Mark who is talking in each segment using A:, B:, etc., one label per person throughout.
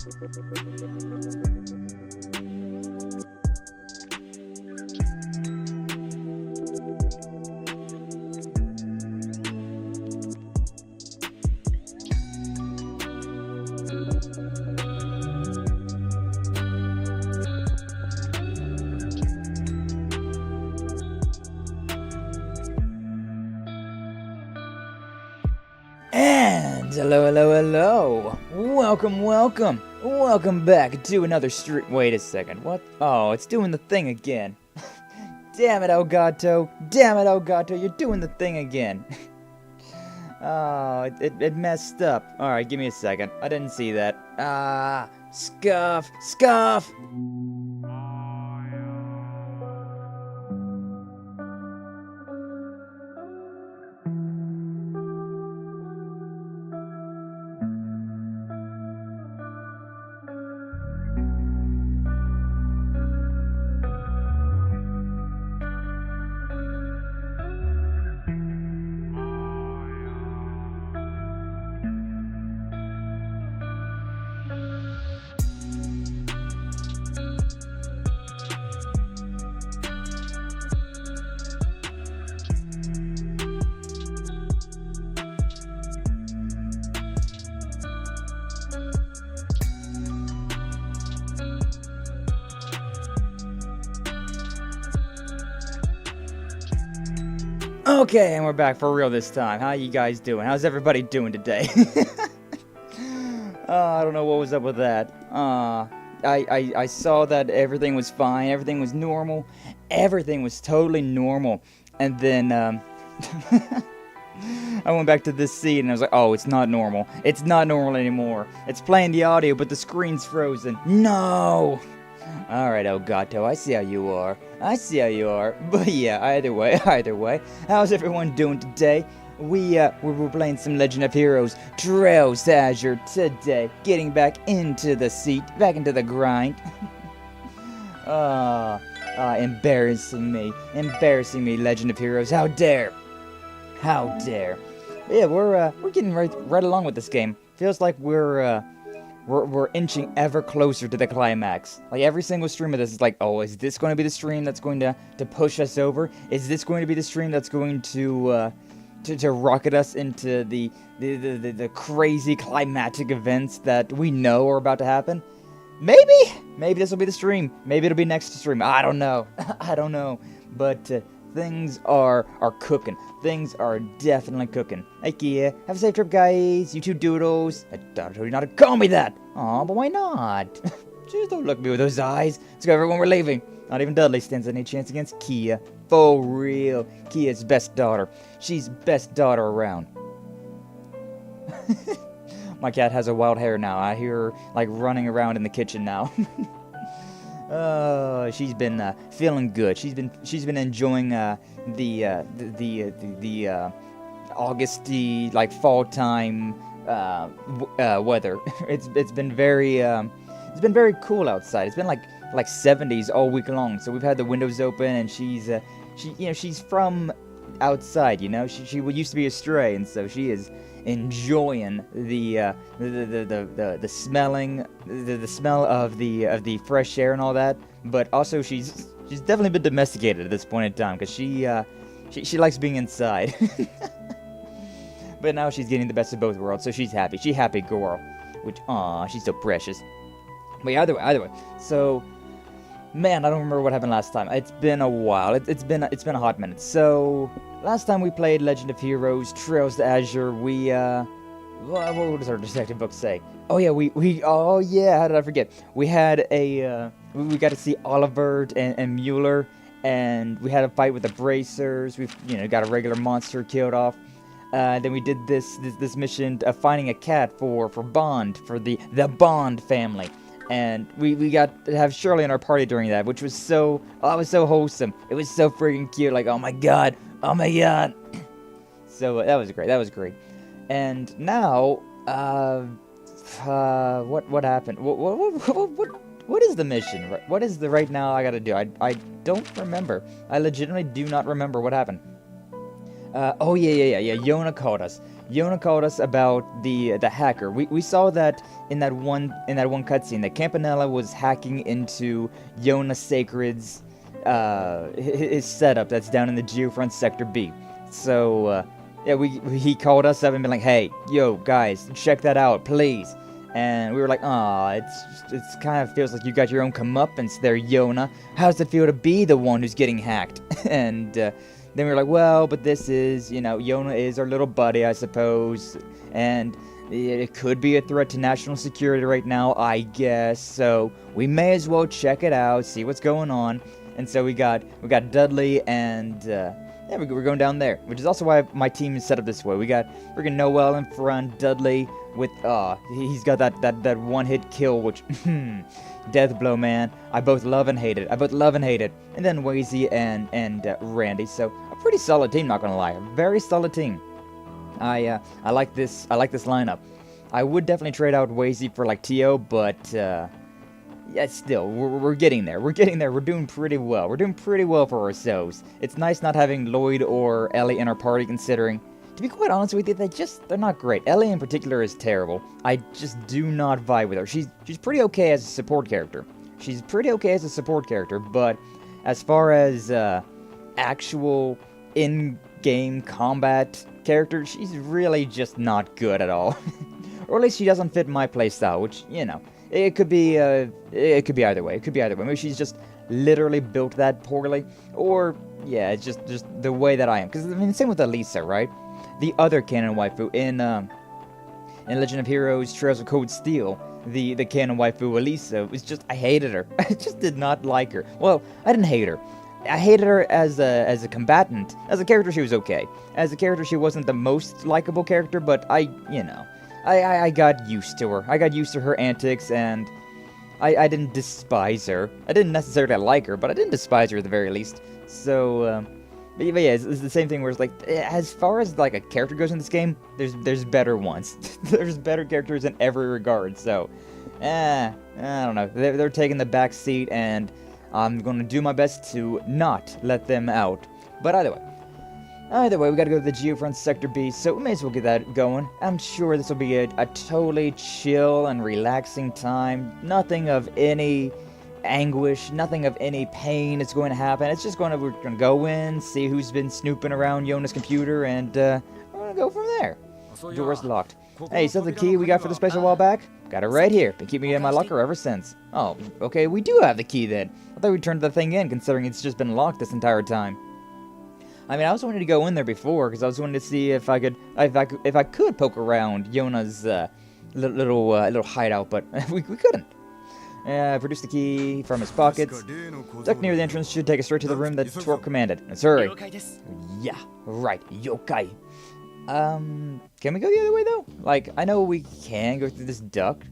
A: And hello. Welcome back to another stream. Wait a second, what? Oh, it's doing the thing again. Damn it, Elgato, you're doing the thing again. Oh, it messed up. Alright, give me a second. I didn't see that. Scuff! Okay, and we're back for real this time. How you guys doing? How's everybody doing today? I don't know what was up with that. I saw that everything was fine, everything was normal, everything was totally normal, and then, I went back to this scene and I was like, oh, it's not normal. It's not normal anymore. It's playing the audio, but the screen's frozen. No! Alright, Elgato, I see how you are. But yeah, either way. How's everyone doing today? We're playing some Legend of Heroes Trails to Azure today. Getting back into the seat, back into the grind. Embarrassing me, Legend of Heroes. How dare. Yeah, we're getting right along with this game. Feels like we're inching ever closer to the climax. Like, every single stream of this is like, oh, is this going to be the stream that's going to push us over? Is this going to be the stream that's going to rocket us into the crazy climatic events that we know are about to happen? Maybe this will be the stream. Maybe it'll be next stream. I don't know. But things are cooking. Things are definitely cooking. Hey, Kia. Have a safe trip, guys. You two doodles. I told you not to call me that. Aw, but why not? Just don't look at me with those eyes. Let's go, everyone. We're leaving. Not even Dudley stands any chance against Kia. For real. Kia's best daughter. She's best daughter around. My cat has a wild hair now. I hear her, like, running around in the kitchen now. She's been feeling good. She's been enjoying the Augusty, like, fall time weather. It's been very cool outside. It's been like 70s all week long. So we've had the windows open, and she's from outside. You know, she used to be a stray, and so she is enjoying the smelling, the smell of the fresh air and all that. But also she's definitely been domesticated at this point in time, because she likes being inside. But now she's getting the best of both worlds, so she's happy. She's happy girl, which she's so precious. But yeah, either way. So, man, I don't remember what happened last time. It's been a while. It's been a hot minute. So, last time we played Legend of Heroes Trails to Azure, we what does our detective book say? Oh yeah, how did I forget? We had we got to see Olivert and Mueller, and we had a fight with the bracers. We've got a regular monster killed off. Then we did this mission of finding a cat for Bond, for the Bond family. And we got to have Shirley in our party during that, which was it was so wholesome. It was so freaking cute, like, oh my god. So that was great. And now, what happened? What is the mission? What is the right now I gotta do? I don't remember. I legitimately do not remember what happened. Oh yeah. Yona called us. Yona called us about the hacker. We saw that in that one cutscene that Campanella was hacking into Yona Sacred's his setup that's down in the Geofront Sector B. So yeah, he called us up and been like, hey, yo guys, check that out, please. And we were like, aw, it's kind of feels like you got your own comeuppance there, Yona. How's it feel to be the one who's getting hacked? And then we were like, well, but this is, Yona is our little buddy, I suppose. And it could be a threat to national security right now, I guess. So we may as well check it out, see what's going on. And so we got Dudley and yeah, we're going down there, which is also why my team is set up this way. We got freaking Noel in front, Dudley with he's got that one-hit kill, which death blow, man. I both love and hate it. And then Wazy and Randy. So a pretty solid team, not gonna lie. A very solid team. I like this lineup. I would definitely trade out Wazy for like Tio, but yeah, still, we're getting there. We're doing pretty well. We're doing pretty well for ourselves. It's nice not having Lloyd or Ellie in our party, considering, to be quite honest with you, they're not great. Ellie in particular is terrible. I just do not vibe with her. She's pretty okay as a support character. But as far as actual in-game combat character, she's really just not good at all. Or at least she doesn't fit my playstyle, which, it could be either way. Maybe she's just literally built that poorly, or yeah, it's just the way that I am. Because I mean, same with Elisa, right? The other canon waifu in Legend of Heroes: Trails of Cold Steel, the canon waifu Elisa was just, I hated her. I just did not like her. Well, I didn't hate her. I hated her as a combatant. As a character, she was okay. As a character, she wasn't the most likable character, but I got used to her. I got used to her antics, and I didn't despise her. I didn't necessarily like her, but I didn't despise her at the very least. So, but yeah, it's the same thing where it's like, as far as like a character goes in this game, there's better ones. There's better characters in every regard. So, I don't know. They're taking the back seat, and I'm going to do my best to not let them out. But either way, we gotta go to the Geofront Sector B, so we may as well get that going. I'm sure this will be a totally chill and relaxing time. Nothing of any anguish, nothing of any pain is going to happen. It's just we're gonna go in, see who's been snooping around Yona's computer, and we're gonna go from there. Door's locked. Hey, you saw the key we got for this place a while back? Got it right here. Been keeping it in my locker ever since. Oh, okay, we do have the key then. I thought we turned the thing in, considering it's just been locked this entire time. I mean, I was wanting to go in there before, because I was wanting to see if I could poke around Yona's little hideout, but we couldn't. Produced the key from his pockets. Stuck near the entrance should take us straight to the room that Torque commanded. Let's hurry. Yeah, right, yokai. Can we go the other way, though? Like, I know we can go through this duct.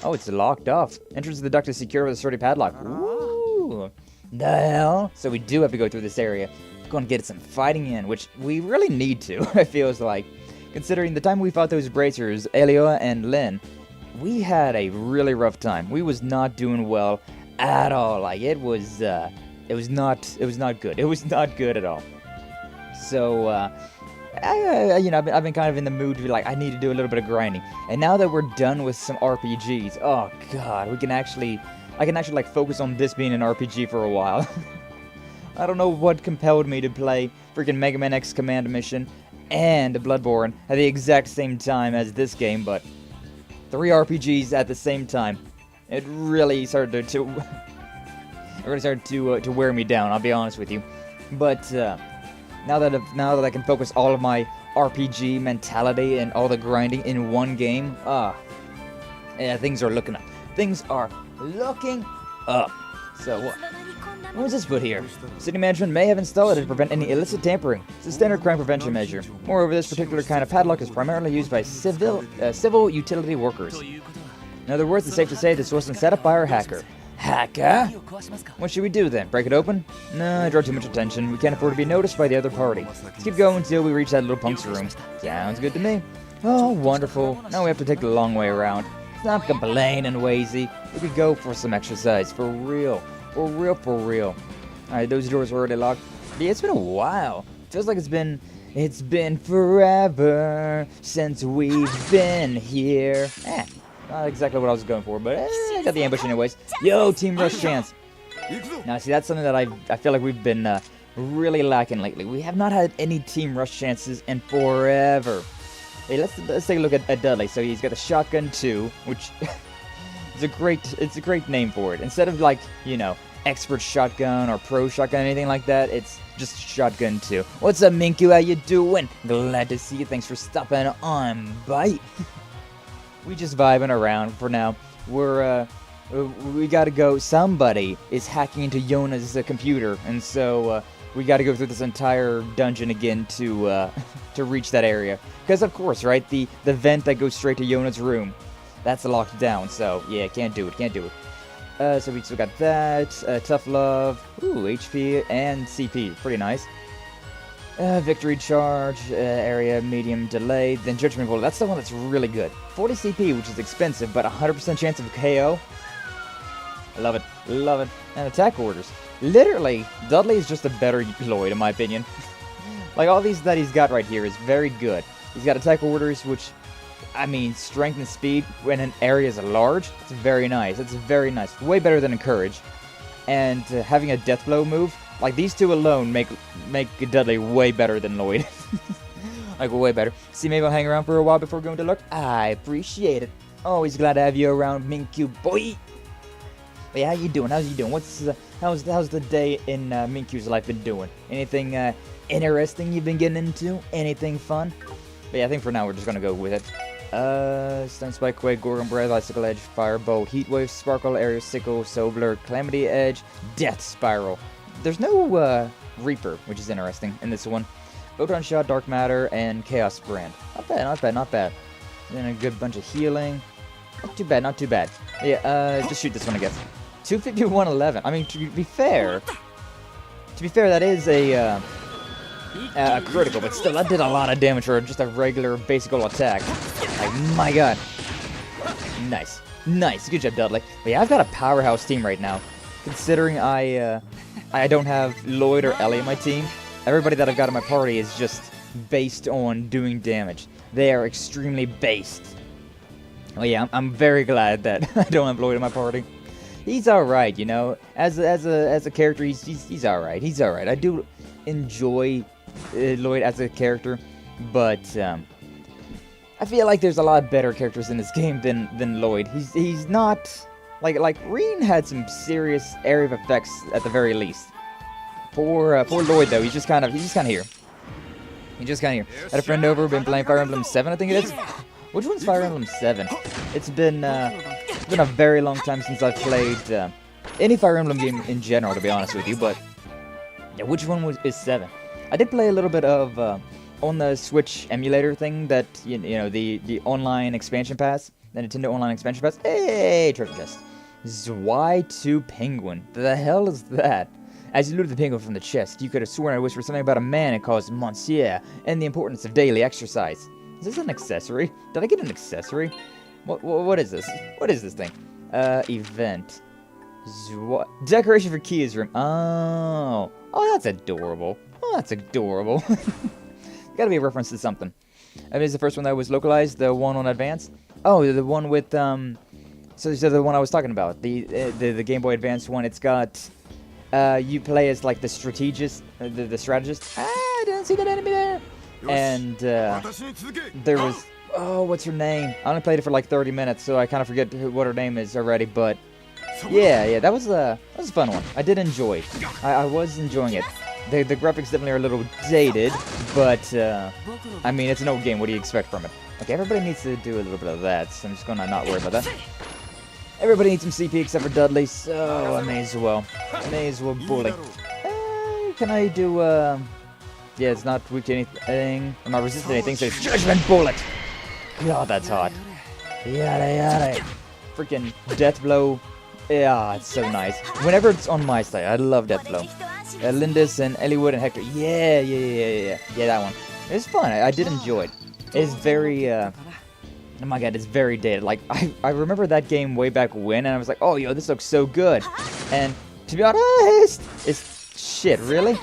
A: Oh, it's locked off. Entrance to the duct is secure with a sturdy padlock. Ooh. The hell? So we do have to go through this area. Going to get some fighting in, which we really need to, it feels like. Considering the time we fought those bracers, Elioa and Lin, we had a really rough time. We was not doing well at all. Like, it was not good. It was not good at all. So, I've been kind of in the mood to be like, I need to do a little bit of grinding. And now that we're done with some RPGs, oh god, I can actually like focus on this being an RPG for a while. I don't know what compelled me to play freaking Mega Man X Command Mission and Bloodborne at the exact same time as this game, but 3 RPGs at the same time. It really started to wear me down, I'll be honest with you. But now that I can focus all of my RPG mentality and all the grinding in one game, yeah, things are looking up. Things are looking up. So what? What was this put here? City management may have installed it to prevent any illicit tampering. It's a standard crime prevention measure. Moreover, this particular kind of padlock is primarily used by civil utility workers. In other words, it's safe to say this wasn't set up by our hacker. Hacker? What should we do then? Break it open? No, I draw too much attention. We can't afford to be noticed by the other party. Let's keep going until we reach that little punk's room. Sounds good to me. Oh, wonderful. Now we have to take the long way around. Stop complaining, Wazy. We could go for some exercise, for real. For real. Alright, those doors are already locked. Yeah, it's been a while. Feels like it's been It's been forever since we've been here. Not exactly what I was going for, but I got the ambush anyways. Yo, team rush chance. Now, see, that's something that I feel like we've been really lacking lately. We have not had any team rush chances in forever. Hey, let's take a look at Dudley. So he's got the shotgun 2, which is a great name for it. Instead of like, you know, expert shotgun or pro shotgun, anything like that, it's just shotgun 2. What's up, Minku? How you doing? Glad to see you. Thanks for stopping on by. We just vibing around for now. We gotta go. Somebody is hacking into Yona's computer, and so we gotta go through this entire dungeon again to reach that area. Because of course, right, the vent that goes straight to Yona's room, that's locked down. So yeah, can't do it. So we still got that. Tough love. Ooh, HP and CP, pretty nice. Victory charge, area medium delay, then judgment bullet. That's the one that's really good. 40 CP, which is expensive, but 100% chance of KO. I love it, love it. And attack orders. Literally, Dudley is just a better Lloyd, in my opinion. Like, all these that he's got right here is very good. He's got attack orders, which, I mean, strength and speed when an area is large, it's very nice. It's very nice. Way better than encourage. And having a death blow move, like, these two alone make Dudley way better than Lloyd. Like, way better. See, maybe I'll hang around for a while before going to look. I appreciate it. Always glad to have you around, Minku boy. Hey, how you doing? How's you doing? How's the day in Minku's life been doing? Anything interesting you've been getting into? Anything fun? But yeah, I think for now we're just gonna go with it. Stun Spike, Quake, Gorgon Breath, Icicle Edge, Firebolt, Heatwave, Sparkle, Aerial Sickle, Sobler, Calamity Edge, Death Spiral. There's no Reaper, which is interesting in this one. Photon Shot, Dark Matter, and Chaos Brand. Not bad, not bad, not bad. And then a good bunch of healing. Not too bad, not too bad. Yeah, just shoot this one, I guess. 251-11. I mean, to be fair, that is a critical, but still, that did a lot of damage for just a regular basic attack. Like, my god. Nice. Nice. Good job, Dudley. But yeah, I've got a powerhouse team right now. Considering I don't have Lloyd or Ellie in my team, everybody that I've got in my party is just based on doing damage. They are extremely based. Well, yeah, I'm very glad that I don't have Lloyd in my party. He's alright, you know. As a character, he's alright. He's alright. I do enjoy Lloyd as a character, but I feel like there's a lot better characters in this game than Lloyd. He's not like Reen had some serious area of effects at the very least. Poor Lloyd though, he's just kind of here. He's just kind of here. Had a friend over, been playing Fire Emblem 7, I think it is. Which one's Fire Emblem 7? It's been a very long time since I've played any Fire Emblem game in general, to be honest with you. But yeah, which one is 7? I did play a little bit of on the Switch emulator thing that you know the online expansion pass, the Nintendo Online expansion pass. Hey, treasure chest. Y2 Penguin. The hell is that? As you looted the penguin from the chest, you could have sworn I whispered something about a man and caused Monsieur and the importance of daily exercise. Is this an accessory? Did I get an accessory? What is this? What is this thing? Event. Decoration for Kia's room. Oh, that's adorable. Oh, that's adorable. Gotta be a reference to something. I mean, is the first one that was localized, the one on Advance? Oh, the one with So the one I was talking about, the Game Boy Advance one. It's got you play as like the strategist, the strategist. I didn't see that enemy there. And there was, what's her name? I only played it for like 30 minutes, so I kind of forget what her name is already. But yeah, that was a fun one. I did enjoy it. I was enjoying it. The graphics definitely are a little dated, but I mean, it's an old game. What do you expect from it? Okay, everybody needs to do a little bit of that, so I'm just gonna not worry about that. Everybody needs some CP except for Dudley, so I may as well bully. Can I do yeah, it's not weak to anything. I'm not resistant to anything, so it's Judgment Bullet! God, that's hot. Yada yada. Freaking Death Blow. Yeah, it's so nice. Whenever it's on my side, I love Death Blow. Lindis and Eliwood and Hector. Yeah, that one. It was fun. I did enjoy it. It's very, oh my god, it's very dated. Like, I remember that game way back when, and I was like, oh, yo, this looks so good. And to be honest, it's shit, really?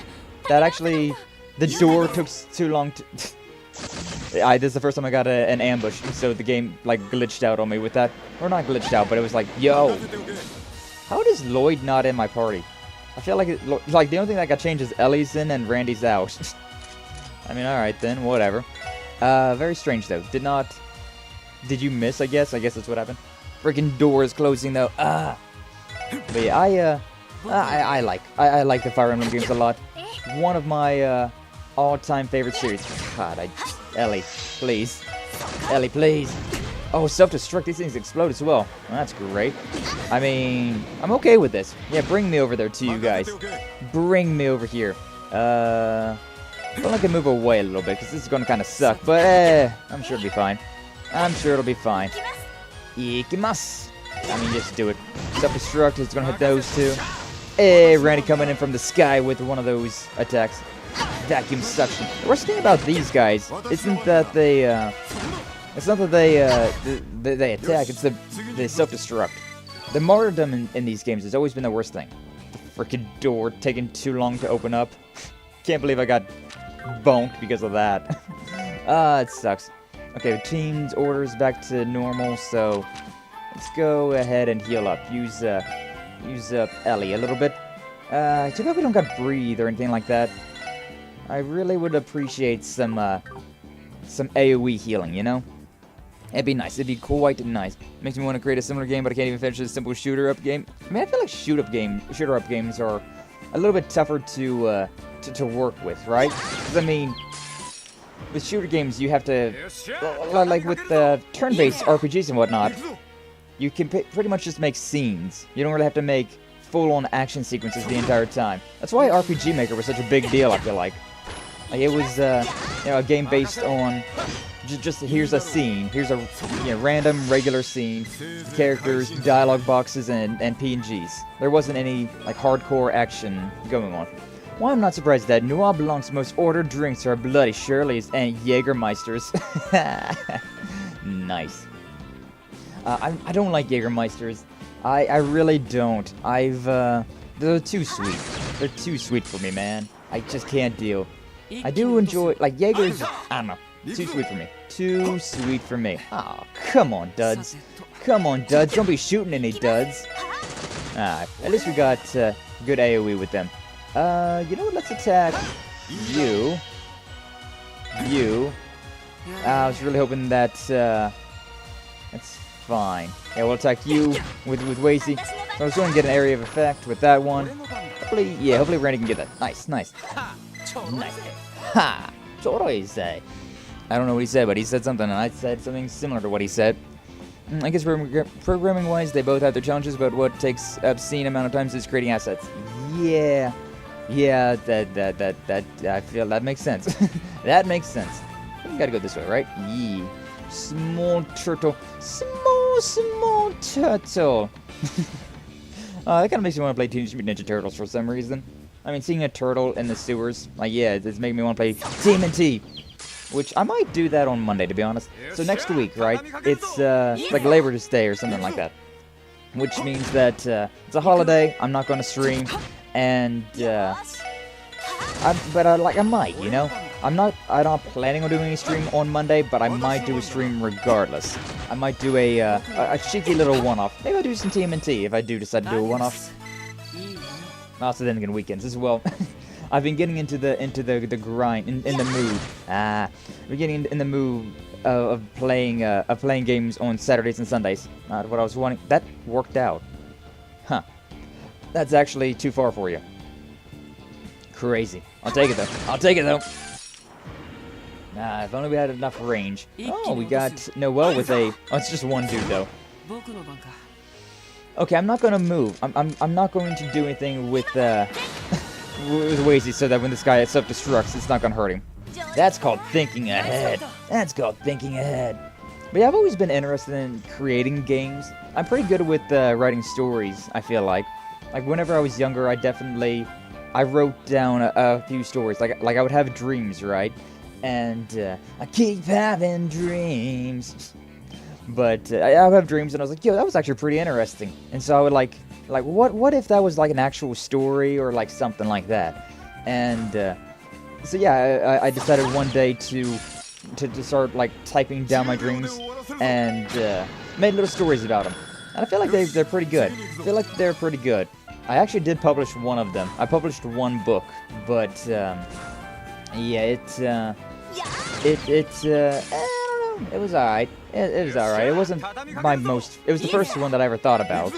A: That actually The door took too long to... This is the first time I got an ambush, so the game, like, glitched out on me with that. Or not glitched out, but it was like, yo! How does Lloyd not in my party? I feel like, the only thing that got changed is Ellie's in and Randy's out. I mean, alright then, whatever. Very strange, though. Did you miss, I guess? I guess that's what happened. Freaking door is closing, though. But yeah, I like the Fire Emblem games a lot. One of my, all-time favorite series. God, Ellie, please. Ellie, please. Oh, self-destruct. These things explode as well. Well, that's great. I mean, I'm okay with this. Yeah, bring me over there to you guys. Bring me over here. Well, I can move away a little bit, because this is going to kind of suck. But, I'm sure it'll be fine. I'm sure it'll be fine. Ikimasu. I mean, just do it. Self-destruct. It's going to hit those two. Hey, Randy coming in from the sky with one of those attacks. Vacuum suction. The worst thing about these guys isn't that they, it's not that they attack, it's the self-destruct. The martyrdom in these games has always been the worst thing. The freaking door taking too long to open up. Can't believe I got bonked because of that. It sucks. Okay, the team's orders back to normal, so let's go ahead and heal up. Use up Ellie a little bit. Too bad we don't got breathe or anything like that. I really would appreciate some AoE healing, you know? It'd be nice. It'd be quite nice. Makes me want to create a similar game, but I can't even finish a simple shooter-up game. I mean, I feel like shooter-up games are a little bit tougher to work with, right? Because, I mean, with shooter games, you have to, like with turn-based RPGs and whatnot, you can pretty much just make scenes. You don't really have to make full-on action sequences the entire time. That's why RPG Maker was such a big deal, I feel like. Like, it was, a game based on just here's a scene, here's a random, regular scene, characters, dialogue boxes, and PNGs. There wasn't any, like, hardcore action going on. Well, I'm not surprised that Noir Blanc's most ordered drinks are Bloody Shirley's and Jägermeisters. Nice. I don't like Jägermeisters. I really don't. They're too sweet. They're too sweet for me, man. I just can't deal. I do enjoy, like, Jaeger's, I don't know, too sweet for me. Too sweet for me. Oh, come on, duds. Come on, duds. Don't be shooting any duds. At least we got good AoE with them. You know what? Let's attack you. I was really hoping that, that's fine. Yeah, we'll attack you with Wazy. So I was going to get an area of effect with that one. Hopefully Randy can get that. Nice. Nice. Ha! So what do I say? I don't know what he said, but he said something, and I said something similar to what he said. I guess programming-wise, they both have their challenges, but what takes obscene amount of time is creating assets. Yeah, that I feel that makes sense. That makes sense. You gotta go this way, right? Yeah. Small turtle. Small turtle. That kind of makes me want to play Teenage Mutant Ninja Turtles for some reason. I mean, seeing a turtle in the sewers, like, yeah, it's making me want to play TMNT. Which, I might do that on Monday, to be honest. So next week, right, it's, like Labor Day or something like that. Which means that, it's a holiday, I'm not going to stream, and, I might, you know? I'm not planning on doing a stream on Monday, but I might do a stream regardless. I might do a cheeky little one-off. Maybe I'll do some TMNT if I do decide to do a one-off. Also then again weekends as well. I've been getting into the grind, in the mood. We're getting in the mood of playing games on Saturdays and Sundays. Not what I was wanting. That worked out. Huh. That's actually too far for you. Crazy. I'll take it though. If only we had enough range. Oh, we got Noel with a... Oh, it's just one dude, though. Okay, I'm not gonna move. I'm not going to do anything with Wazy so that when this guy self-destructs, it's not gonna hurt him. That's called thinking ahead. But yeah, I've always been interested in creating games. I'm pretty good with writing stories, I feel like. Like, whenever I was younger, I wrote down a few stories. Like I would have dreams, right? And I keep having dreams. But I would have dreams, and I was like, yo, that was actually pretty interesting. And so I would like what if that was like an actual story or like something like that? And So yeah, I decided one day to start like typing down my dreams and made little stories about them. And I feel like they're pretty good. I feel like they're pretty good. I actually did publish one of them. I published one book, but yeah, it was alright. It was alright. It wasn't my most. It was the first one that I ever thought about,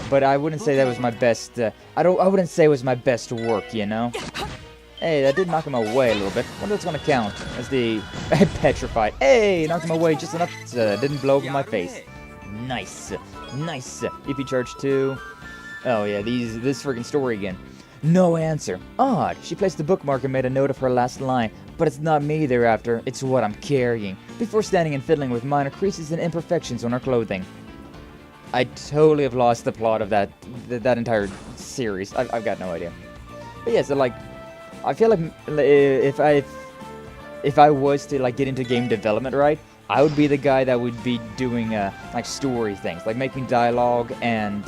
A: but I wouldn't say that was my best. I wouldn't say it was my best work, you know. Hey, that did knock him away a little bit. Wonder what's gonna count as the petrified. Hey, knocked him away just enough. Didn't blow up in my face. Nice, nice. EP charge 2. Oh yeah, this friggin' story again. No answer. Odd. She placed the bookmark and made a note of her last line. But it's not me thereafter, it's what I'm carrying. Before standing and fiddling with minor creases and imperfections on her clothing. I totally have lost the plot of that entire series. I've got no idea. But yeah, so like, I feel like if I was to like get into game development, right, I would be the guy that would be doing like story things, like making dialogue and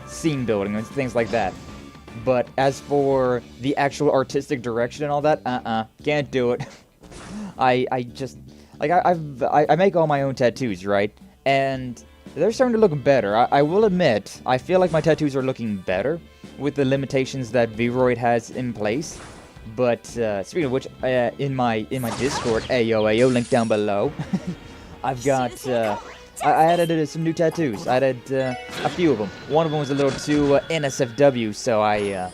A: scene building and things like that. But as for the actual artistic direction and all that, can't do it. I just like I make all my own tattoos, right? And they're starting to look better. I will admit, I feel like my tattoos are looking better with the limitations that Vroid has in place. But speaking of which, in my Discord, ayo, link down below. I've got I added some new tattoos. I added a few of them. One of them was a little too NSFW, so I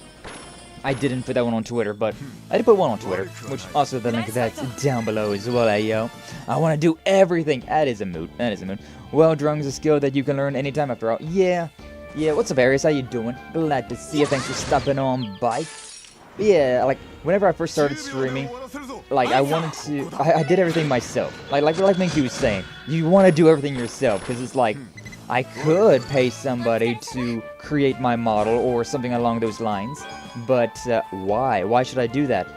A: didn't put that one on Twitter, but I did put one on Twitter, which also the link of that's down below as well, ayo. I want to do everything. That is a mood. Well, drawing is a skill that you can learn anytime after all. Yeah, what's up, Aries? How you doing? Glad to see you. Thanks for stopping on by. Yeah, like, whenever I first started streaming, like, I wanted to, I did everything myself. Like Minky was saying, you want to do everything yourself, because it's like, I could pay somebody to create my model, or something along those lines, but why? Why should I do that?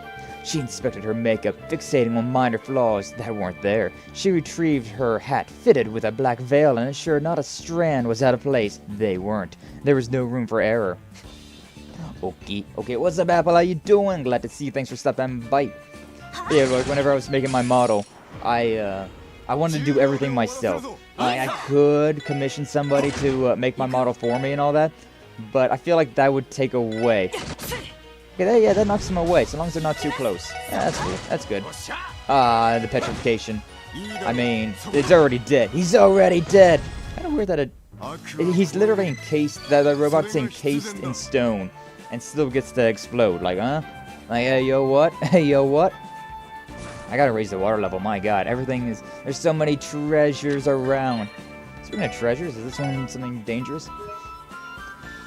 A: She inspected her makeup, fixating on minor flaws that weren't there. She retrieved her hat, fitted with a black veil, and ensured not a strand was out of place. They weren't. There was no room for error. Okay, what's up, Apple? How you doing? Glad to see you. Thanks for stopping by. Yeah, like, whenever I was making my model, I wanted to do everything myself. I could commission somebody to make my model for me and all that, but I feel like that would take away. Okay, that knocks him away, so long as they're not too close. Yeah, that's good. That's good. The petrification. I mean, it's already dead. He's already dead. Kind of weird that he's literally encased. The robot's encased in stone, and still gets to explode. Like, huh? Like, hey, yo, what? Hey, yo, what? I gotta raise the water level. My God, everything is. There's so many treasures around. Speaking of treasures, is this one something dangerous?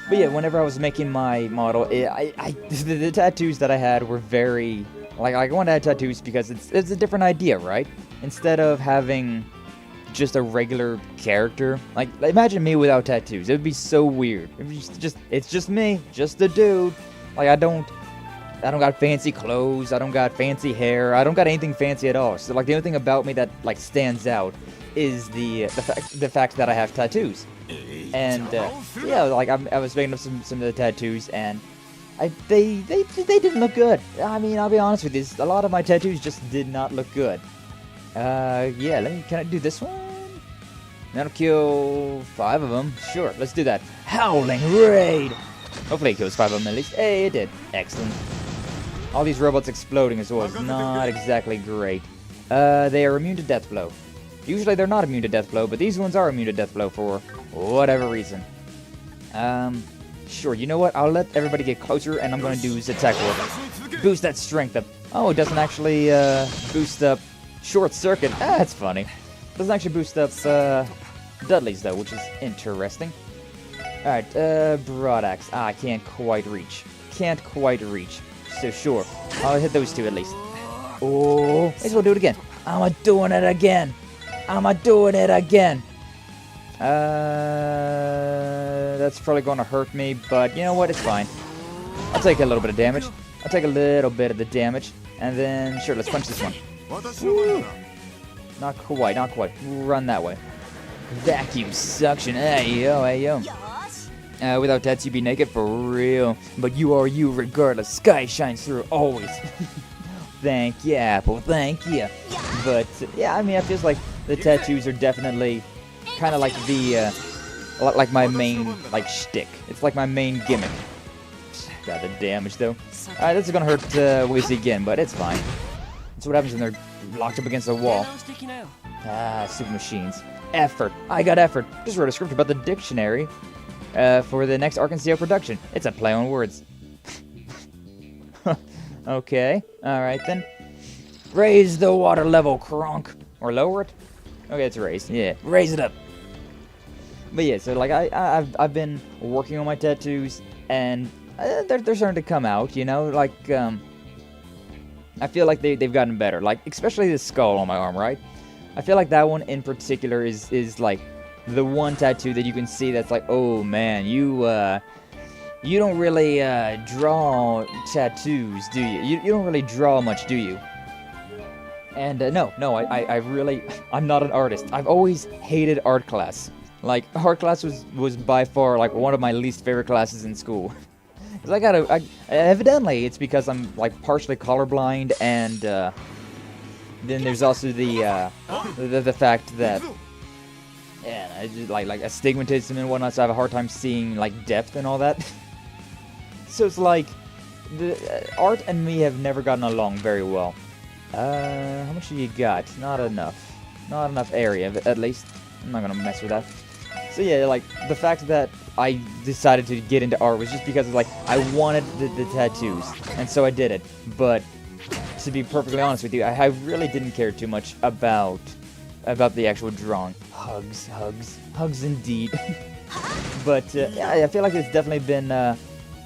A: But yeah, whenever I was making my model, the tattoos that I had were very, like I wanted to add tattoos because it's a different idea, right? Instead of having just a regular character, like imagine me without tattoos. It would be so weird. It's just me, just a dude. Like I don't got fancy clothes. I don't got fancy hair. I don't got anything fancy at all. So like the only thing about me that like stands out is the fact that I have tattoos. And yeah, like I was making up some of the tattoos, and they didn't look good. I mean, I'll be honest with you, a lot of my tattoos just did not look good. Yeah, can I do this one? That'll kill 5 of them. Sure, let's do that. Howling Raid. Hopefully it kills 5 of them at least. Hey, it did. Excellent. All these robots exploding as well is not exactly great. They are immune to death blow. Usually they're not immune to death blow, but these ones are immune to death blow for whatever reason. Sure, you know what? I'll let everybody get closer, and I'm going to do his attack roll. Boost that strength up. Oh, it doesn't actually boost up Short Circuit. That's funny. It doesn't actually boost up Dudley's, though, which is interesting. Alright, Broad Axe. I can't quite reach. Can't quite reach. So sure, I'll hit those 2 at least. Oh, may as well do it again. I'm doing it again. That's probably going to hurt me, but you know what? It's fine. I'll take a little bit of damage. I'll take a little bit of the damage, and then sure, let's punch this one. Woo. Not quite. Run that way. Vacuum suction. Hey yo. Without that, you'd be naked for real. But you are you regardless. Sky shines through always. thank you, Apple, thank you. But, yeah, I mean, it feels like the tattoos are definitely kind of like the, like my main, like, shtick. It's like my main gimmick. Got the damage, though. Alright, this is gonna hurt Wheezy again, but it's fine. That's what happens when they're locked up against the wall. Super machines. Effort. I got effort. Just wrote a script about the dictionary for the next Arkansas production. It's a play on words. Okay. Alright, then. Raise the water level, Kronk. Or lower it? Okay, it's raised. Yeah, raise it up. But yeah, so like I've been working on my tattoos, and they're starting to come out, you know, like I feel like they've gotten better, like especially the skull on my arm, right? I feel like that one in particular is like the one tattoo that you can see that's like, oh man, you don't really draw tattoos, do you? You don't really draw much, do you? And no, I really, I'm not an artist. I've always hated art class. Like, art class was by far like one of my least favorite classes in school. Cause evidently it's because I'm like partially colorblind, and then there's also the fact that, yeah, I just, like astigmatism and whatnot, so I have a hard time seeing like depth and all that. So it's like the art and me have never gotten along very well. How much do you got? Not enough. Not enough area, at least. I'm not gonna mess with that. So yeah, like, the fact that I decided to get into art was just because, like, I wanted the tattoos, and so I did it. But, to be perfectly honest with you, I really didn't care too much about the actual drawing. Hugs indeed. But, yeah, I feel like it's definitely been,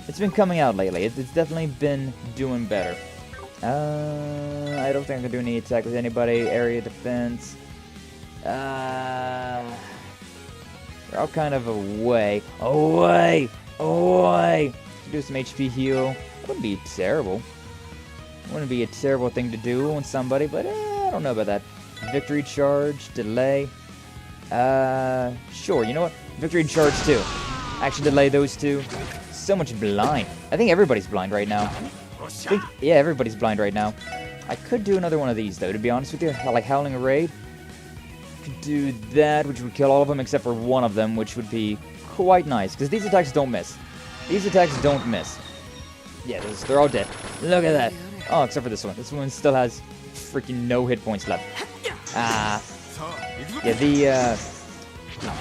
A: it's been coming out lately. It's definitely been doing better. I don't think I can do any attack with anybody. Area defense. They're all kind of away. Away! Do some HP heal. That wouldn't be terrible. Wouldn't be a terrible thing to do on somebody, but I don't know about that. Victory charge, delay. Sure, you know what? Victory charge too. Actually delay those two. So much blind. I think everybody's blind right now. Yeah, everybody's blind right now. I could do another one of these though, to be honest with you. Like Howling Raid. Could do that, which would kill all of them except for one of them, which would be quite nice, because these attacks don't miss. These attacks don't miss. Yeah, they're all dead. Look at that. Oh, except for this one. This one still has freaking no hit points left. Yeah,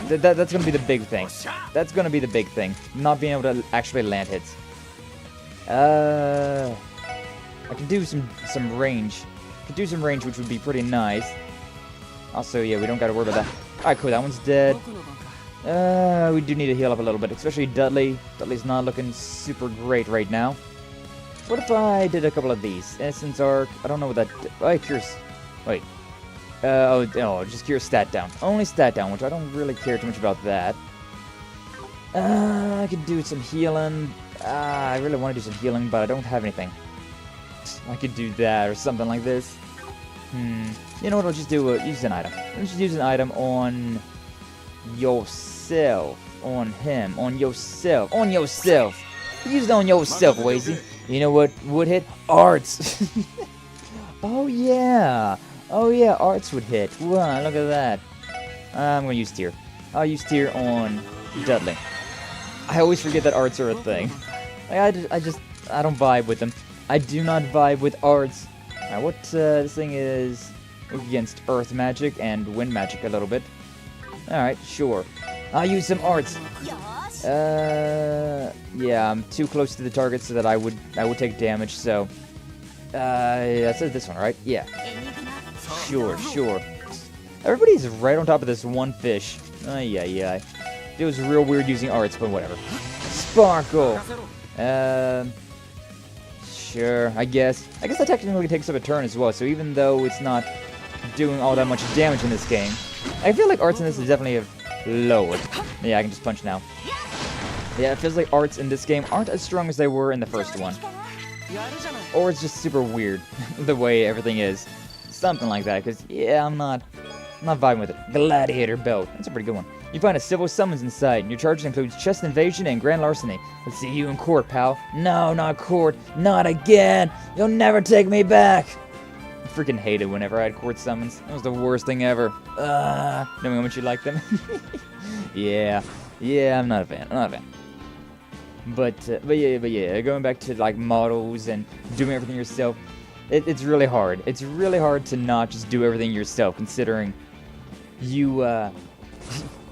A: that's gonna be the big thing. That's gonna be the big thing. Not being able to actually land hits. I can do some range. Could do some range, which would be pretty nice. Also, yeah, we don't gotta worry about that. Alright, cool, that one's dead. We do need to heal up a little bit, especially Dudley. Dudley's not looking super great right now. What if I did a couple of these? Essence Arc, I don't know what that... Oh, cures... Wait. Just cure stat down. Only stat down, which I don't really care too much about that. I could do some healing. I really want to do some healing, but I don't have anything. I could do that or something like this. You know what, I'll just do use an item. Let's just use an item on yourself. On him. On yourself. On yourself. Use it on yourself, Wazy. You know what would hit? Arts. Oh yeah. Oh yeah, arts would hit. Wow, look at that. I'm gonna use tier. I'll use tier on Dudley. I always forget that arts are a thing. I don't vibe with them. I do not vibe with arts. Alright, what this thing is against earth magic and wind magic a little bit. Alright, sure. I'll use some arts. Yeah, I'm too close to the target so that I would take damage, so that's this one, right? Yeah. Sure. Everybody's right on top of this one fish. It was real weird using arts, but whatever. Sparkle! Sure, I guess that technically takes up a turn as well, so even though it's not doing all that much damage in this game, I feel like arts in this is definitely lowered. Yeah, I can just punch now. Yeah, it feels like arts in this game aren't as strong as they were in the first one. Or it's just super weird, the way everything is. Something like that, because, yeah, I'm not vibing with it. Gladiator Belt. That's a pretty good one. You find a civil summons inside, and your charges includes chest invasion and grand larceny. Let's see you in court, pal. No, not court. Not again. You'll never take me back. freaking hated whenever I had quartz summons. That was the worst thing ever. Knowing how much you like them. Yeah, I'm not a fan. But yeah, going back to like models and doing everything yourself, it's really hard. It's really hard to not just do everything yourself, considering you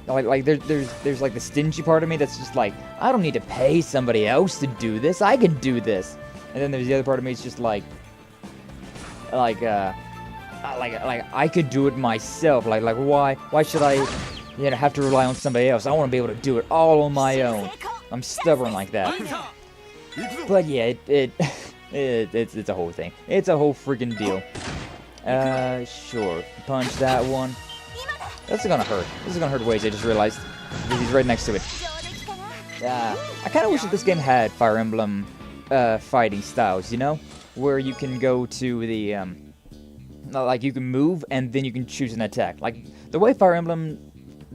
A: like there's like the stingy part of me that's just like, I don't need to pay somebody else to do this. I can do this. And then there's the other part of me, it's just like I could do it myself. Like why should I, have to rely on somebody else? I want to be able to do it all on my own. I'm stubborn like that. But yeah, it's a whole thing. It's a whole freaking deal. Sure. Punch that one. This is gonna hurt. This is gonna hurt ways, I just realized. Because he's right next to it. I kind of wish that this game had Fire Emblem fighting styles, where you can go to the, like you can move and then you can choose an attack. Like, the way Fire Emblem,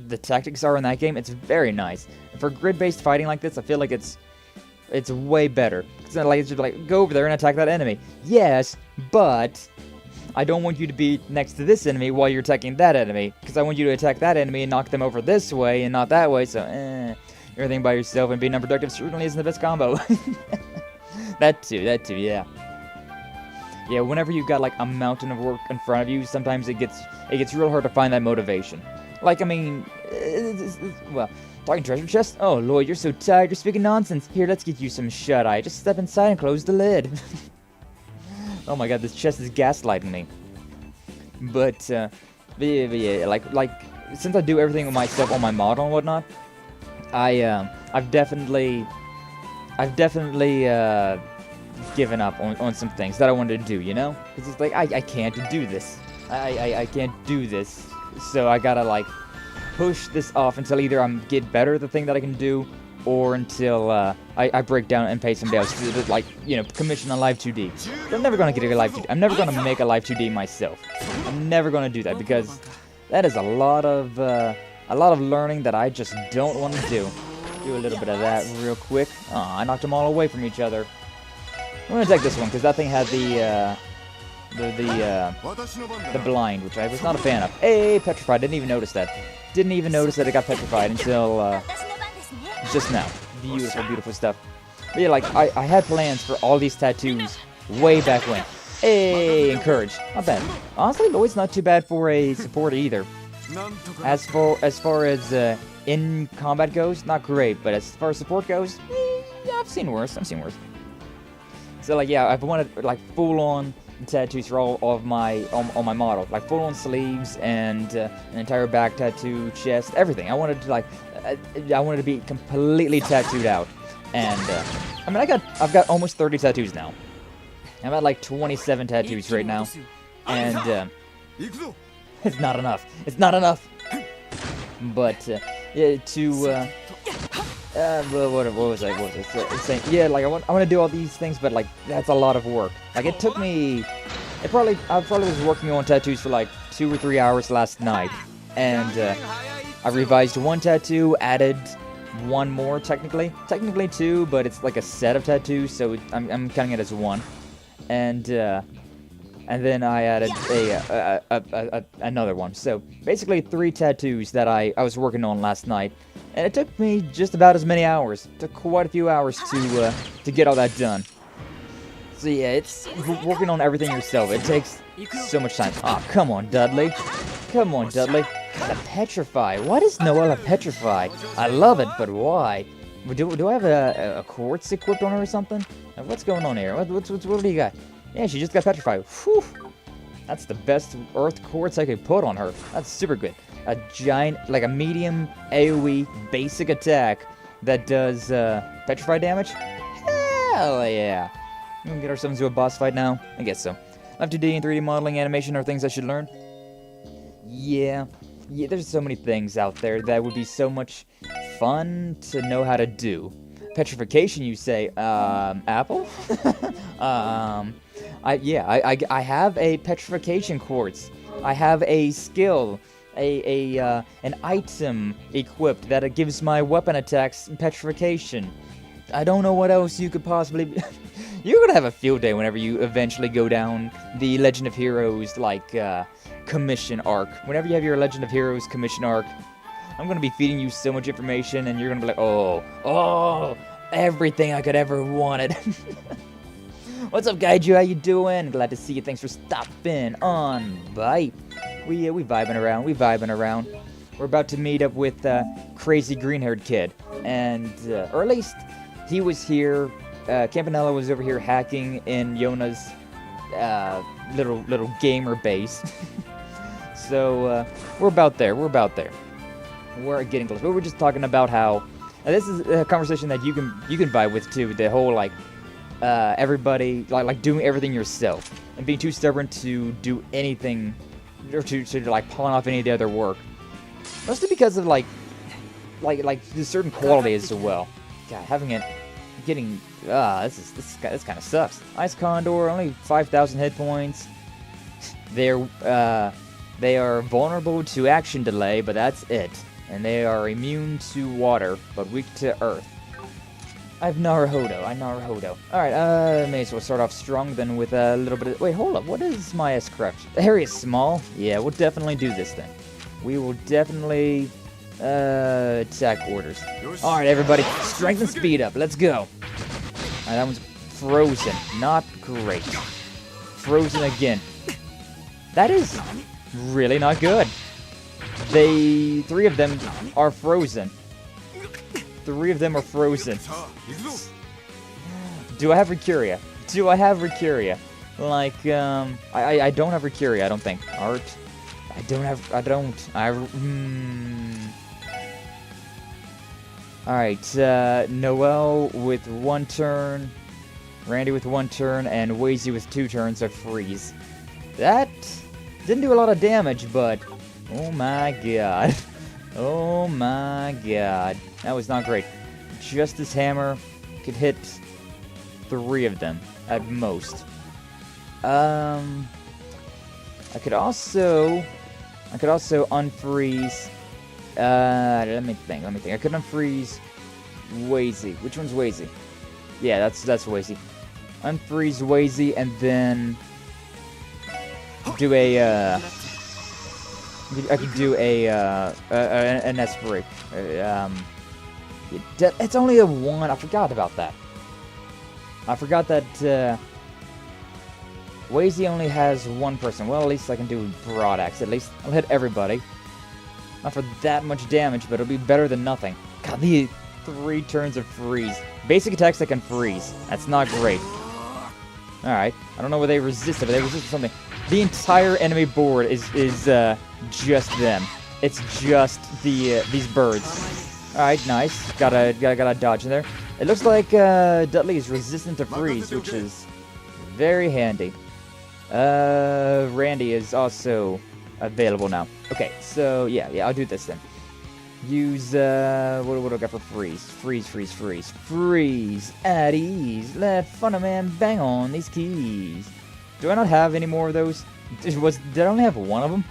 A: the tactics are in that game, it's very nice. For grid-based fighting like this, I feel like it's way better. It's not like, it's just like, go over there and attack that enemy. Yes, but I don't want you to be next to this enemy while you're attacking that enemy, because I want you to attack that enemy and knock them over this way and not that way, so, everything by yourself and being unproductive certainly isn't the best combo. That too, yeah. Yeah, whenever you've got, like, a mountain of work in front of you, sometimes it gets real hard to find that motivation. Like, I mean, well, talking treasure chest? Oh, Lloyd, you're so tired, you're speaking nonsense. Here, let's get you some shut-eye. Just step inside and close the lid. Oh my god, this chest is gaslighting me. But yeah, like, since I do everything with myself on my model and whatnot, I've definitely given up on some things that I wanted to do, Because it's like, I can't do this. I can't do this. So I gotta, like, push this off until either I'm get better at the thing that I can do, or until I break down and pay somebody else to, like, commission a live 2D. But I'm never gonna get a live 2D. I'm never gonna make a live 2D myself. I'm never gonna do that, because that is a lot of learning that I just don't want to do. Do a little bit of that real quick. Aw, I knocked them all away from each other. I'm gonna take this one, because that thing had the blind, which I was not a fan of. Hey, petrified, didn't even notice that. Didn't even notice that it got petrified until, just now. Beautiful, beautiful stuff. But yeah, like, I had plans for all these tattoos way back when. Hey, encouraged. Not bad. Honestly, Lloyd's not too bad for a support either. As far as in combat goes, not great, but as far as support goes, yeah, I've seen worse. So, like, yeah, I've wanted, like, full-on tattoos for all of my on my model, like full-on sleeves and an entire back tattoo, chest, everything. I wanted to, like, I wanted to be completely tattooed out, and I mean, I've got almost 30 tattoos now. I'm at like 27 tattoos right now, and it's not enough. It's not enough. But yeah, what was I saying? Yeah, like I want to do all these things, but like that's a lot of work. Like it took me, I probably was working on tattoos for like 2 or 3 hours last night, and I revised one tattoo, added one more technically 2, but it's like a set of tattoos, so I'm counting it as one, and then I added another one. So basically 3 tattoos that I was working on last night. And it took me just about as many hours. It took quite a few hours to get all that done. So yeah, it's working on everything yourself. It takes so much time. Aw, come on, Dudley. Come on, Dudley. The petrify. Why does Noella petrify? I love it, but why? Do I have a quartz equipped on her or something? What's going on here? What do you got? Yeah, she just got petrified. Whew. That's the best earth quartz I could put on her. That's super good. A giant, like a medium AoE basic attack that does petrify damage? Hell yeah! We can get ourselves into a boss fight now? I guess so. Live 2D and 3D modeling, animation are things I should learn? Yeah, there's so many things out there that would be so much fun to know how to do. Petrification, you say? Apple? I have a petrification quartz. I have a skill. An item equipped that gives my weapon attacks petrification. I don't know what else you could possibly You're gonna have a field day whenever you eventually go down the Legend of Heroes, like, commission arc. Whenever you have your Legend of Heroes commission arc, I'm gonna be feeding you so much information, and you're gonna be like, oh, everything I could ever wanted. What's up, Gaiju? How you doing? Glad to see you. Thanks for stopping on by. We vibing around. We're about to meet up with crazy green-haired kid, and or at least he was here. Campanella was over here hacking in Yona's little gamer base. So we're about there. We're getting close. But we're just talking about how this is a conversation that you can vibe with too. The whole like everybody like doing everything yourself and being too stubborn to do anything or to like pawn off any of the other work. Mostly because of like there's certain qualities as well. God, getting this kind of sucks. Ice Condor, only 5,000 hit points. They are vulnerable to action delay, but that's it. And they are immune to water, but weak to earth. I have Naruhodo. Alright, may as well start off strong then with a little bit of... Wait, hold up. What is my S-Crutch? The area is small? Yeah, we'll definitely do this then. We will definitely attack orders. Alright, everybody. Strength and speed up. Let's go. Alright, that one's frozen. Not great. Frozen again. That is really not good. Three of them are frozen. Do I have Recuria? Like, I don't have Recuria, I don't think. Art. Alright, Noel with 1 turn, Randy with 1 turn, and Wazy with 2 turns of freeze. That didn't do a lot of damage, but oh my god. Oh my god. That was not great. Justice Hammer could hit 3 of them at most. I could also unfreeze. Let me think. I could unfreeze Wazy. Which one's Wazy? Yeah, that's Wazy. Unfreeze Wazy and then do a I could do an S-break. It's only a 1. I forgot about that. I forgot that Wazy only has 1 person. Well, at least I can do Broad Axe. At least I'll hit everybody. Not for that much damage, but it'll be better than nothing. God, the 3 turns of freeze. Basic attacks that can freeze. That's not great. Alright. I don't know where they resisted, but they resisted something. The entire enemy board is just them. It's just these birds. Alright, nice. Gotta dodge in there. It looks like Dudley is resistant to freeze, which is very handy. Randy is also available now. Okay, so yeah, I'll do this then. Use what do I got for freeze? Freeze at ease. Let Funnerman bang on these keys. Do I not have any more of those? Did I only have 1 of them?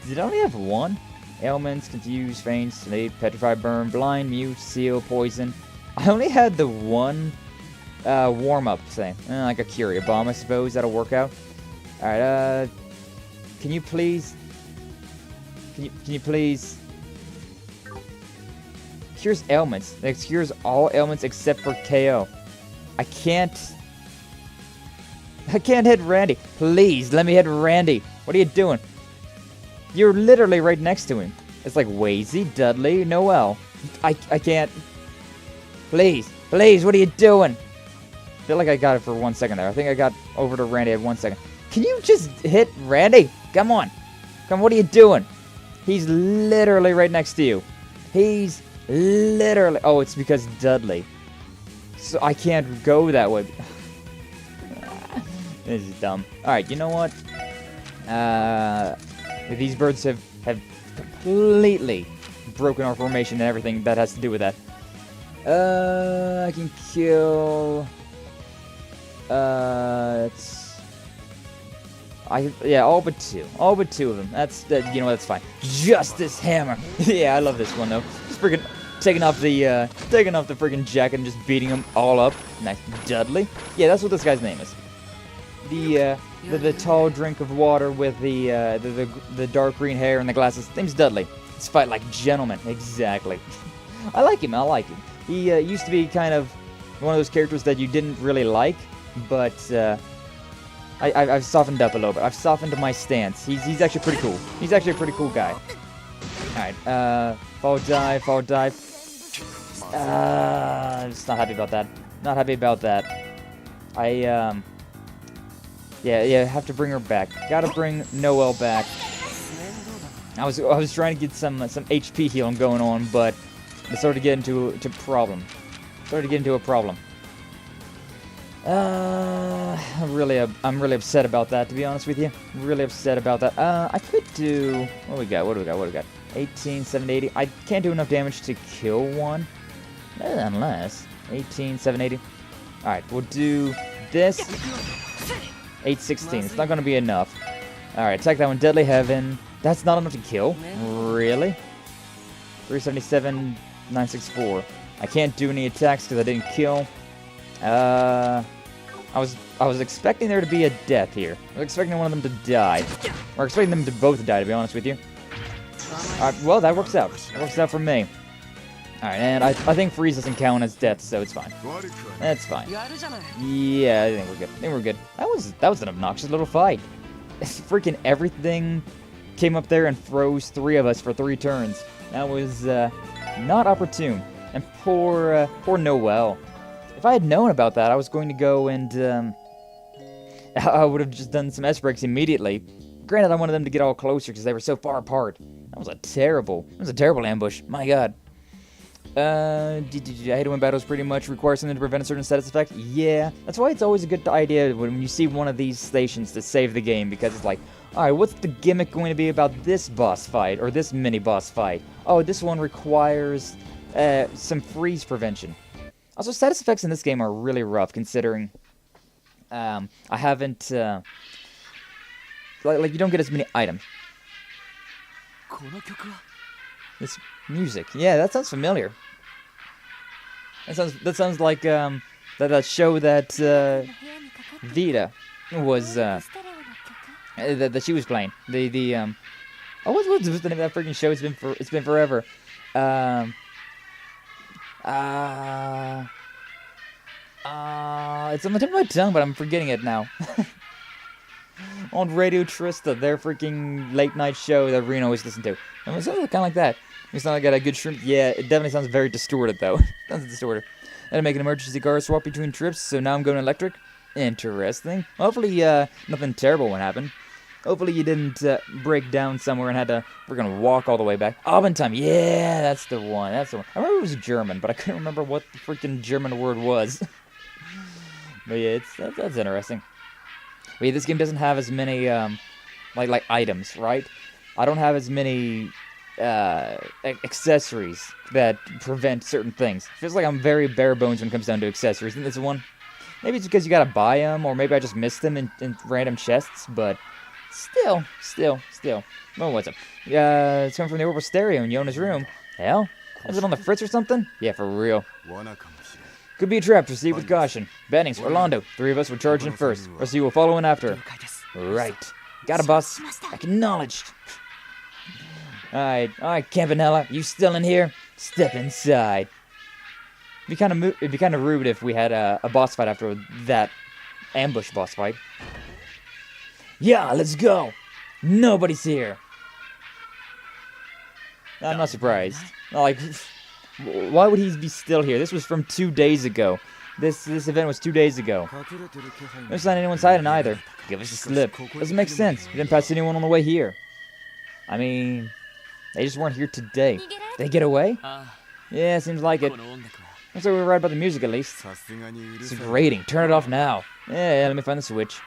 A: Did I only have 1? Ailments, confuse, feign, sleep, petrify, burn, blind, mute, seal, poison. I only had the 1 warm-up thing. Like a Curia Bomb, I suppose. That'll work out. Alright, can you please... Cures ailments. It cures all ailments except for KO. I can't hit Randy. Please, let me hit Randy. What are you doing? You're literally right next to him. It's like Wazy, Dudley, Noel. I can't. Please, what are you doing? I feel like I got it for 1 second there. I think I got over to Randy at 1 second. Can you just hit Randy? Come on, what are you doing? He's literally right next to you. He's literally... Oh, it's because Dudley. So I can't go that way. This is dumb. Alright, you know what? These birds have completely broken our formation and everything that has to do with that. I can kill... all but 2. All but 2 of them. That's fine. Justice Hammer. Yeah, I love this one though. Just freaking taking off the freaking jacket and just beating them all up. Nice, Dudley. Yeah, that's what this guy's name is. The tall drink of water with the dark green hair and the glasses. His name's Dudley. Let's fight like gentlemen. Exactly. I like him. I like him. He used to be kind of one of those characters that you didn't really like, but I've softened up a little bit. I've softened my stance. He's actually pretty cool. He's actually a pretty cool guy. Alright, fall dive. I'm just not happy about that. Not happy about that. Yeah, have to bring her back. Gotta bring Noelle back. I was trying to get some HP healing going on, but it started to get into a problem. I'm really upset about that, to be honest with you. Really upset about that. I could do... What do we got? 18, 780. I can't do enough damage to kill one. Unless... 18, 780. Alright, we'll do this. 816. It's not going to be enough. Alright, attack that one. Deadly Heaven. That's not enough to kill? Really? 377, 964. I can't do any attacks because I didn't kill. I was expecting there to be a death here. I was expecting one of them to die. Or expecting them to both die, to be honest with you. Alright, well, that works out. That works out for me. Alright, and I think freeze doesn't count as death, so it's fine. That's fine. Yeah, I think we're good. That was an obnoxious little fight. Freaking everything came up there and froze 3 of us for 3 turns. That was not opportune. And poor Noelle. If I had known about that, I was going to go and I would have just done some S-breaks immediately. Granted, I wanted them to get all closer because they were so far apart. That was a terrible ambush. My God. I hate it when battles pretty much require something to prevent a certain status effect. Yeah, that's why it's always a good idea when you see one of these stations to save the game, because it's like, alright, what's the gimmick going to be about this boss fight, or this mini-boss fight? Oh, this one requires some freeze prevention. Also, status effects in this game are really rough, considering I haven't... like, you don't get as many items. This music. Yeah, that sounds familiar. That sounds like that show that Vita was that she was playing. Oh, what's the name of that freaking show? It's been forever. It's on the tip of my tongue, but I'm forgetting it now. On Radio Trista, their freaking late night show that Reno always listened to. It sounds kind of like that. It's not like I got a good shrimp. Yeah, it definitely sounds very distorted, though. Sounds distorted. I had to make an emergency car swap between trips, so now I'm going electric. Interesting. Hopefully, nothing terrible won't happen. Hopefully you didn't break down somewhere and had to... We're gonna walk all the way back. Abendheim. Yeah, that's the one. That's the one. I remember it was German, but I couldn't remember what the freaking German word was. But yeah, that's interesting. But yeah, this game doesn't have as many, like items, right? I don't have as many... accessories that prevent certain things. Feels like I'm very bare bones when it comes down to accessories. Isn't this one? Maybe it's because you gotta buy them, or maybe I just missed them in random chests, but still. Oh, what's up? It's coming from the Orbital Stereo in Yona's room. Hell? Is it on the fritz or something? Yeah, for real. Could be a trap, proceed with caution. Bennings, Orlando, 3 of us will charge in first, or so you will follow in after. Right. Got a boss. Acknowledged. Alright, Campanella, you still in here? Step inside. It'd be kind of rude if we had a boss fight after that ambush boss fight. Yeah, let's go. Nobody's here. I'm not surprised. Like, why would he be still here? This was from 2 days ago. This event was 2 days ago. There's not anyone's hiding either. Give us a slip. Doesn't make sense. We didn't pass anyone on the way here. I mean... They just weren't here today. Did they get away? Yeah, seems like it. Looks like we were right about the music, at least. It's grating. Turn it off now. Yeah, let me find the switch.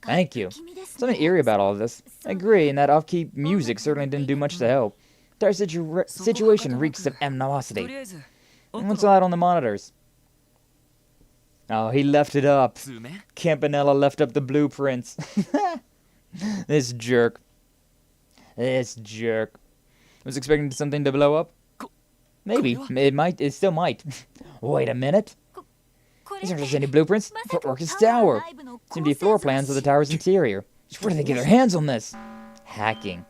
A: Thank you. Something eerie about all of this. I agree, and that off-key music certainly didn't do much to help. The entire situation reeks of animosity. What's all that on the monitors? Oh, he left it up. Campanella left up the blueprints. This jerk. Was expecting something to blow up? Maybe. It still might. Wait a minute. These aren't just any blueprints for Orcus Tower. Seem to be floor plans of the tower's interior. Where do they get their hands on this? Hacking.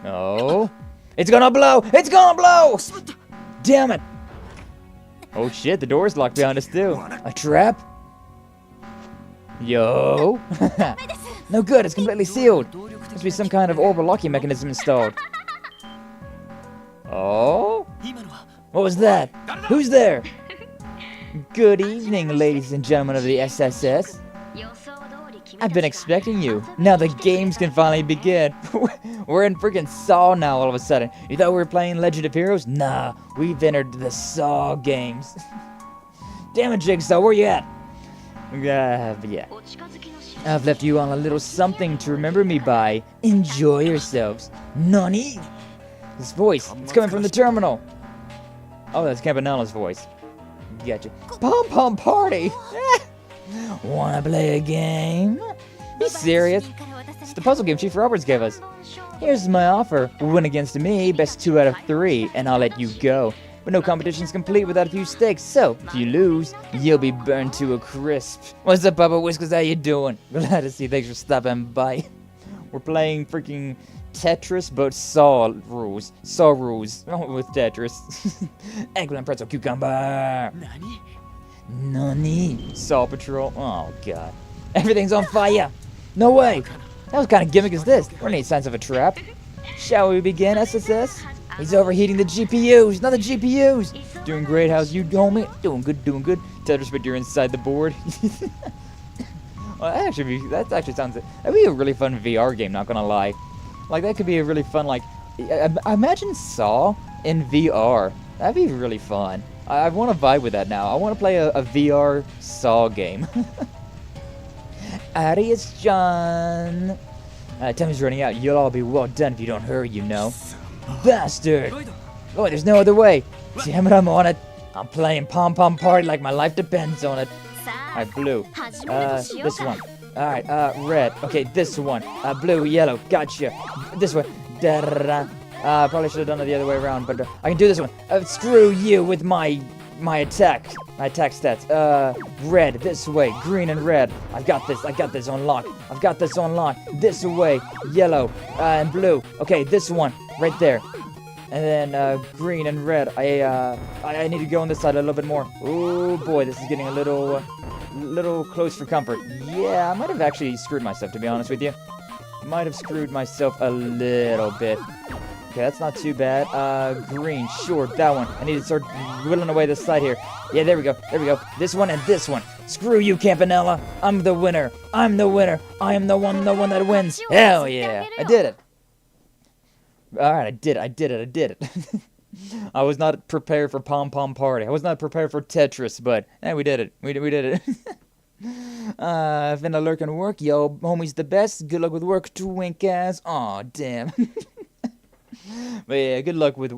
A: Oh. It's gonna blow! It's gonna blow! Damn it! Oh shit, the door's locked behind us too. A trap? Yo! No good, it's completely sealed. Must be some kind of orbital locking mechanism installed. Oh? What was that? Who's there? Good evening, ladies and gentlemen of the SSS. I've been expecting you. Now the games can finally begin. We're in freaking Saw now all of a sudden. You thought we were playing Legend of Heroes? Nah, we've entered the Saw games. Damn it, Jigsaw, where you at? Yeah. I've left you on a little something to remember me by. Enjoy yourselves. Nani? This voice, it's coming from the terminal. Oh, that's Campanella's voice. Gotcha. Pom-pom party! Wanna play a game? You serious? It's the puzzle game Chief Roberts gave us. Here's my offer. Win against me, best 2 out of 3, and I'll let you go. But no competition's complete without a few stakes, so if you lose, you'll be burned to a crisp. What's up, Papa Whiskers? How you doing? Glad to see you. Thanks for stopping by. We're playing freaking Tetris, but Saw rules. Saw rules with Tetris. Eggplant, pretzel, cucumber. Nani? Saw Patrol. Oh, God. Everything's on fire. No way. What kind of gimmick is this? There are any signs of a trap. Shall we begin, SSS? He's overheating the GPUs. Not the GPUs. Doing great. How's you, homie? Doing good, doing good. Tetris, but you're inside the board. Well, that actually sounds... That'd be a really fun VR game, not gonna lie. Like, that could be a really fun, like... I imagine Saw in VR. That'd be really fun. I want to vibe with that now. I want to play a VR Saw game. Arius John. Time's running out. You'll all be well done if you don't hurry, you know. Bastard! Oh, there's no other way. Damn it, I'm on it. I'm playing Pom Pom Party like my life depends on it. Alright, blue. This one. Alright, red. Okay, this one. Blue, yellow. Gotcha. This one. Da-da-da. Probably should have done it the other way around, but I can do this one. Screw you with my attack. My attack stats. Red, this way. Green and red. I've got this on lock. I've got this on lock. This way. Yellow, and blue. Okay, this one. Right there. And then, green and red. I need to go on this side a little bit more. Oh boy, this is getting a little close for comfort. Yeah, I might have actually screwed myself, to be honest with you. Might have screwed myself a little bit. Okay, that's not too bad. Green, sure, that one. I need to start whittling away this side here. Yeah, there we go, there we go. This one and this one. Screw you, Campanella. I'm the winner. I'm the winner. I am the one that wins. Hell yeah, I did it. Alright, I did it. I was not prepared for Pom Pom Party. I was not prepared for Tetris, but we did it. We did it. Finna lurk and work. Yo, homie's the best. Good luck with work, twink ass. Aw, damn. But yeah, good luck with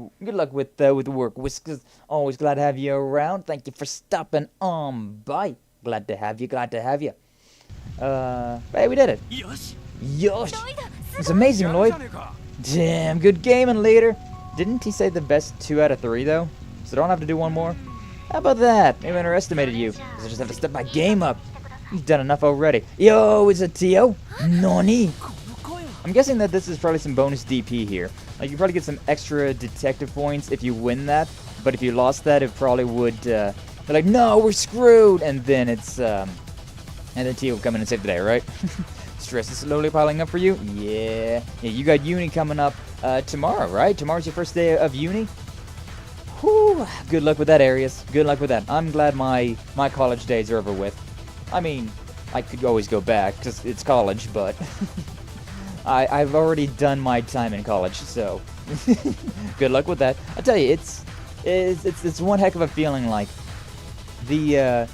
A: work, Whiskers. Always glad to have you around. Thank you for stopping on by. Glad to have you. Hey, we did it. Yosh. It's amazing, Lloyd. Damn, good gaming, leader. Didn't he say the best 2 out of 3 though? So don't have to do one more. How about that? Maybe I underestimated you. I just have to step my game up. You've done enough already. Yo, is it Tio? Nani? I'm guessing that this is probably some bonus DP here. Like, you probably get some extra detective points if you win that. But if you lost that, it probably would, they're like, no, we're screwed! And then it's, and then Tio will come in and save the day, right? Stress is slowly piling up for you? Yeah. Yeah, you got uni coming up, tomorrow, right? Tomorrow's your first day of uni? Whew. Good luck with that, Arius. Good luck with that. I'm glad my college days are over with. I mean, I could always go back, because it's college, but... I've already done my time in college, so good luck with that. I tell you, it's one heck of a feeling. Like the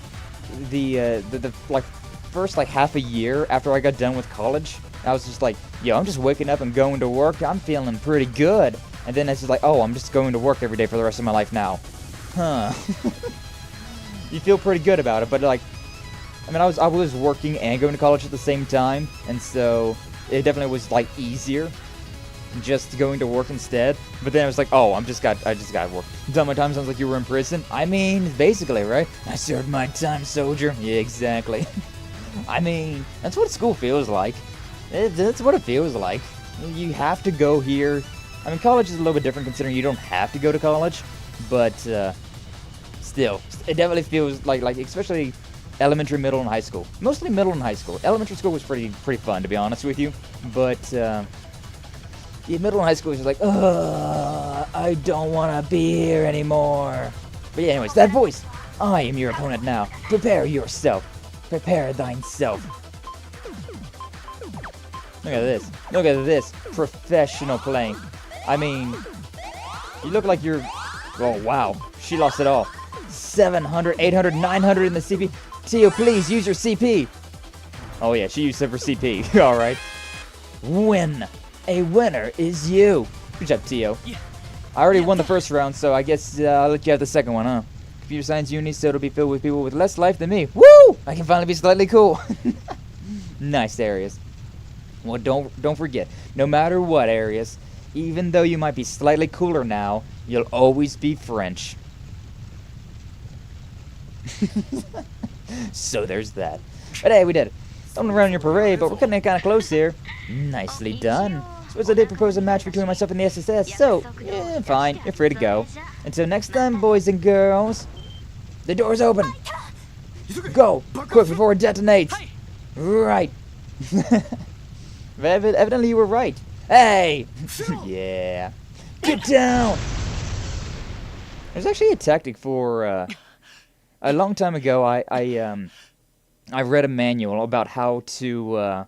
A: like first like half a year after I got done with college, I was just like, yo, I'm just waking up and going to work. I'm feeling pretty good. And then it's just like, oh, I'm just going to work every day for the rest of my life now. Huh? You feel pretty good about it, but like, I mean, I was working and going to college at the same time, and so. It definitely was, like, easier. just going to work instead. But then I was like, oh, I just got work. Done my time sounds like you were in prison. I mean, basically, right? I served my time, soldier. Yeah, exactly. I mean, that's what school feels like. That's what it feels like. You have to go here. I mean, college is a little bit different considering you don't have to go to college, but still, it definitely feels like especially elementary, middle, and high school. Mostly middle and high school. Elementary school was pretty fun, to be honest with you, but yeah, middle and high school was just like, I don't want to be here anymore. But yeah, anyways, that voice. I am your opponent now. Prepare yourself. Prepare thyself. Look at this. Look at this. Professional playing. I mean, you look like you're... Oh, wow. She lost it all. 700, 800, 900 in the CP. Tio, please use your CP. Oh, yeah. She used it for CP. All right. Win. A winner is you. Good job, Tio. I already won the first round, so I guess I'll let you have the second one, huh? Computer science uni, so it'll be filled with people with less life than me. Woo! I can finally be slightly cool. Nice, Arius. Well, don't forget, no matter what, Arius, even though you might be slightly cooler now, you'll always be French. So there's that. But hey, we did it. Don't run your parade, but we're cutting it kind of close here. Nicely done. Suppose I did propose a match between myself and the SSS, so, yeah, fine, you're free to go. Until next time, boys and girls. The door's open. Go, quick before it detonates. Right. Evidently you were right. Hey! Yeah. Get down! There's actually a tactic for, a long time ago, I read a manual about how to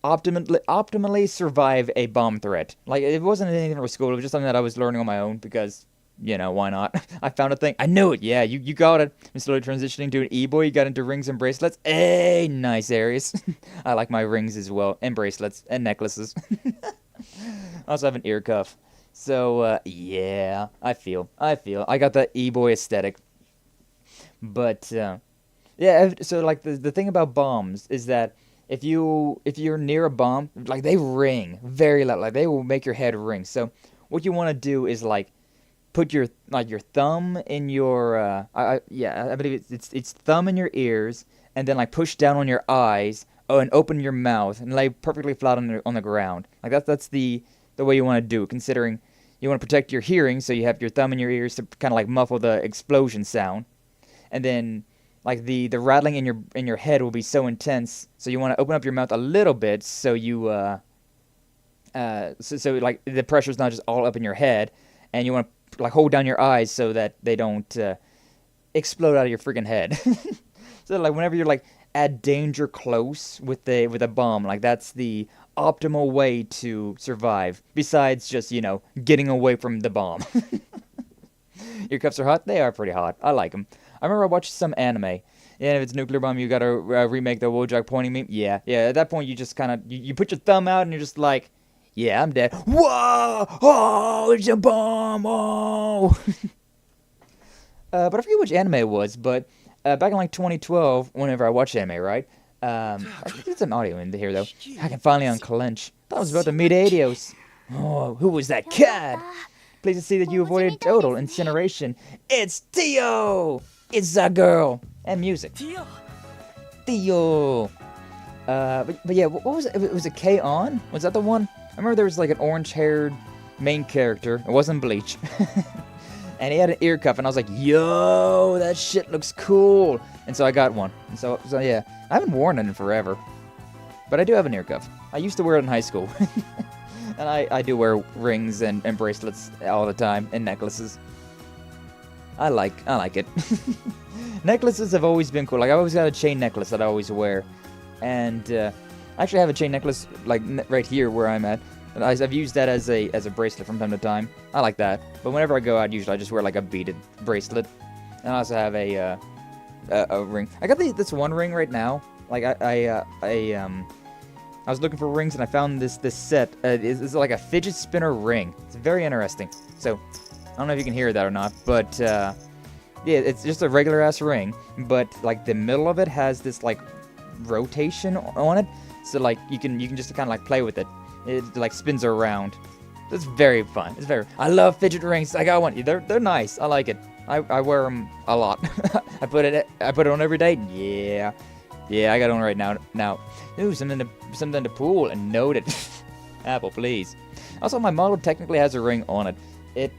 A: optimally survive a bomb threat. Like, it wasn't anything for school, it was just something that I was learning on my own because, you know, why not? I found a thing. I knew it. Yeah, you got it. I'm slowly transitioning to an e-boy. You got into rings and bracelets. Hey, nice, Aries. I like my rings as well, and bracelets, and necklaces. I also have an ear cuff. So, yeah, I feel. I got that e-boy aesthetic. But, yeah, so, like, the thing about bombs is that if you're near a bomb, like, they ring very loud. Like, they will make your head ring. So, what you want to do is, like, put your thumb in your I believe it's thumb in your ears, and then like push down on your eyes, and open your mouth and lay perfectly flat on the ground. Like that's the way you want to do it, considering you want to protect your hearing, so you have your thumb in your ears to kind of like muffle the explosion sound, and then like the rattling in your head will be so intense, so you want to open up your mouth a little bit so you so like the pressure's not just all up in your head, and you want to like hold down your eyes so that they don't explode out of your freaking head. So like whenever you're like at danger close with a bomb, like that's the optimal way to survive. Besides just, you know, getting away from the bomb. Your cuffs are hot? They are pretty hot. I like them. I remember I watched some anime. And if it's nuclear bomb, you gotta remake the Wojak pointing meme. Yeah. At that point, you just kind of you put your thumb out and you're just like, yeah, I'm dead. Whoa! Oh, it's a bomb! Oh! But I forget which anime it was, but back in like 2012, whenever I watched anime, right? I think there's some audio in here, though. I can finally unclench. Thought I was about to meet Adios. Oh, who was that cad? Pleased to see that you avoided total incineration. It's Tio! It's a girl. And music. Tio! But yeah, what was it? Was it K-On? Was that the one? I remember there was like an orange-haired main character. It wasn't Bleach. And he had an ear cuff, and I was like, yo, that shit looks cool. And so I got one. And so yeah, I haven't worn it in forever. But I do have an ear cuff. I used to wear it in high school. And I do wear rings and bracelets all the time, and necklaces. I like it. Necklaces have always been cool. Like, I always got a chain necklace that I always wear. And I actually have a chain necklace like right here where I'm at. And I've used that as a bracelet from time to time. I like that. But whenever I go out, usually I just wear like a beaded bracelet. And I also have a ring. I got this one ring right now. Like I was looking for rings and I found this set. It's like a fidget spinner ring. It's very interesting. So I don't know if you can hear that or not, but yeah, it's just a regular ass ring. But like the middle of it has this like rotation on it. so like you can just kind of like play with it. It like spins around. It's very fun. It's very. I love fidget rings. I got one. They're nice. I like it. I wear them a lot. I put it on every day. Yeah. Yeah, I got one right now. Ooh, something to pull and note it. Apple, please. Also, my model technically has a ring on it.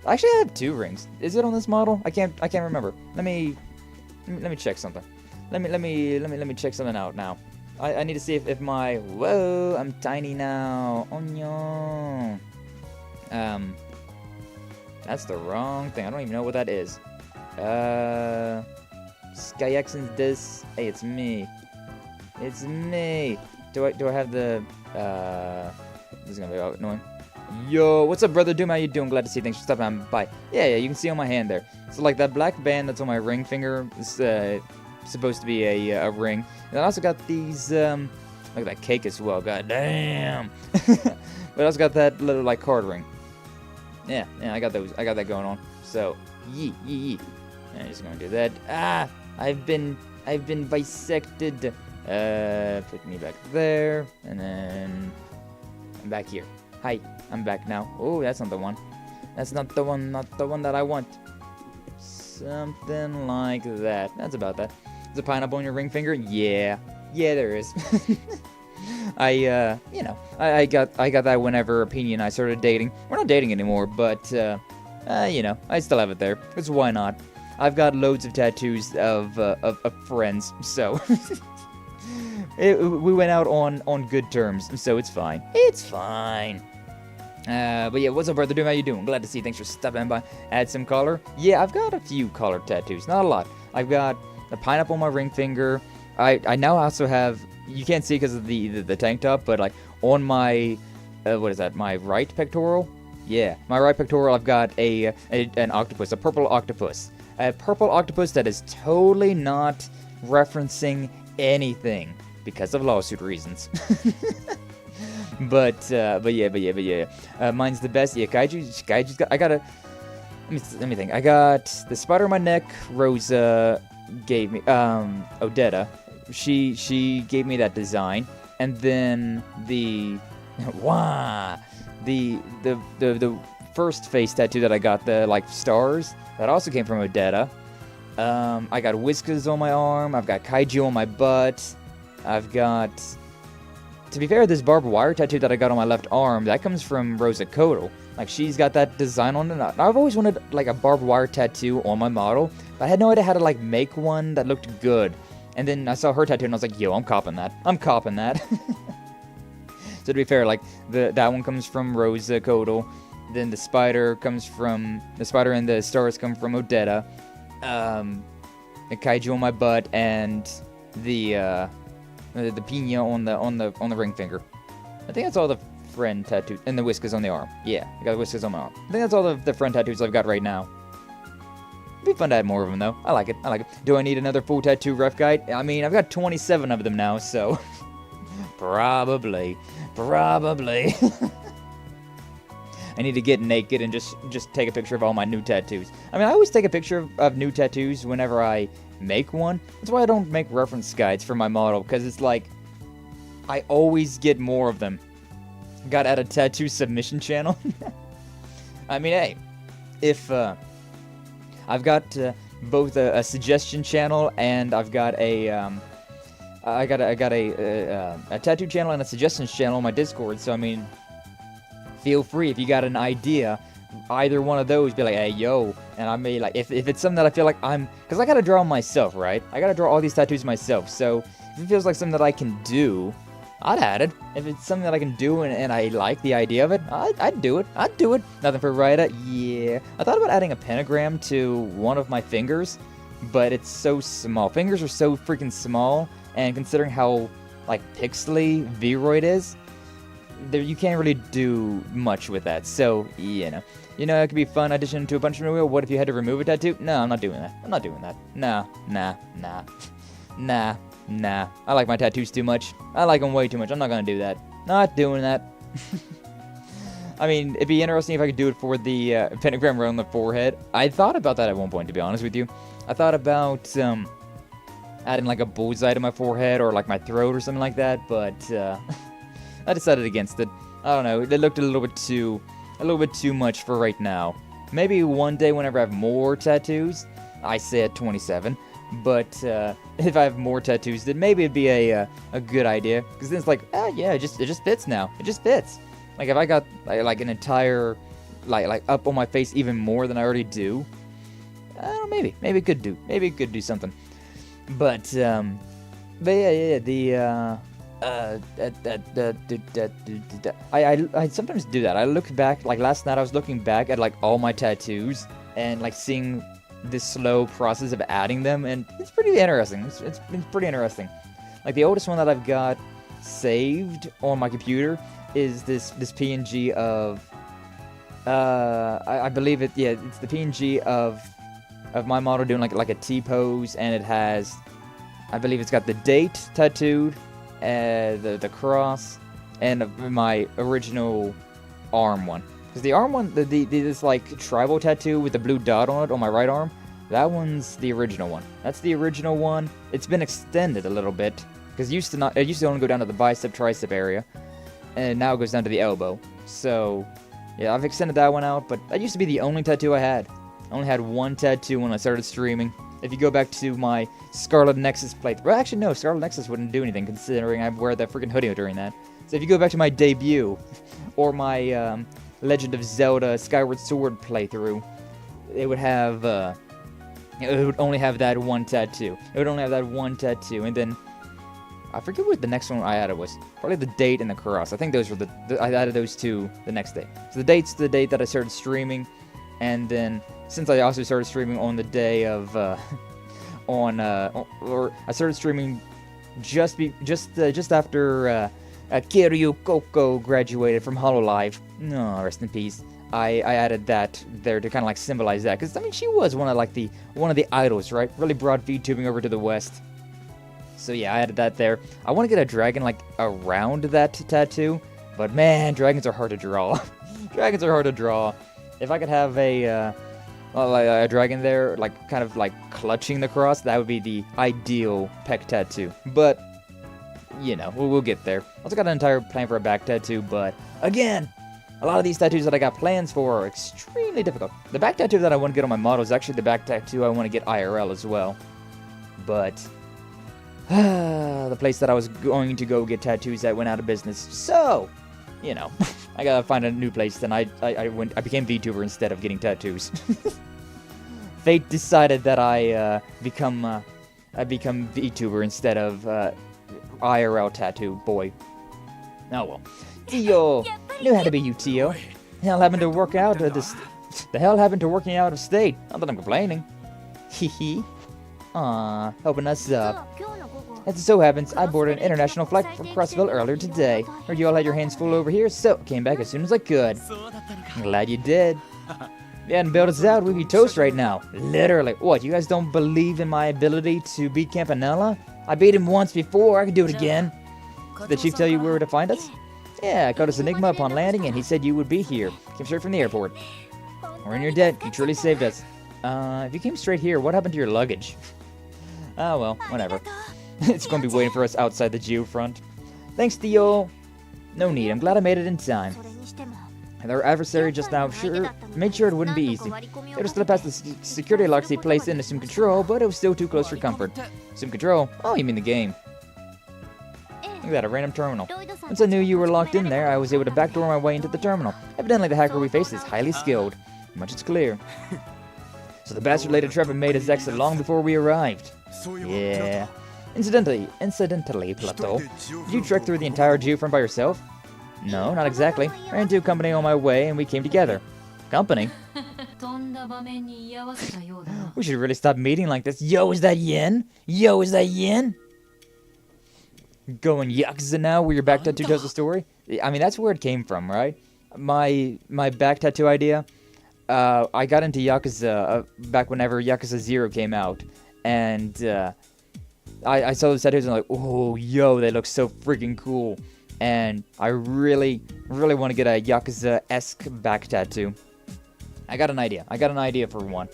A: Actually, I have 2 rings. Is it on this model? I can't remember. Let me check something. Let me check something out now. I need to see if my... Whoa, I'm tiny now. Oh no. That's the wrong thing. I don't even know what that is. Skyexon's this. Hey, it's me. It's me. Do I have the... This is gonna be annoying. Yo, what's up, brother Doom? How you doing? Glad to see you. Thanks for stopping by. Yeah, you can see on my hand there. So, like, that black band that's on my ring finger is supposed to be a ring. And I also got these, look at that cake as well. God damn. But I also got that little, like, card ring. Yeah, I got those. I got that going on. So, yee. I'm just gonna do that. I've been bisected. Put me back there, and then I'm back here. Hi, I'm back now. Oh, that's not the one. That's not the one that I want. Something like that. That's about that. Is a pineapple on your ring finger? Yeah, there is. I got that whenever Opinion and I started dating. We're not dating anymore, but I still have it there. Because why not? I've got loads of tattoos of friends, so we went out on good terms, so it's fine. It's fine. But yeah, what's up, brother Doom? How you doing? Glad to see you. Thanks for stopping by. Add some color. Yeah, I've got a few color tattoos, not a lot. I've got the pineapple on my ring finger. I now also have, you can't see because of the tank top, but like on my what is that? My right pectoral. Yeah, my right pectoral. I've got an octopus, a purple octopus. A purple octopus that is totally not referencing anything because of lawsuit reasons. But yeah. Mine's the best. Yeah, Kaiju's got. I got a. Let me think. I got the spider on my neck. Rosa gave me. Odetta. She gave me that design, and then the first face tattoo that I got, the like stars, that also came from Odetta. I got whiskers on my arm. I've got kaiju on my butt. I've got. To be fair, this barbed wire tattoo that I got on my left arm, that comes from Rosa Kotal. Like, she's got that design on it. I've always wanted, like, a barbed wire tattoo on my model, but I had no idea how to, like, make one that looked good. And then I saw her tattoo, and I was like, yo, I'm copping that. So to be fair, like, that one comes from Rosa Kotal. Then the spider and the stars come from Odetta. The kaiju on my butt, and the pina on the ring finger. I think that's all the friend tattoos, and the whiskers on the arm. Yeah, I got the whiskers on my arm. I think that's all the friend tattoos I've got right now. It'd be fun to add more of them though. I like it. Do I need another full tattoo ref guide? I mean, I've got 27 of them now, so probably. I need to get naked and just take a picture of all my new tattoos. I mean, I always take a picture of new tattoos whenever I make one. That's why I don't make reference guides for my model, because it's like I always get more of them. Got at a tattoo submission channel. I mean, hey, if I've got both a suggestion channel and I've got a tattoo channel and a suggestions channel on my Discord. So I mean, feel free if you got an idea. Either one of those, be like, hey, yo, and I may, like, if it's something that I feel like because I gotta draw myself, right? I gotta draw all these tattoos myself, so if it feels like something that I can do, I'd add it. If it's something that I can do and I like the idea of it, I'd do it. Nothing for Ryda, yeah. I thought about adding a pentagram to one of my fingers, but it's so small. Fingers are so freaking small, and considering how, like, pixely V-Roid is, you can't really do much with that, so, it could be fun addition to a bunch of new wheel. What if you had to remove a tattoo? No, I'm not doing that. Nah. I like my tattoos too much. I like them way too much. I'm not gonna do that. Not doing that. I mean, it'd be interesting if I could do it for the pentagram around the forehead. I thought about that at one point, to be honest with you. I thought about, adding like a bullseye to my forehead or like my throat or something like that, but I decided against it. I don't know, it looked a little bit too much for right now. Maybe one day whenever I have more tattoos, I say at 27, but if I have more tattoos, then maybe it'd be a good idea, because then it's like, yeah, it just fits now. It just fits. Like if I got like an entire like up on my face even more than I already do, I don't know, maybe it could do something. But yeah, I sometimes do that. I look back, like last night I was looking back at like all my tattoos and like seeing the slow process of adding them, and it's pretty interesting. It's pretty interesting. Like the oldest one that I've got saved on my computer is this PNG of I believe it's the PNG of my model doing like a T pose, and it has, I believe it's got the date tattooed, the cross, and my original arm one. Because the arm one, this like tribal tattoo with the blue dot on it on my right arm, that one's the original one. That's the original one. It's been extended a little bit, because it used to only go down to the bicep tricep area, and now it goes down to the elbow. So yeah, I've extended that one out, but that used to be the only tattoo I had. I only had one tattoo when I started streaming. If you go back to my Scarlet Nexus playthrough, well, actually no, Scarlet Nexus wouldn't do anything considering I wear that freaking hoodie during that. So if you go back to my debut, or my Legend of Zelda Skyward Sword playthrough, it would have, it would only have that one tattoo. It would only have that one tattoo, and then, I forget what the next one I added was. Probably the date and the cross. I think those were I added those two the next day. So the date's the date that I started streaming, and then, since I also started streaming on the day of, or I started streaming just after Kiryu Koko graduated from HoloLive. No, rest in peace. I added that there to kind of like symbolize that, because I mean she was one of the idols, right? Really brought VTubing over to the West. So yeah, I added that there. I want to get a dragon like around that tattoo, but man, dragons are hard to draw. Dragons are hard to draw. If I could have a dragon there, like kind of like clutching the cross, that would be the ideal pec tattoo. But you know, we'll get there. Also got an entire plan for a back tattoo, but again, a lot of these tattoos that I got plans for are extremely difficult. The back tattoo that I want to get on my model is actually the back tattoo I want to get IRL as well. But the place that I was going to go get tattoos at went out of business. So, you know, I gotta find a new place. Then I became VTuber instead of getting tattoos. Fate decided that I become VTuber instead of IRL tattoo boy. Oh well. Tio, knew how to be you, Tio. The hell happened to working out of state? Not that I'm complaining. Hee hee. Aw, helping us up. As it so happens, I boarded an international flight from Crossbell earlier today. Heard you all had your hands full over here, so came back as soon as I could. I'm glad you did. If you hadn't bailed us out, we'd be toast right now. Literally. What, you guys don't believe in my ability to beat Campanella? I beat him once before, I can do it again. Did the chief tell you where to find us? Yeah, I caught us Enigma upon landing, and he said you would be here. Came straight from the airport. We're in your debt. You truly saved us. If you came straight here, what happened to your luggage? Oh well, whatever. It's going to be waiting for us outside the geofront. Thanks, Theo. No need, I'm glad I made it in time. And our adversary just now made sure it wouldn't be easy. They would still past the security locks he placed in Assume Control, but it was still too close for comfort. Assume Control? Oh, you mean the game. Look at that, a random terminal. Once I knew you were locked in there, I was able to backdoor my way into the terminal. Evidently the hacker we faced is highly skilled. Much is clear. So the bastard laid a trap and made his exit long before we arrived. Yeah. Incidentally, Plateau, did you trek through the entire geofront by yourself? No, not exactly. Ran into a company on my way and we came together. Company? We should really stop meeting like this. Yo, is that Yin? Yo, is that Yin? Going Yakuza now where your back tattoo tells the story? I mean, that's where it came from, right? My back tattoo idea, I got into Yakuza back whenever Yakuza 0 came out. And I saw those tattoos and I'm like, oh, yo, they look so freaking cool. And I really want to get a Yakuza-esque back tattoo. I got an idea for one.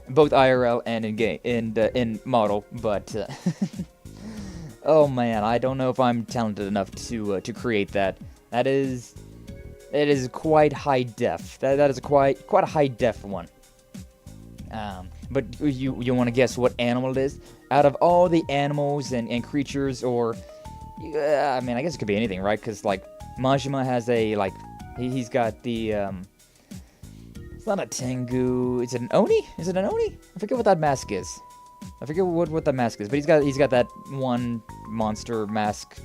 A: both IRL and in game in model. But oh man, I don't know if I'm talented enough to create that. It is quite high def. That is quite a high def one. But you want to guess what animal it is? Out of all the animals and creatures, or I mean, I guess it could be anything, right? Because like Majima has a like he's got the it's not a Tengu. Is it an Oni? Is it an Oni? I forget what that mask is. I forget what that mask is, but he's got that one monster mask,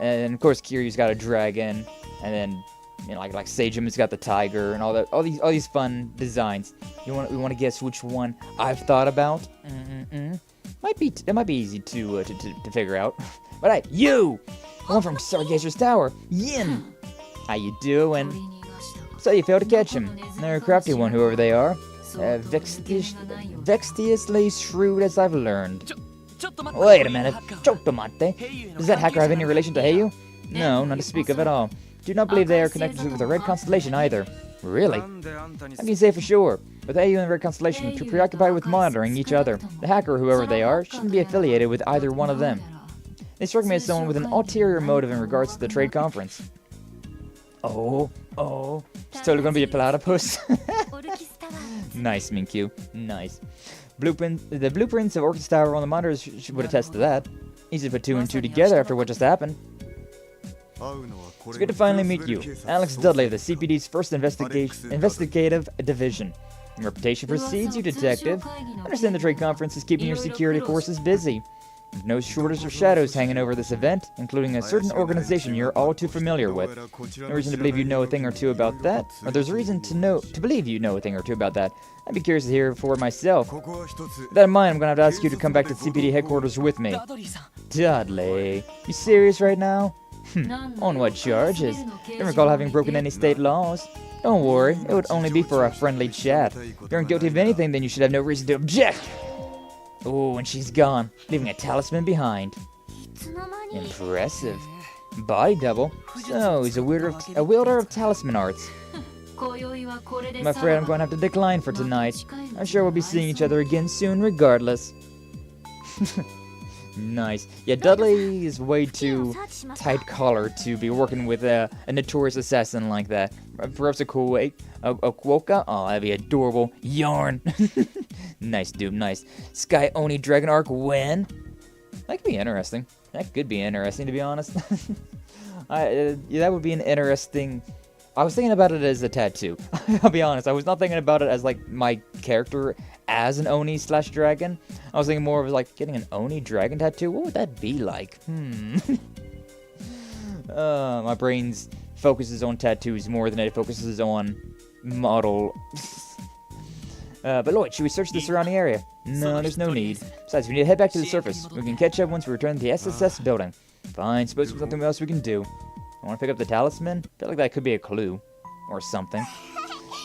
A: and of course Kiryu's got a dragon, and then you know like Seijima's got the tiger and all these fun designs. We want to guess which one I've thought about. It might be easy to figure out. But hey, you, the one from Stargazer's Tower, Yin. How you doing? So you failed to catch him. They're a crafty one, whoever they are. Vextiously shrewd as I've learned. Wait a minute. Chotomate. Does that hacker have any relation to Heiyu? No, not to speak of at all. Do not believe they are connected with the Red Constellation either. Really? How can you say for sure? With Heiyu and the Red Constellation are preoccupied with monitoring each other. The hacker, whoever they are, shouldn't be affiliated with either one of them. They struck me as someone with an ulterior motive in regards to the trade conference. Oh, it's totally gonna be a platypus. Nice, Minkyu. Nice. The blueprints of Orchis Tower on the monitors would attest to that. Easy to put two and two together after what just happened. It's good to finally meet you, Alex Dudley of the CPD's first investigative division. Your reputation precedes you, detective. I understand the trade conference is keeping your security forces busy. There's no shortage of shadows hanging over this event, including a certain organization you're all too familiar with. No reason to believe you know a thing or two about that, or there's a reason to believe you know a thing or two about that. I'd be curious to hear for myself. With that in mind, I'm gonna have to ask you to come back to CPD headquarters with me. Dudley, you serious right now? On what charges? Don't recall having broken any state laws. Don't worry, it would only be for a friendly chat. If you aren't guilty of anything, then you should have no reason to object. Oh, and she's gone, leaving a talisman behind. Impressive. Body double. So, he's a wielder of talisman arts. I'm afraid I'm going to have to decline for tonight. I'm sure we'll be seeing each other again soon regardless. Nice. Yeah, Dudley is way too tight collar to be working with a notorious assassin like that. Perhaps a Kuoka? Oh, that'd be adorable. Yarn. Nice, dude, nice. Sky Oni Dragon Arc when? That could be interesting. That could be interesting, to be honest. Yeah, that would be an interesting... I was thinking about it as a tattoo. I'll be honest, I was not thinking about it as, like, my character as an Oni/dragon. I was thinking more of, like, getting an Oni dragon tattoo. What would that be like? My brain focuses on tattoos more than it focuses on model. But Lloyd, should we search the surrounding area? No, there's no need. Besides, we need to head back to the surface. We can catch up once we return to the SSS building. Fine, suppose there's something else we can do. I want to pick up the talisman? I feel like that could be a clue. Or something.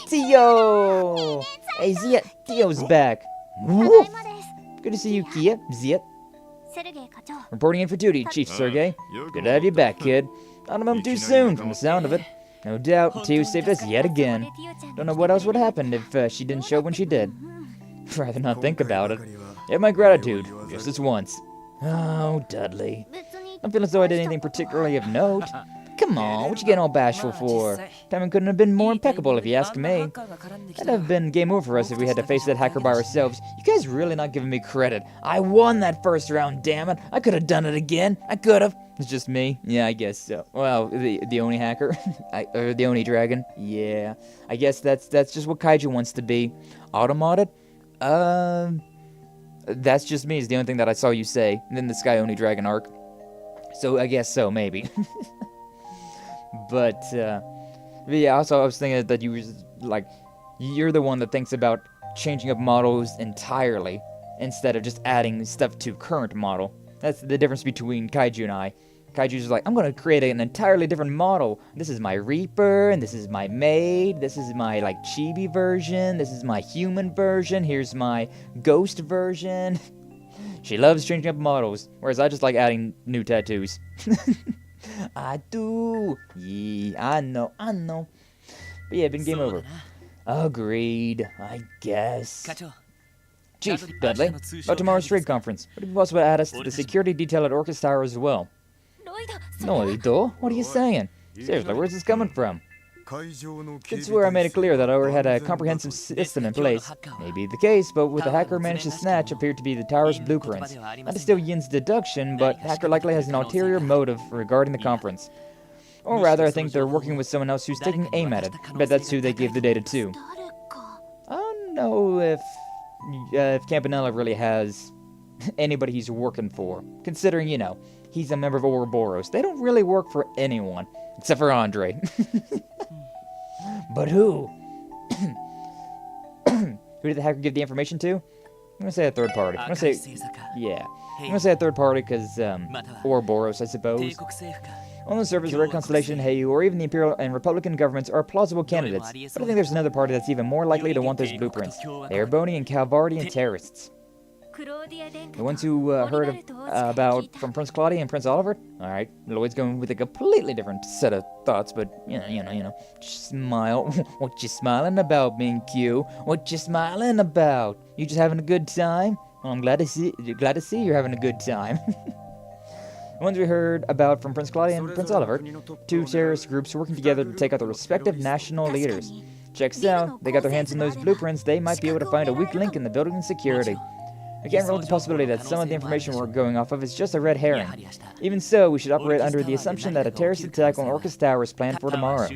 A: Tio! Hey, Zia, Tio's back. Woof! Good to see you, Kia. Zia. Reporting in for duty, Chief Sergey. Good to have you back, kid. Not a moment too soon, from the sound of it. No doubt, Tio saved us yet again. Don't know what else would happen if she didn't show when she did. Rather not think about it. You have my gratitude, just this once. Oh, Dudley. I'm feeling as though I did anything particularly of note. Come on, what you getting all bashful for? Timing couldn't have been more impeccable if you ask me. That'd have been game over for us if we had to face that hacker by ourselves. You guys really not giving me credit. I won that first round, damn it. I could have done it again. I could have. It's just me? Yeah, I guess so. Well, the Oni hacker? Or the Oni dragon? Yeah. I guess that's just what Kaiju wants to be. Automated? That's just me is the only thing that I saw you say. And then the Sky Oni Dragon arc. So I guess so, maybe. But yeah, also I was thinking that you're the one that thinks about changing up models entirely instead of just adding stuff to current model. That's the difference between Kaiju and I. Kaiju's just like, I'm gonna create an entirely different model. This is my Reaper, and this is my Maid, this is my, like, chibi version, this is my human version, here's my ghost version. She loves changing up models, whereas I just like adding new tattoos. I do. Yeah, I know. But yeah, been game over. Agreed, I guess. Chief, Dudley, about tomorrow's trade conference. Would it be possible to add us to the security detail at Orcus Tower as well? Noito? What are you saying? Seriously, where's this coming from? Could swear I made it clear that I already had a comprehensive system in place. Maybe the case, but what the hacker managed to snatch appeared to be the tower's blueprints. That is still Yin's deduction, but hacker likely has an ulterior motive regarding the conference. Or rather, I think they're working with someone else who's taking aim at it. I bet that's who they gave the data to. I don't know if Campanella really has anybody he's working for. Considering, you know, he's a member of Ouroboros. They don't really work for anyone. Except for Andre. But who? Who did the hacker give the information to? I'm gonna say a third party. I'm gonna say... Yeah. I'm gonna say a third party because, Ouroboros, I suppose. On the surface, Red Constellation, Heiau, or even the Imperial and Republican governments are plausible candidates, but I think there's another party that's even more likely to want those blueprints. The Erebonia and Calvardian terrorists. The ones who heard about from Prince Klaudia and Prince Olivert? Alright, Lloyd's going with a completely different set of thoughts, but, you know. Just smile. What you smiling about, Q? What you smiling about? You just having a good time? Well, I'm glad to see you're having a good time. The ones we heard about from Prince Klaudia and Prince Olivert, two terrorist groups working together to take out their respective national leaders. Checks out, they got their hands on those blueprints, they might be able to find a weak link in the building's security. I can't rule the possibility that some of the information we're going off of is just a red herring. Even so, we should operate under the assumption that a terrorist attack on Orcus Tower is planned for tomorrow.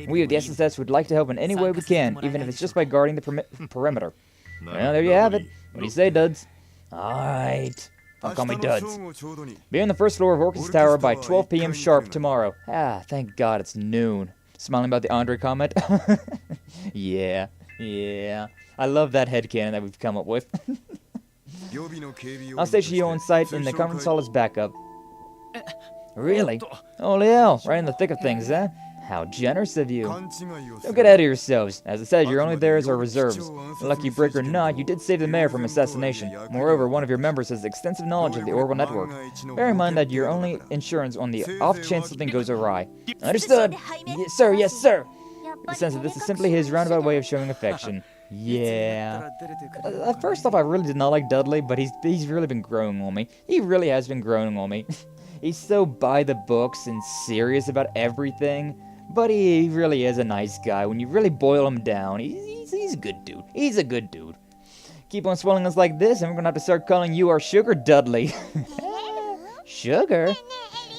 A: We of the SSS would like to help in any way we can, even if it's just by guarding the perimeter. Well, there you have it. What do you say, Duds? Alright. Don't call me Duds. Be on the first floor of Orcus Tower by 12 p.m. sharp tomorrow. Ah, thank God it's noon. Smiling about the Andre comment? Yeah. I love that headcanon that we've come up with. I'll station you on site in the conference hall as backup. Really? Holy hell, right in the thick of things, huh? How generous of you. Don't get ahead of yourselves. As I said, you're only there as our reserves. Lucky break or not, you did save the mayor from assassination. Moreover, one of your members has extensive knowledge of the Orbital network. Bear in mind that you're only insurance on the off chance something goes awry. Understood? Yes, sir, yes, sir. The sense that this is simply his roundabout way of showing affection. Yeah. First off, I really did not like Dudley, but he's really been growing on me. He really has been growing on me. He's so by the books and serious about everything. But he really is a nice guy. When you really boil him down, he's a good dude. He's a good dude. Keep on swelling us like this, and we're gonna have to start calling you our sugar Dudley. Sugar?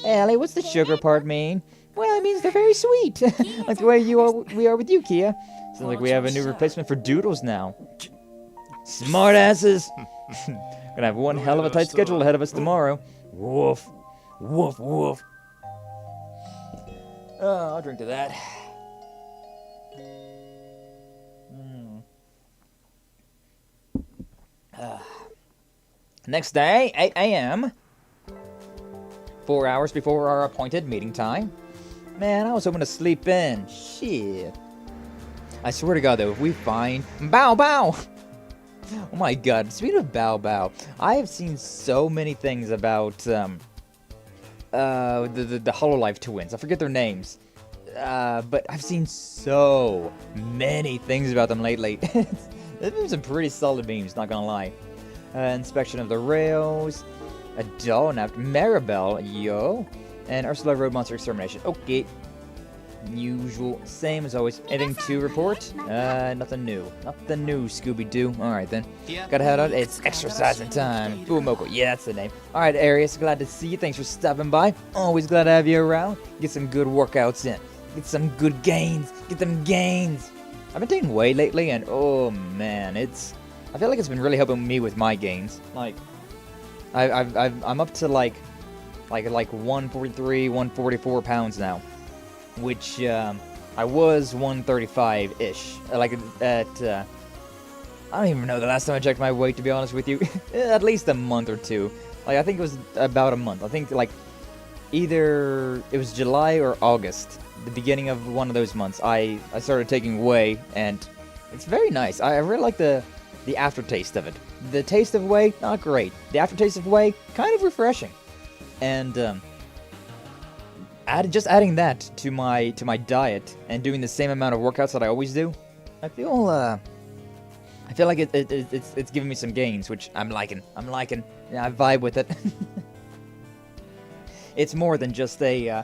A: Ellie, what's the sugar part mean? Well, it means they're very sweet. Like the way we are with you, Kia. Sounds like we have a new replacement for Doodles now. Smart asses! Gonna have one hell of a tight schedule ahead of us tomorrow. Woof. Woof, woof. I'll drink to that. Next day, 8 a.m. 4 hours before our appointed meeting time. Man, I was hoping to sleep in. Shit. I swear to God, though, if we find... Bow Bow! Oh my God, speaking of Bow Bow, I have seen so many things about, the Hololive twins. I forget their names. But I've seen so many things about them lately. There's been some pretty solid memes, not gonna lie. Inspection of the rails. A doll named Maribel, yo. And Ursula Road Monster Extermination. Okay. Usual, same as always. Anything to report? Nothing new. Nothing new, Scooby-Doo. Alright then. Gotta head out. It's exercising time. Fuumoko. Yeah, that's the name. Alright, Arius. Glad to see you. Thanks for stopping by. Always glad to have you around. Get some good workouts in. Get some good gains. Get them gains. I've been taking weight lately, and oh man, I feel like it's been really helping me with my gains. Like, I'm up to like 143, 144 pounds now. Which, I was 135-ish. Like, I don't even know the last time I checked my weight, to be honest with you. At least a month or two. Like, I think it was about a month. I think, like, either it was July or August. The beginning of one of those months, I started taking whey, and it's very nice. I really like the aftertaste of it. The taste of whey, not great. The aftertaste of whey, kind of refreshing. And, just adding that to my diet and doing the same amount of workouts that I always do, I feel I feel like it's giving me some gains, which I'm liking. Yeah, I vibe with it. It's more than just a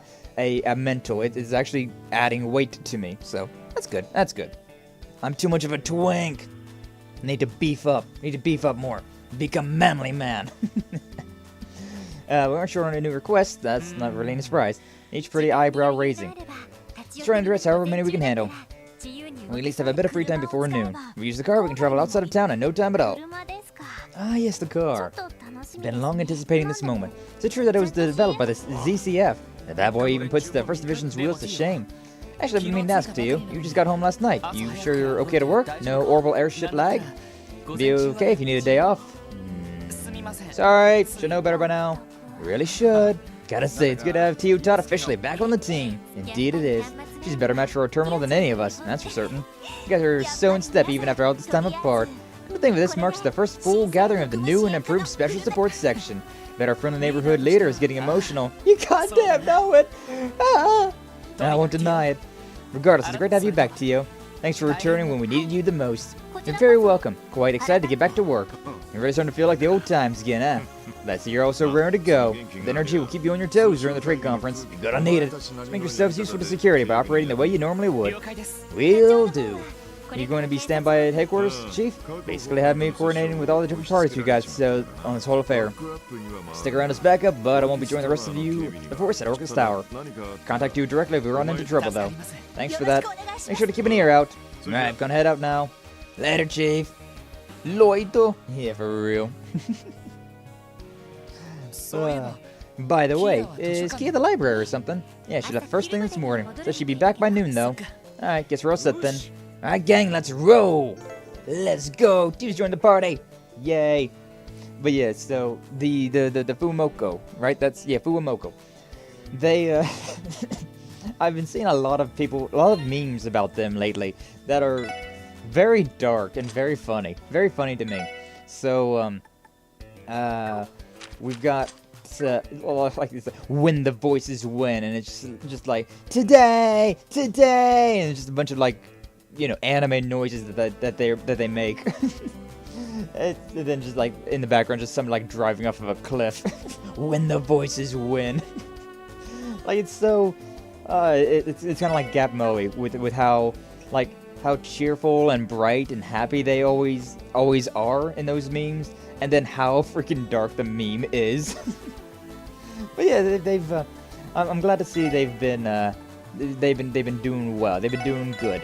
A: mental. It is actually adding weight to me, so that's good. That's good. I'm too much of a twink. Need to beef up. Need to beef up more. Become manly man. We aren't sure on a new request. That's not really a surprise. Each pretty eyebrow raising. Let's try and address however many we can handle. We at least have a bit of free time before noon. If we use the car, we can travel outside of town in no time at all. Ah, yes, the car. Been long anticipating this moment. Is it true that it was developed by the ZCF? That boy even puts the First Division's wheels to shame. Actually, I've been meaning to ask to you. You just got home last night. You sure you're okay to work? No orbital airship lag? Be okay if you need a day off. Sorry, should know better by now. Really should. Gotta say, it's good to have Tio Tot officially back on the team. Indeed it is. She's a better match for our terminal than any of us, that's for certain. You guys are so in step even after all this time apart. The thing with this marks the first full gathering of the new and improved Special Support Section. Bet our friendly neighborhood leader is getting emotional. You goddamn know it! I won't deny it. Regardless, it's great to have you back, Tio. Thanks for returning when we needed you the most. You're very welcome. Quite excited to get back to work. You're really starting to feel like the old times again, huh? Let's see, you're also raring to go. The energy will keep you on your toes during the trade conference. You're gonna need it. Just make yourselves useful to security by operating the way you normally would. Will do. Are you going to be standby at headquarters, Chief? Basically have me coordinating with all the different parties you guys on this whole affair. Stick around as backup, but I won't be joining the rest of you, the force, at Orcus Tower. Contact you directly if we run into trouble, though. Thanks for that. Make sure to keep an ear out. Alright, I'm gonna head out now. Later, Chief. Loito. Yeah, for real. By the way, is Key at the library or something? Yeah, she left first thing this morning. Says she'd be back by noon, though. Alright, guess we're all set then. Alright, gang, let's roll! Let's go! Dudes join the party! Yay! But yeah, so, the Fuumoko, right? Yeah, Fuumoko. They, I've been seeing a lot of memes about them lately that are very dark and very funny. Very funny to me. So, we've got like this, when the voices win, and it's just like today, and it's just a bunch of like, you know, anime noises that they make. And then just like in the background, just somebody like driving off of a cliff. When the voices win. Like it's so, it's kind of like Gap Moe with how cheerful and bright and happy they always are in those memes, and then how freaking dark the meme is. But yeah, I'm glad to see they've been doing well. They've been doing good.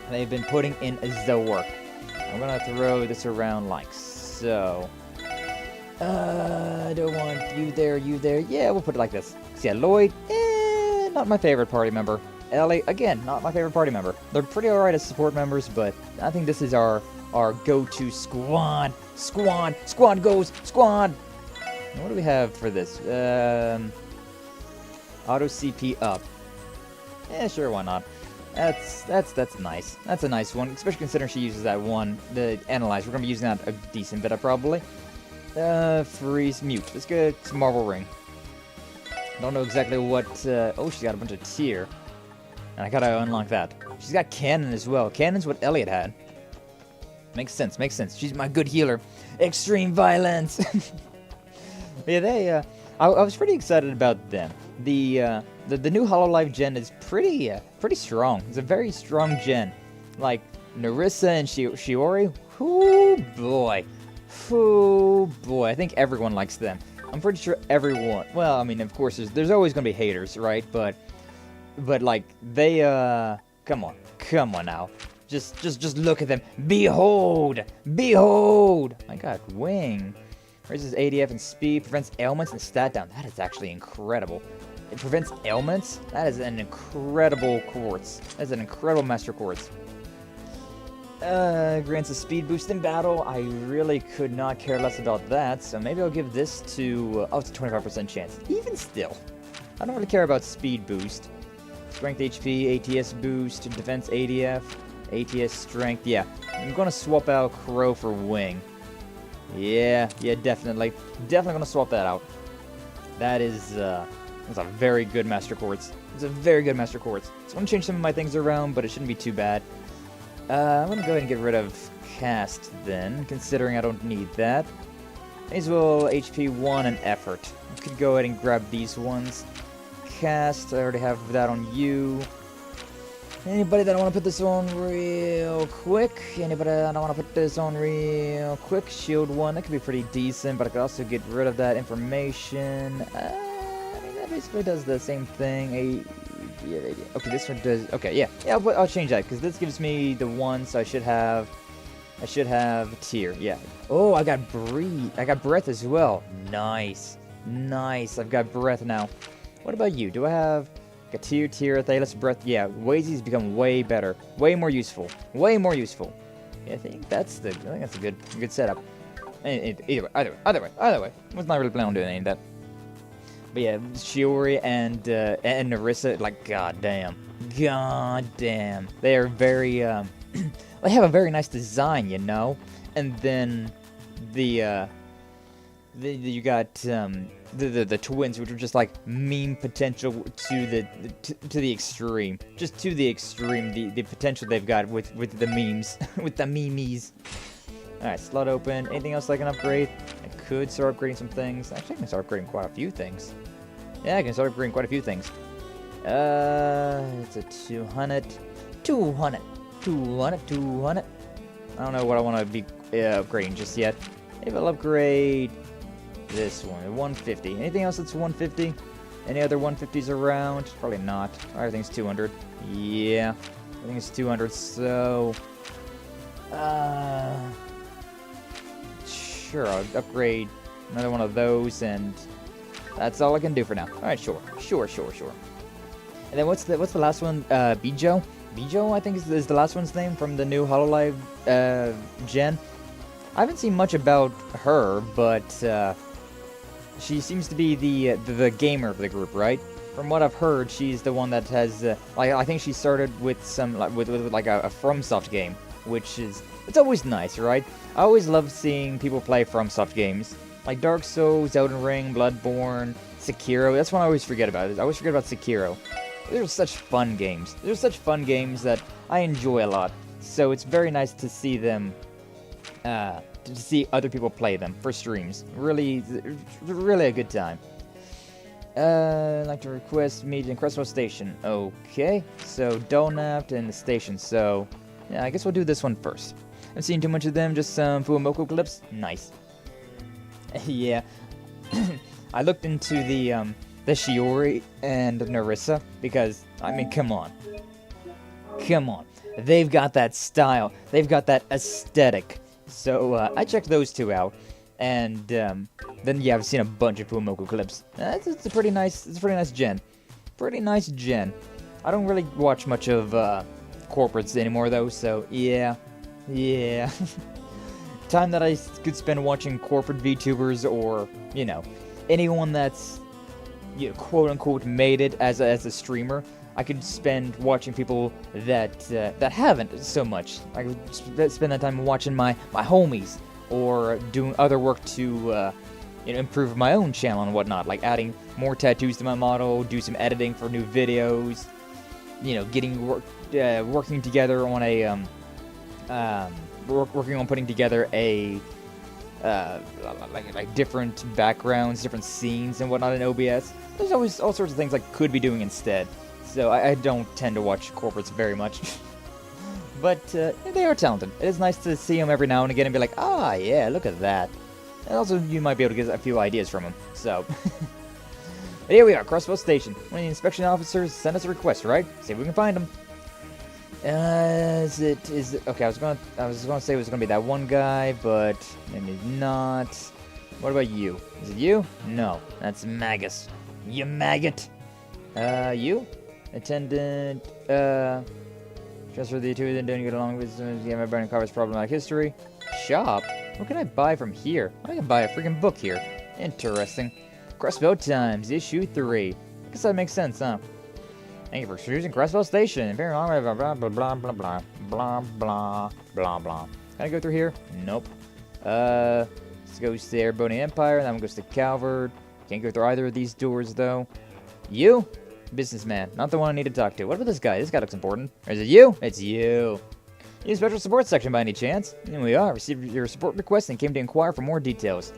A: They've been putting in the work. I'm gonna throw this around like so. I don't want you there. Yeah, we'll put it like this. So yeah, Lloyd, not my favorite party member. Ellie, again, not my favorite party member. They're pretty alright as support members, but I think this is our go-to squad. Squad goes, squad! What do we have for this? Auto CP up. Yeah, sure, why not? That's nice. That's a nice one, especially considering she uses that one, the Analyze. We're gonna be using that a decent bit of probably. Freeze, mute. Let's get some Marble Ring. Don't know exactly what, oh, she's got a bunch of tier. And I gotta unlock that. She's got Cannon as well. Cannon's what Elliot had. Makes sense. She's my good healer. Extreme Violence! Yeah, I was pretty excited about them. The new Hololive gen is pretty strong. It's a very strong gen. Like, Narissa and Shiori, oh boy, I think everyone likes them. I'm pretty sure everyone, well, I mean, of course, there's always gonna be haters, right? But like, they, come on now. Just look at them. Behold! My god, Wing. Raises ADF and speed, prevents ailments and stat down. That is actually incredible. It prevents ailments? That is an incredible quartz. That is an incredible master quartz. Grants a speed boost in battle. I really could not care less about that, so maybe I'll give this to, it's a 25% chance. Even still, I don't really care about speed boost. Strength HP, ATS boost, defense ADF, ATS strength. Yeah, I'm gonna swap out Crow for Wing. Yeah, definitely gonna swap that out. That is, that's a very good master quartz. It's a very good master quartz. So I'm gonna change some of my things around, but it shouldn't be too bad. I'm gonna go ahead and get rid of cast then, considering I don't need that. As well, HP 1 and effort. I could go ahead and grab these ones. Cast, I already have that on you. Anybody that I want to put this on real quick? Anybody that I want to put this on real quick? Shield 1, that could be pretty decent, but I could also get rid of that information. I mean, that basically does the same thing. Okay, this one does. Okay, yeah, I'll change that because this gives me the one, so I should have tier. Yeah. Oh, I got breathe. I got breath as well. Nice. I've got breath now. What about you? Do I have a tier, Thalas, breath? Yeah, Wazy's become way better, way more useful. Yeah, I think that's a good setup. Either way. Was not really planning on doing any of that. But yeah, Shiori and Narissa, like, goddamn, they are very they have a very nice design, you know. And then you got the twins, which are just like meme potential to the extreme, just to the extreme. The potential they've got with the memes, with the memes. All right, slot open. Anything else I can upgrade? I could start upgrading some things. Actually, I can start upgrading quite a few things. Yeah, I can start upgrading quite a few things. It's a 200. I don't know what I want to be upgrading just yet. Maybe I'll upgrade this one, 150. Anything else that's 150? Any other 150s around? Probably not. Everything's 200. Yeah, everything's 200. So, sure, I'll upgrade another one of those, and that's all I can do for now. All right, sure. And then what's the last one? Bijo? Bijo, I think is the last one's name from the new HoloLive gen. I haven't seen much about her, but she seems to be the gamer of the group, right? From what I've heard, she's the one that has I think she started with some with like a FromSoft game, which is it's always nice, right? I always love seeing people play FromSoft games like Dark Souls, Elden Ring, Bloodborne, Sekiro. That's one I always forget about. I always forget about Sekiro. They're such fun games. They're such fun games that I enjoy a lot. So it's very nice to see them, to see other people play them for streams. Really a good time. I'd like to request meet in Crossbell Station. Okay, so Donapt and the station. So yeah, I guess we'll do this one first. I've seen too much of them. Just some Fumoku clips. Nice. Yeah. I looked into the Shiori and Narissa because, I mean, come on. They've got that style. They've got that aesthetic. So I checked those two out, and then yeah, I've seen a bunch of Fumoku clips. It's a pretty nice gen. Pretty nice gen. I don't really watch much of corporates anymore though, so yeah. Time that I could spend watching corporate VTubers, or you know, anyone that's quote unquote made it as a streamer, I could spend watching people that haven't so much. I could spend that time watching my homies, or doing other work to improve my own channel and whatnot, like adding more tattoos to my model, do some editing for new videos, getting working together on a working on putting together a like different backgrounds, different scenes and whatnot in OBS. There's always all sorts of things I could be doing instead. So I don't tend to watch corporates very much. But they are talented. It is nice to see them every now and again and be like, ah, yeah, look at that. And also, you might be able to get a few ideas from them. So, but here we are, Crossbell Station. One of the inspection officers sent us a request, right? See if we can find them. Is it? Okay, I was gonna say it was gonna be that one guy, but maybe not. What about you? Is it you? No, that's Magus. You maggot. You? Attendant, transfer the two, then don't get along with my burning covers problematic history. Shop? What can I buy from here? I can buy a freaking book here. Interesting. Crossbell Times, issue 3. I guess that makes sense, huh? Thank you for choosing Crossbell Station. Blah blah blah blah blah blah blah blah blah blah blah. Can I go through here? Nope. This goes to the Erebonia Empire, and that one goes to Calvert. Can't go through either of these doors though. You? Businessman, not the one I need to talk to. What about this guy? This guy looks important. Or is it you? It's you. You special support section by any chance? Here we are. Received your support request and came to inquire for more details.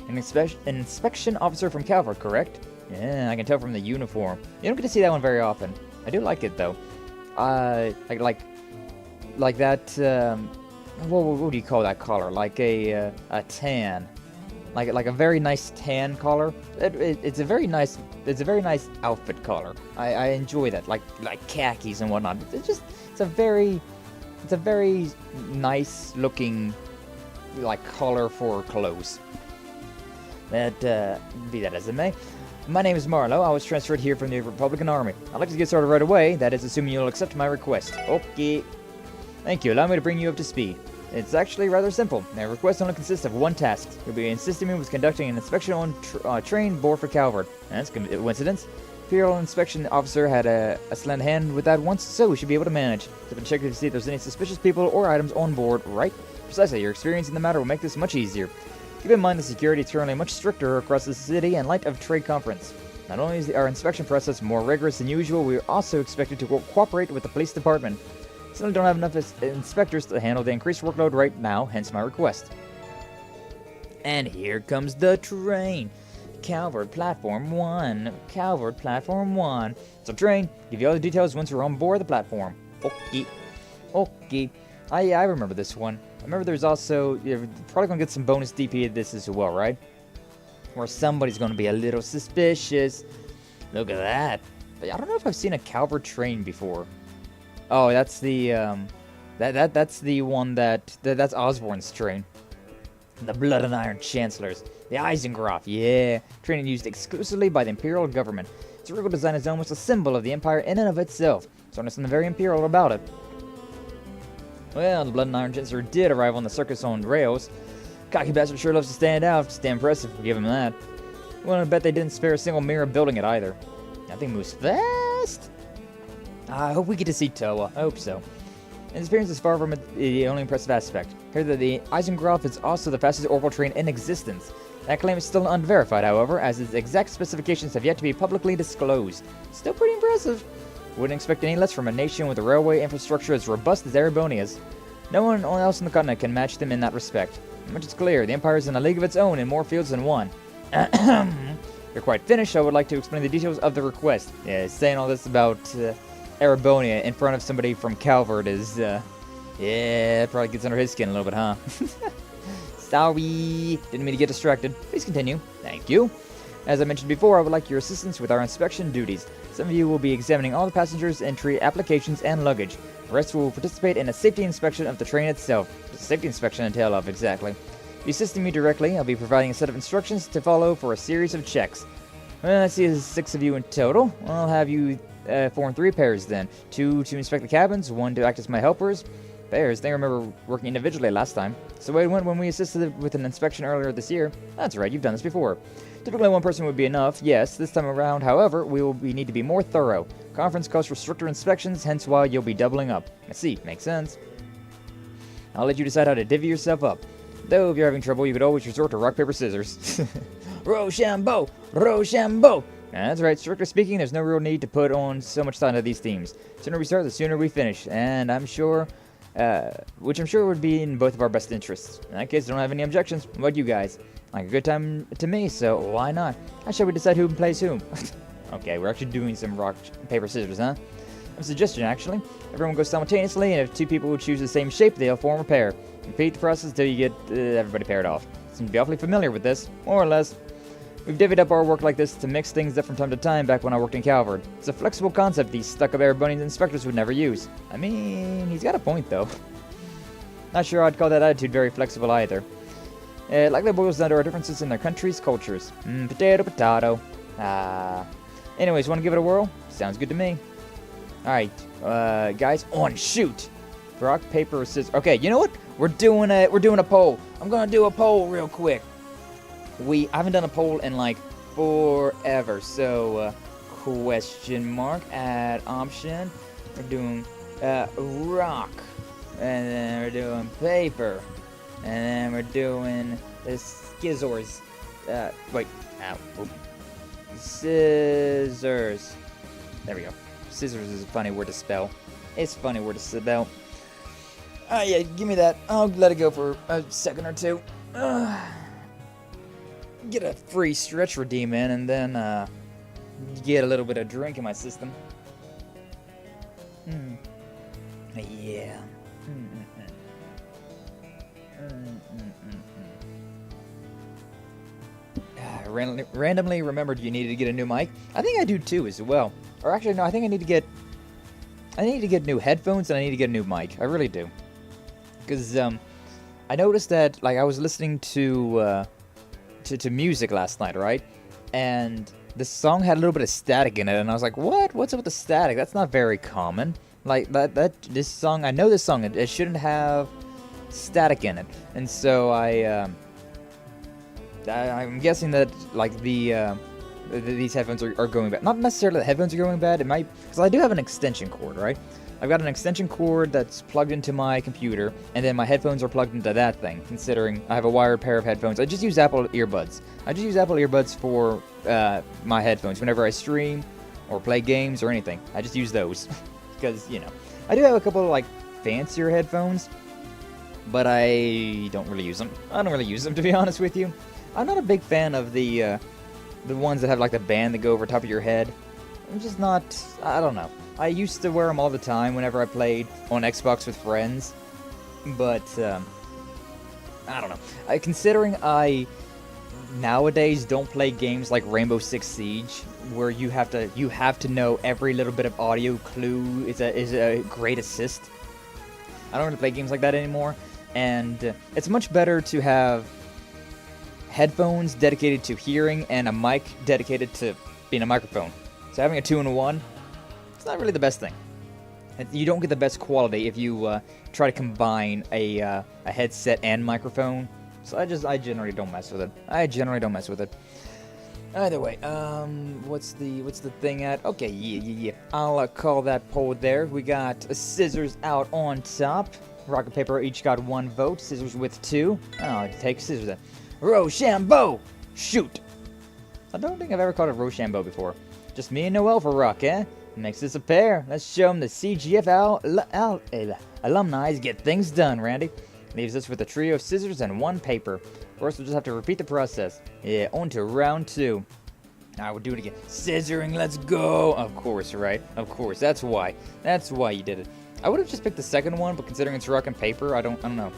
A: An inspection officer from Calvert, correct? Yeah, I can tell from the uniform. You don't get to see that one very often. I do like it though. Like that. What do you call that collar? Like a tan, like a very nice tan collar. It's a very nice outfit collar. I enjoy that. Like khakis and whatnot. It's a very nice looking like collar for clothes. But be that as it may. My name is Marlowe. I was transferred here from the Republican Army. I'd like to get started right away, that is assuming you'll accept my request. Okay. Thank you. Allow me to bring you up to speed. It's actually rather simple. My request only consists of one task. You'll be assisting me with conducting an inspection on train board for Calvert. That's a coincidence. Imperial Inspection Officer had a slant hand with that once, so we should be able to manage. So check to see if there's any suspicious people or items on board, right? Precisely. Your experience in the matter will make this much easier. Keep in mind the security is currently much stricter across the city in light of trade conference. Not only is our inspection process more rigorous than usual, we are also expected to cooperate with the police department. Simply don't have enough inspectors to handle the increased workload right now, hence my request. And here comes the train. Calvert Platform 1. Calvert Platform 1. So train, give you all the details once we're on board the platform. Okay. Okay. I remember this one. I remember there's also, you're probably going to get some bonus DP at this as well, right? Or somebody's going to be a little suspicious. Look at that. But I don't know if I've seen a Calvert train before. Oh, that's the, that's the one that's Osborne's train. The Blood and Iron Chancellors. The Eisengraf, yeah. Training used exclusively by the Imperial government. Its regal design is almost a symbol of the Empire in and of itself. So there's something very Imperial about it. Well, the Blood and Iron Chancellor did arrive on the circus on rails. Cocky bastard sure loves to stand out. It's damn impressive, give him that. Well, I bet they didn't spare a single mirror building it either. That thing moves fast. I hope we get to see Toa. I hope so. And his appearance is far from the only impressive aspect. Heard that the Eisengraf is also the fastest orbital train in existence. That claim is still unverified, however, as its exact specifications have yet to be publicly disclosed. Still pretty impressive. Wouldn't expect any less from a nation with a railway infrastructure as robust as Erebonia's. No one else on the continent can match them in that respect. Much is clear, the Empire is in a league of its own in more fields than one. You're quite finished, I would like to explain the details of the request. Yeah, saying all this about Erebonia in front of somebody from Calvert is, yeah, it probably gets under his skin a little bit, huh? Sorry, didn't mean to get distracted. Please continue. Thank you. As I mentioned before, I would like your assistance with our inspection duties. Some of you will be examining all the passengers' entry, applications, and luggage. The rest will participate in a safety inspection of the train itself. What does safety inspection entail of, exactly? If you're assisting me directly, I'll be providing a set of instructions to follow for a series of checks. Well, I see there's 6 of you in total. I'll have you form 3 pairs then. 2 to inspect the cabins, 1 to act as my helpers. Pairs, they remember working individually last time. So it went when we assisted with an inspection earlier this year. That's right, you've done this before. Typically 1 person would be enough, yes. This time around, however, we need to be more thorough. Conference calls for stricter inspections, hence why you'll be doubling up. I see, makes sense. I'll let you decide how to divvy yourself up. Though, if you're having trouble, you could always resort to rock, paper, scissors. Rochambeau! Rochambeau! That's right, strictly speaking, there's no real need to put on so much thought into these themes. The sooner we start, the sooner we finish, and I'm sure, which I'm sure would be in both of our best interests. In that case, I don't have any objections. What about you guys? Like a good time to me, so why not? How shall we decide who plays whom? Okay, we're actually doing some rock, paper, scissors, huh? A suggestion, actually. Everyone goes simultaneously, and if 2 people choose the same shape, they'll form a pair. Repeat the process until you get everybody paired off. Seem to be awfully familiar with this, more or less. We've divvied up our work like this to mix things up from time to time back when I worked in Calvert. It's a flexible concept these stuck-up Erebonian inspectors would never use. I mean, he's got a point, though. Not sure I'd call that attitude very flexible either. It likely boils down to our differences in their countries' cultures. Potato, potato. Anyways, want to give it a whirl? Sounds good to me. Alright, guys, on shoot! Rock, paper, scissors. Okay, you know what? We're doing a poll. I'm gonna do a poll real quick. I haven't done a poll in like forever, so question mark, add option. We're doing rock, and then we're doing paper, and then we're doing the skizzors. Wait, ow, scissors. There we go. Scissors is a funny word to spell. It's a funny word to spell. Yeah, give me that. I'll let it go for a second or two. Get a free stretch redeem in, and then get a little bit of drink in my system. Yeah. Randomly remembered you needed to get a new mic. I think I do too as well. Or actually, no, I think I need to get new headphones and I need to get a new mic. I really do. Because I noticed that like I was listening to music last night, right? And the song had a little bit of static in it, and I was like, what? What's up with the static? That's not very common. Like this song, I know this song, it shouldn't have static in it. And so I'm guessing that like these headphones are going bad. Not necessarily the headphones are going bad. It might, because I do have an extension cord, right? I've got an extension cord that's plugged into my computer, and then my headphones are plugged into that thing. Considering I have a wired pair of headphones, I just use Apple earbuds. I just use Apple earbuds for my headphones whenever I stream or play games or anything. I just use those because I do have a couple of like fancier headphones, but I don't really use them. I don't really use them, to be honest with you. I'm not a big fan of the ones that have like the band that go over top of your head. I'm just not. I don't know. I used to wear them all the time whenever I played on Xbox with friends, but I don't know. Considering I nowadays don't play games like Rainbow Six Siege, where you have to know every little bit of audio clue is a great assist. I don't really play games like that anymore, and it's much better to have headphones dedicated to hearing and a mic dedicated to being a microphone. So having a 2-in-1, it's not really the best thing. You don't get the best quality if you try to combine a headset and microphone. So I generally don't mess with it. Either way, what's the thing at? Okay, yeah. I'll call that poll there. We got scissors out on top. Rock and paper each got 1 vote. Scissors with 2. Oh, take scissors then. Rochambeau! Shoot! I don't think I've ever called it Rochambeau before. Just me and Noel for rock, eh? Makes us a pair. Let's show them the CGF alumni get things done, Randy. Leaves us with a trio of scissors and 1 paper. First, we'll just have to repeat the process. Yeah, on to round 2. I will do it again. Scissoring, let's go! Of course, right? Of course, that's why. That's why you did it. I would have just picked the second one, but considering it's rock and paper, I don't know.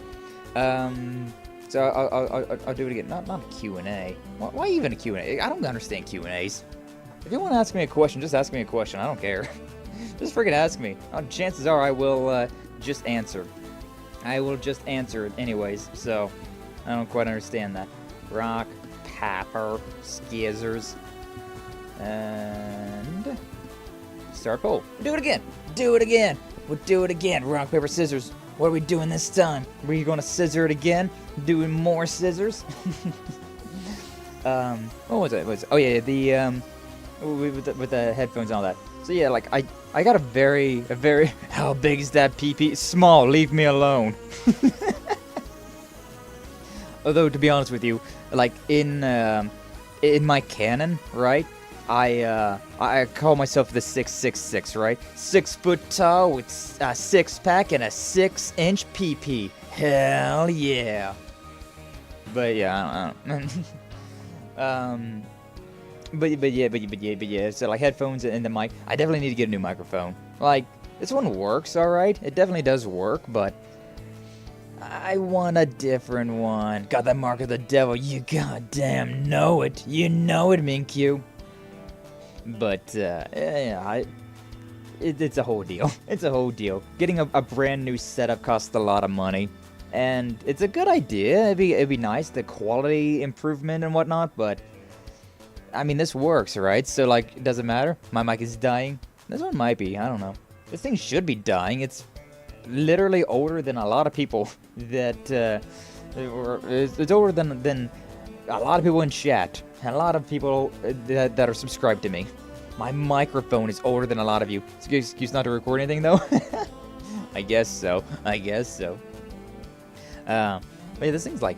A: So I'll do it again. Not a Q&A. Why even a Q&A? I don't understand Q&As. If you want to ask me a question, just ask me a question. I don't care. Just freaking ask me. Chances are I will just answer. I will just answer it anyways. So I don't quite understand that. Rock, paper, scissors, and start poll. Do it again. Do it again. We'll do it again. Rock, paper, scissors. What are we doing this time? Are we going to scissor it again? Doing more scissors? What was it? Oh yeah, with the headphones and all that. So yeah, like I got a very how big is that PP? Small. Leave me alone. Although to be honest with you, like in my canon, right? I call myself the 666, right? 6 foot tall with a 6-pack and a 6-inch PP. Hell yeah! But yeah, I don't But yeah. So like headphones and the mic, I definitely need to get a new microphone. Like this one works, all right. It definitely does work, but I want a different one. Got that mark of the devil. You goddamn know it. You know it, Minkyu. But yeah, it's a whole deal. It's a whole deal. Getting a brand new setup costs a lot of money, and it's a good idea. It'd be nice, the quality improvement and whatnot. But I mean, this works, right? So like, it doesn't matter. My mic is dying. This one might be. I don't know. This thing should be dying. It's literally older than a lot of people that it's older than a lot of people in chat. And a lot of people that are subscribed to me. My microphone is older than a lot of you. Excuse not to record anything, though? I guess so. But yeah, this thing's like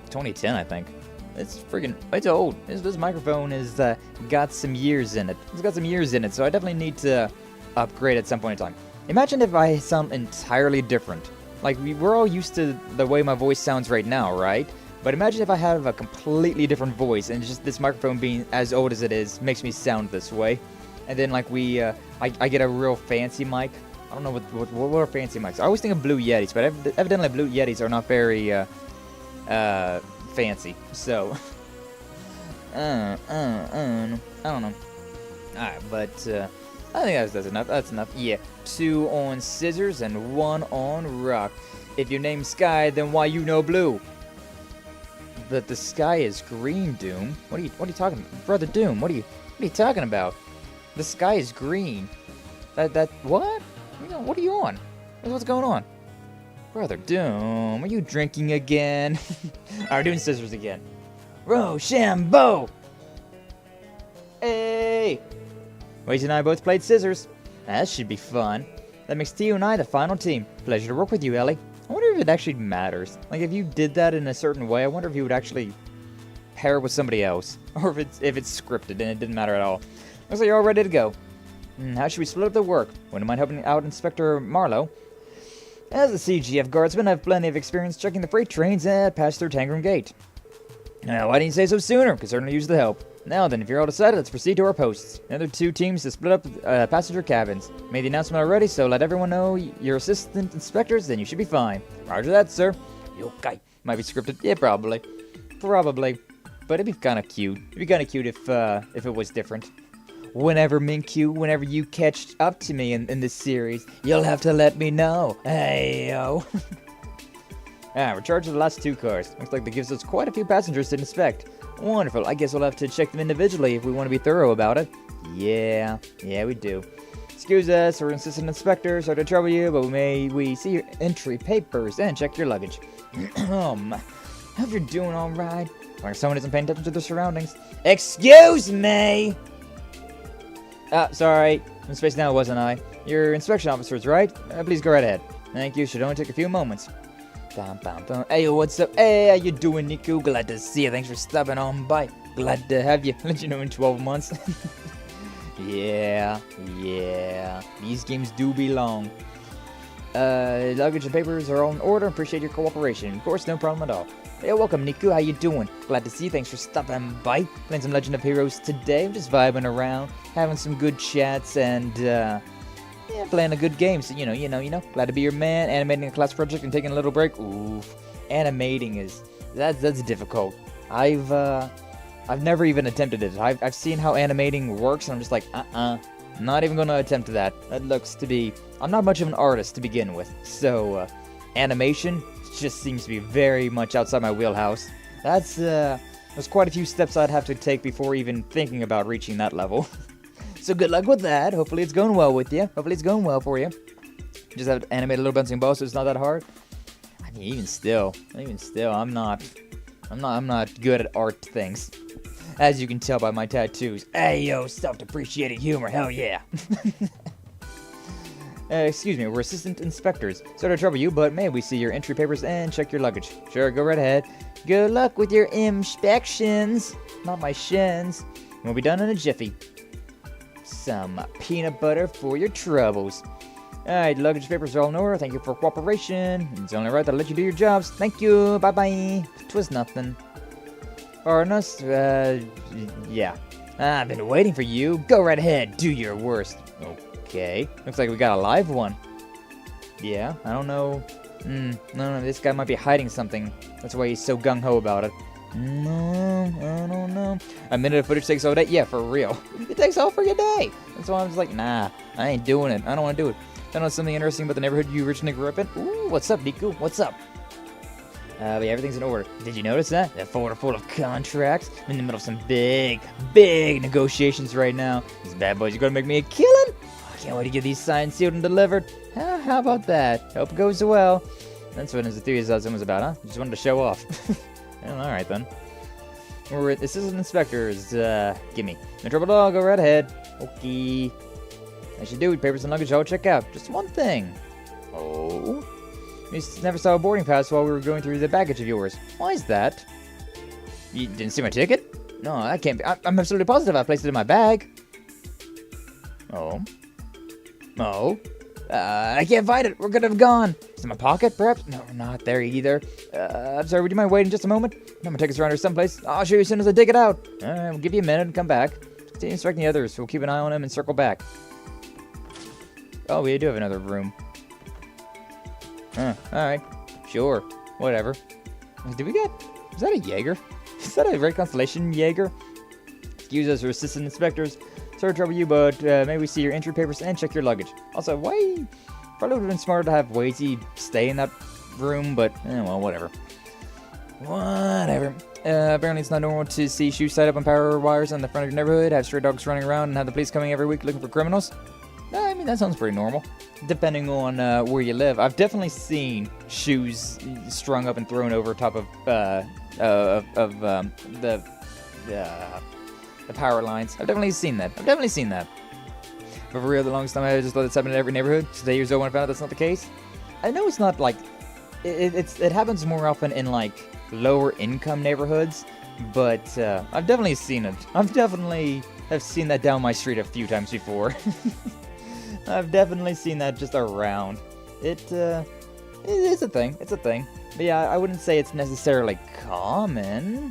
A: 2010, I think. It's old. This microphone is got some years in it. It's got some years in it, so I definitely need to upgrade at some point in time. Imagine if I sound entirely different Like, we're all used to the way my voice sounds right now, right? But imagine if I have a completely different voice, and just this microphone being as old as it is makes me sound this way. And then, like, I get a real fancy mic. I don't know what are fancy mics. I always think of Blue Yetis, but evidently Blue Yetis are not very, fancy. So, I don't know. Alright, but, I think that's enough. That's enough. Yeah. 2 on scissors and 1 on rock. If your name's Sky, then why you know blue? But the sky is green, Doom. What are you talking about? Brother Doom, what are you talking about? The sky is green. What? What are you on? What's going on? Brother Doom, are you drinking again? Alright, we're doing scissors again. Rochambeau! Hey! Waze and I both played scissors. That should be fun. That makes Tio and I the final team. Pleasure to work with you, Ellie. I wonder if it actually matters. Like, if you did that in a certain way, I wonder if you would actually pair with somebody else. Or if it's scripted and it didn't matter at all. Looks like you're all ready to go. How should we split up the work? Wouldn't mind helping out Inspector Marlowe. As a CGF guardsman, I have plenty of experience checking the freight trains that pass through Tangram Gate. Now, why didn't you say so sooner? Could certainly use the help. Now then, if you're all decided, let's proceed to our posts. The other 2 teams to split up passenger cabins. Made the announcement already, so let everyone know you're assistant inspectors, then you should be fine. Roger that, sir. Okay. Might be scripted. Yeah, probably. Probably. But it'd be kind of cute. It'd be kind of cute if it was different. Whenever you catch up to me in this series, you'll have to let me know. Hey, yo. We're charged with the last 2 cars. Looks like that gives us quite a few passengers to inspect. Wonderful. I guess we'll have to check them individually if we want to be thorough about it. Yeah, we do. Excuse us, we're assistant inspectors, sorry to trouble you, but we see your entry papers and check your luggage. Hope you're doing alright. Like someone isn't paying attention to their surroundings. Excuse me! Sorry. I'm Space Now, wasn't I? You're inspection officers, right? Please go right ahead. Thank you, should only take a few moments. Hey, what's up? Hey, how you doing, Niku? Glad to see you. Thanks for stopping on by. Glad to have you. Let you know in 12 months. Yeah. These games do belong. Luggage and papers are all in order. Appreciate your cooperation. Of course, no problem at all. Hey, welcome, Niku. How you doing? Glad to see you. Thanks for stopping by. Playing some Legend of Heroes today. I'm just vibing around, having some good chats, and playing a good game. So, you know. Glad to be your man. Animating a class project and taking a little break. Oof. Animating that's difficult. I've never even attempted it. I've seen how animating works, and I'm just like, not even gonna attempt that. That looks to be... I'm not much of an artist to begin with, so animation just seems to be very much outside my wheelhouse. There's quite a few steps I'd have to take before even thinking about reaching that level. So good luck with that. Hopefully it's going well with you. Hopefully it's going well for you. Just have to animate a little bouncing ball, so it's not that hard. I mean, even still, I'm not good at art things. As you can tell by my tattoos. Hey, yo, self-depreciating humor, hell yeah. Excuse me, we're assistant inspectors. Sorry to trouble you, but may we see your entry papers and check your luggage? Sure, go right ahead. Good luck with your inspections. Not my shins. We'll be done in a jiffy. Some peanut butter for your troubles. Alright, luggage papers are all in order. Thank you for cooperation. It's only right that I'll let you do your jobs. Thank you. Bye-bye. 'Twas nothing. Pardon us? Yeah. I've been waiting for you. Go right ahead. Do your worst. Okay. Looks like we got a live one. Yeah, I don't know. No, this guy might be hiding something. That's why he's so gung-ho about it. No, I don't know. A minute of footage takes all day? Yeah, for real. It takes all freaking day. That's why I was like, nah, I ain't doing it. I don't want to do it. I know something interesting about the neighborhood you originally grew up in? Ooh, what's up, Niku? What's up? But yeah, everything's in order. Did you notice that? That folder full of contracts? I'm in the middle of some big negotiations right now. These bad boys are gonna make me a killing. I can't wait to get these signed, sealed, and delivered. How about that? Hope it goes well. That's what his enthusiasm was about, huh? Just wanted to show off. Well, alright then. We're assistant inspectors. Gimme. No trouble at all, go right ahead. Okay. I should do it. Papers and luggage, I'll check out. Just one thing. Oh? We never saw a boarding pass while we were going through the baggage of yours. Why is that? You didn't see my ticket? No, that can't be. I'm absolutely positive I placed it in my bag. Oh? I can't find it. Where could it have gone? Is it in my pocket, perhaps? No, not there either. I'm sorry, would you mind waiting just a moment? I'm gonna take us around here someplace. I'll show you as soon as I dig it out. Alright, we'll give you a minute and come back. Continue instructing the others. We'll keep an eye on him and circle back. Oh, we do have another room. Alright. Sure. Whatever. Did we get... Is that a Jaeger? Is that a Red Constellation Jaeger? Excuse us, we're assistant inspectors. Sorry to trouble you, but maybe we see your entry papers and check your luggage. Also, why... Probably would have been smarter to have Wazy stay in that room, but, well, whatever. Whatever. Apparently it's not normal to see shoes tied up on power wires on the front of your neighborhood, have stray dogs running around, and have the police coming every week looking for criminals. I mean, that sounds pretty normal. Depending on where you live. I've definitely seen shoes strung up and thrown over top of the power lines. I've definitely seen that. But for real, the longest time I just let this happen in every neighborhood. Today years old when I found out that's not the case. I know it's not like... It happens more often in like lower income neighborhoods, but I've definitely seen it. I've definitely have seen that down my street a few times before. I've definitely seen that just around. It is a thing. It's a thing. But yeah, I wouldn't say it's necessarily common.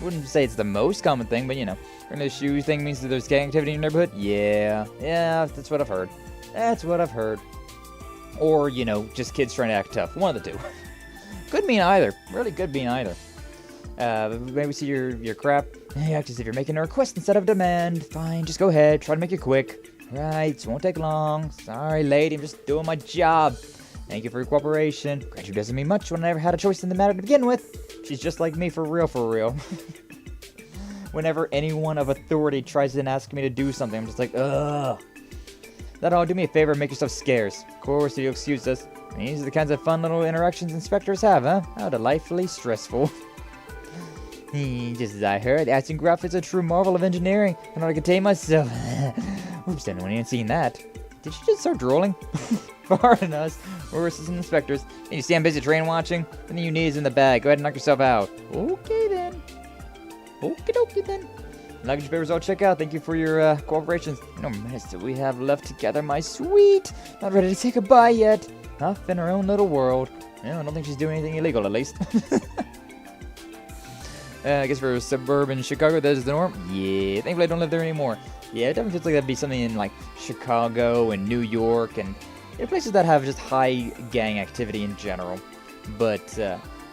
A: Wouldn't say it's the most common thing, but you know, the shoe thing means that there's gang activity in your neighborhood. Yeah, that's what I've heard. That's what I've heard. Or, you know, just kids trying to act tough. One of the two. Could mean either. Really could mean either. Maybe see your crap. You act as if you're making a request instead of a demand. Fine, just go ahead. Try to make it quick. Right, won't take long. Sorry, lady, I'm just doing my job. Thank you for your cooperation. Gratitude doesn't mean much when I never had a choice in the matter to begin with. She's just like me for real, for real. Whenever anyone of authority tries to ask me to do something, I'm just like, ugh. That all, do me a favor and make yourself scarce. Of course, you'll excuse us. These are the kinds of fun little interactions inspectors have, huh? How delightfully stressful. Just as I heard, acting gruff is a true marvel of engineering. I cannot contain myself. Oops, anyone ain't seen that. Did she just start drooling? Pardon us. We're assistant inspectors. And you see I'm busy train watching? Anything you need is in the bag. Go ahead and knock yourself out. Okay then. Okie dokie then. Luggage papers all check out. Thank you for your cooperation. No minutes that we have left together, my sweet. Not ready to say goodbye yet. Off in her own little world. Yeah, I don't think she's doing anything illegal, at least. I guess for suburban Chicago, that is the norm. Yeah, thankfully I don't live there anymore. Yeah, it definitely feels like that'd be something in like Chicago and New York and places that have just high gang activity in general. But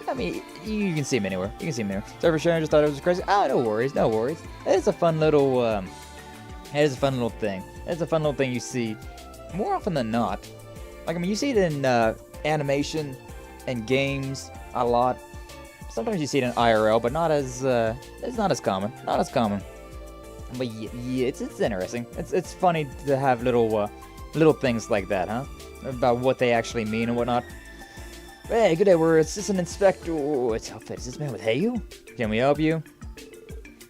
A: I mean, you can see them anywhere. You can see them anywhere. Sorry for sharing. I just thought it was crazy. Oh, no worries, no worries. It's a fun little. It is a fun little thing. It's a fun little thing you see more often than not. Like I mean, you see it in animation and games a lot. Sometimes you see it in IRL, but not as it's not as common. Not as common. But yeah, it's interesting. It's funny to have little things like that, huh? About what they actually mean and whatnot. Hey, good day. We're assistant inspector. Oh, it's outfit. Is this man with Hayu? Can we help you?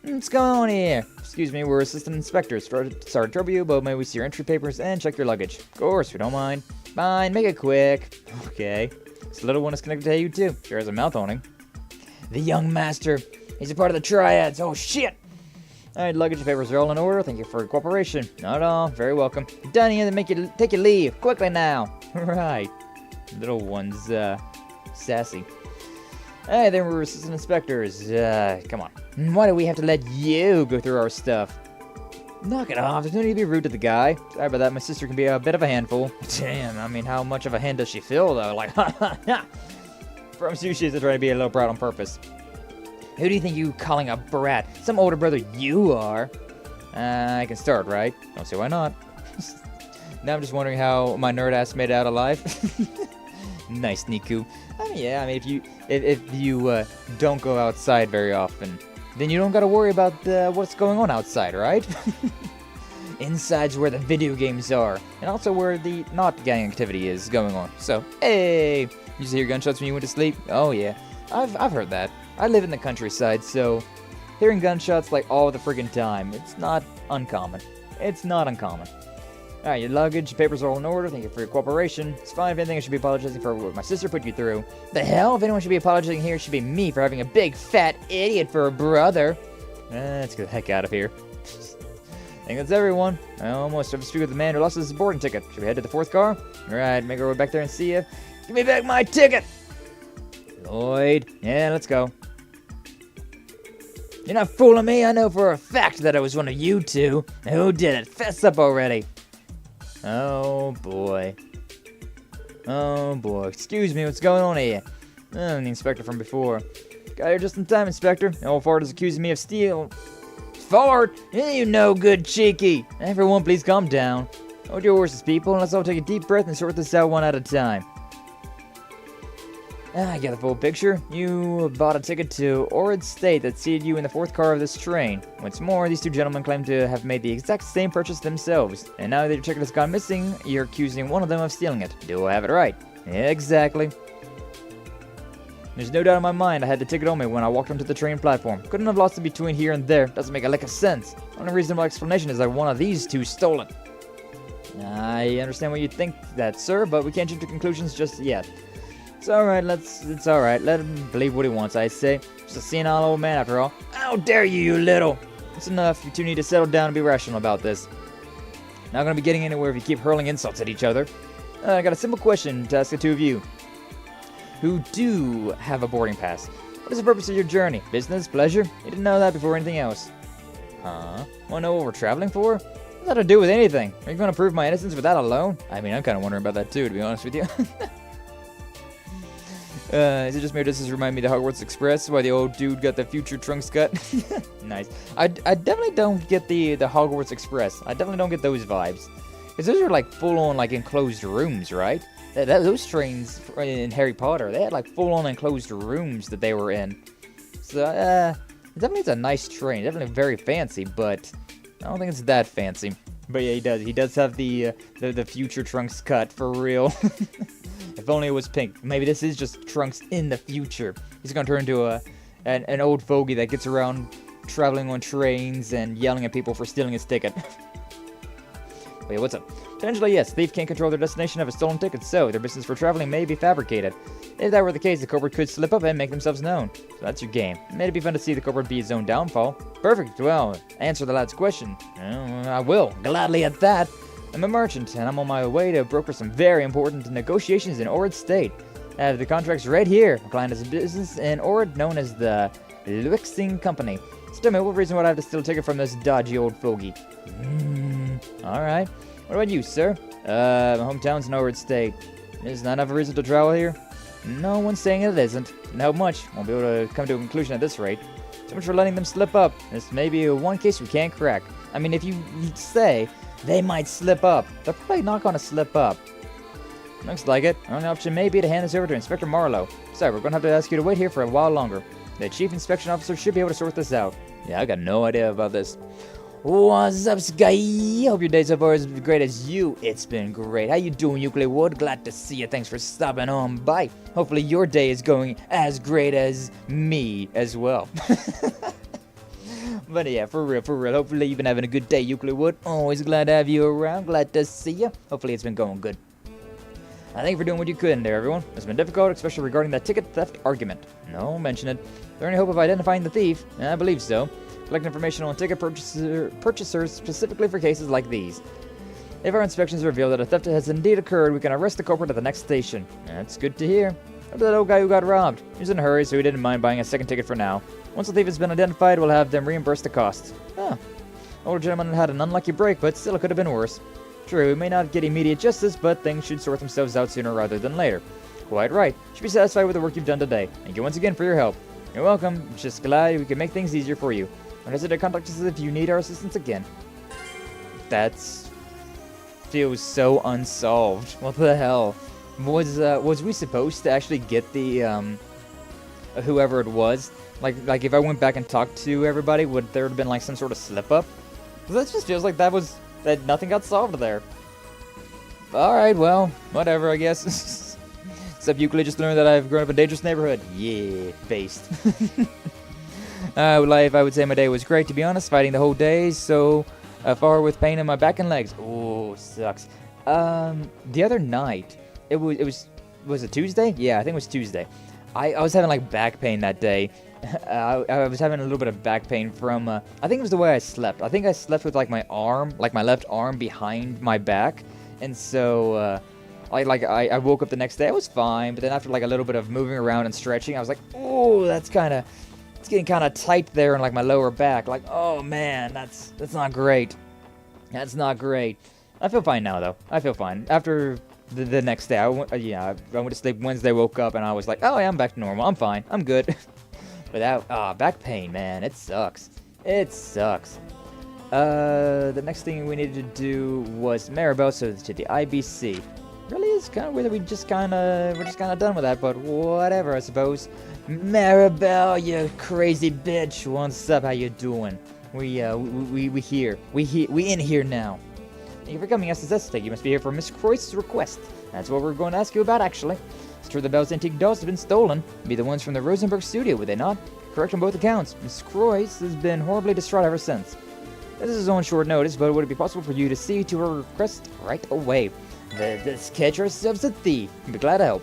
A: What's going on here? Excuse me, we're assistant inspectors. Sorry to trouble you, but may we see your entry papers and check your luggage? Of course, we don't mind. Fine, make it quick. Okay. This little one is connected to Hayu too. Sure has a mouth on him. The young master. He's a part of the triads. Oh shit! Alright, luggage papers are all in order. Thank you for your cooperation. Not at all. Very welcome. Done here, then take your leave. Quickly now. Right. Little one's, sassy. Hey, there we're assistant inspectors. Come on. Why do we have to let you go through our stuff? Knock it off. There's no need to be rude to the guy. Sorry about that. My sister can be a bit of a handful. Damn, I mean, how much of a hand does she feel, though? Like, from sushi to try to be a little proud on purpose. Who do you think you calling a brat? Some older brother you are. I can start, right? Don't see why not. Now I'm just wondering how my nerd ass made it out alive. Nice, Niku. I mean, yeah, I mean, if you don't go outside very often, then you don't gotta worry about what's going on outside, right? Inside's where the video games are, and also where the not gang activity is going on. So, hey, you used to hear gunshots when you went to sleep? Oh yeah, I've heard that. I live in the countryside, so hearing gunshots like all the friggin' time, it's not uncommon. It's not uncommon. Alright, your luggage, papers are all in order. Thank you for your cooperation. It's fine. If anything, I should be apologizing for what my sister put you through. The hell? If anyone should be apologizing here, it should be me for having a big fat idiot for a brother. Let's get the heck out of here. think that's everyone. I almost have to speak with the man who lost his boarding ticket. Should we head to the 4th car? Alright, make our way back there and see you. Give me back my ticket! Lloyd. Yeah, let's go. You're not fooling me. I know for a fact that it was one of you two. Who did it? Fess up already. Oh, boy. Oh, boy. Excuse me, what's going on here? I'm the inspector from before. Got here just in time, Inspector. The old fart is accusing me of stealing. Fart? You no good cheeky. Everyone, please calm down. Hold your horses, people, and let's all take a deep breath and sort this out one at a time. I got the full picture. You bought a ticket to Orid State that seated you in the 4th car of this train. What's more, these two gentlemen claim to have made the exact same purchase themselves. And now that your ticket has gone missing, you're accusing one of them of stealing it. Do I have it right? Yeah, exactly. There's no doubt in my mind I had the ticket on me when I walked onto the train platform. Couldn't have lost it between here and there. Doesn't make a lick of sense. Only reasonable explanation is that one of these two stole it. I understand what you think that, sir, but we can't jump to conclusions just yet. It's alright, it's alright. Let him believe what he wants, I say. Just a senile old man after all. How dare you, you little! It's enough. You two need to settle down and be rational about this. Not gonna be getting anywhere if you keep hurling insults at each other. I got a simple question to ask the two of you. Who do have a boarding pass. What is the purpose of your journey? Business? Pleasure? You didn't know that before anything else. Huh? Wanna know what we're traveling for? What's that to do with anything? Are you gonna prove my innocence with that alone? I mean, I'm kinda wondering about that too, to be honest with you. Is it just me or does this remind me of the Hogwarts Express? Why the old dude got the future trunks cut? Nice. I definitely don't get the Hogwarts Express. I definitely don't get those vibes. Because those are like full-on like enclosed rooms, right? Those trains in Harry Potter, they had like full-on enclosed rooms that they were in. So, definitely it's a nice train. Definitely very fancy, but I don't think it's that fancy. But yeah, he does. He does have the future trunks cut, for real. If only it was pink. Maybe this is just Trunks in the future. He's gonna turn into an old fogey that gets around traveling on trains and yelling at people for stealing his ticket. Wait, what's up? Potentially, yes. Thief can't control their destination of a stolen ticket, so their business for traveling may be fabricated. If that were the case, the culprit could slip up and make themselves known. So that's your game. It'd be fun to see the culprit be his own downfall. Perfect. Well, answer the lad's question. I will. Gladly at that. I'm a merchant, and I'm on my way to broker some very important negotiations in Orid State. I have the contracts right here. My client has a business in Orid known as the Luixing Company. So tell me, what reason would I have to steal a ticket from this dodgy old fogey? Alright. What about you, sir? My hometown's in Orid State. Is that enough a reason to travel here? No one's saying it isn't. Didn't help much. Won't be able to come to a conclusion at this rate. So much for letting them slip up. This may be one case we can't crack. I mean, if you say they might slip up, they're probably not going to slip up. Looks like it. Our only option may be to hand this over to Inspector Marlowe. So we're going to have to ask you to wait here for a while longer. The Chief Inspection Officer should be able to sort this out. Yeah, I got no idea about this. What's up, Sky? Hope your day so far is as great as you. It's been great. How you doing, Euclid Wood? Glad to see you. Thanks for stopping on by. Hopefully your day is going as great as me as well. But yeah, for real. Hopefully you've been having a good day, Euclid Wood. Always glad to have you around. Glad to see you. Hopefully it's been going good. Thank you for doing what you could in there, everyone. It's been difficult, especially regarding that ticket theft argument. No, mention it. Is there any hope of identifying the thief? I believe so. Collect information on ticket purchasers specifically for cases like these. If our inspections reveal that a theft has indeed occurred, we can arrest the culprit at the next station. That's good to hear. What about that old guy who got robbed? He was in a hurry, so he didn't mind buying a second ticket for now. Once the thief has been identified, we'll have them reimburse the costs. Older gentleman had an unlucky break, but still it could have been worse. True, we may not get immediate justice, but things should sort themselves out sooner rather than later. Quite right. Should be satisfied with the work you've done today. Thank you once again for your help. You're welcome. Just glad we can make things easier for you. Don't hesitate to contact us if you need our assistance again. That's feels so unsolved. What the hell? Was we supposed to actually get the whoever it was? Like if I went back and talked to everybody, would there have been like some sort of slip up? That just feels like that nothing got solved there. Alright, well, whatever, I guess. Except Euclid just learned that I've grown up in a dangerous neighborhood. Yeah, based. Life, I would say my day was great, to be honest. Fighting the whole day, so far with pain in my back and legs. Oh, sucks. The other night, was it Tuesday? Yeah, I think it was Tuesday. I was having like back pain that day, I was having a little bit of back pain from, I think it was the way I slept. I think I slept with, like, my arm, like, my left arm behind my back, and so, I woke up the next day, I was fine, but then after, like, a little bit of moving around and stretching, I was like, oh, it's getting kind of tight there in, like, my lower back, like, oh, man, that's not great. That's not great. I feel fine now, though. I feel fine. After the next day, I went to sleep Wednesday, woke up, and I was like, oh, yeah, I'm back to normal. I'm fine. I'm good. But that, back pain, man, it sucks. It sucks. The next thing we needed to do was Maribel, so to the IBC. Really is kind of weird that we're just kind of done with that, but whatever, I suppose. Maribel, you crazy bitch. What's up? How you doing? We here. We in here now. Thank you for coming, SSS. You must be here for Miss Croyce's request. That's what we're going to ask you about, actually. It's true the Bell's antique dolls have been stolen. Be the ones from the Rosenberg studio, would they not? Correct on both accounts. Miss Croyce has been horribly distraught ever since. This is on short notice, but would it be possible for you to see to her request right away? Let's catch ourselves a thief. I'd be glad to help.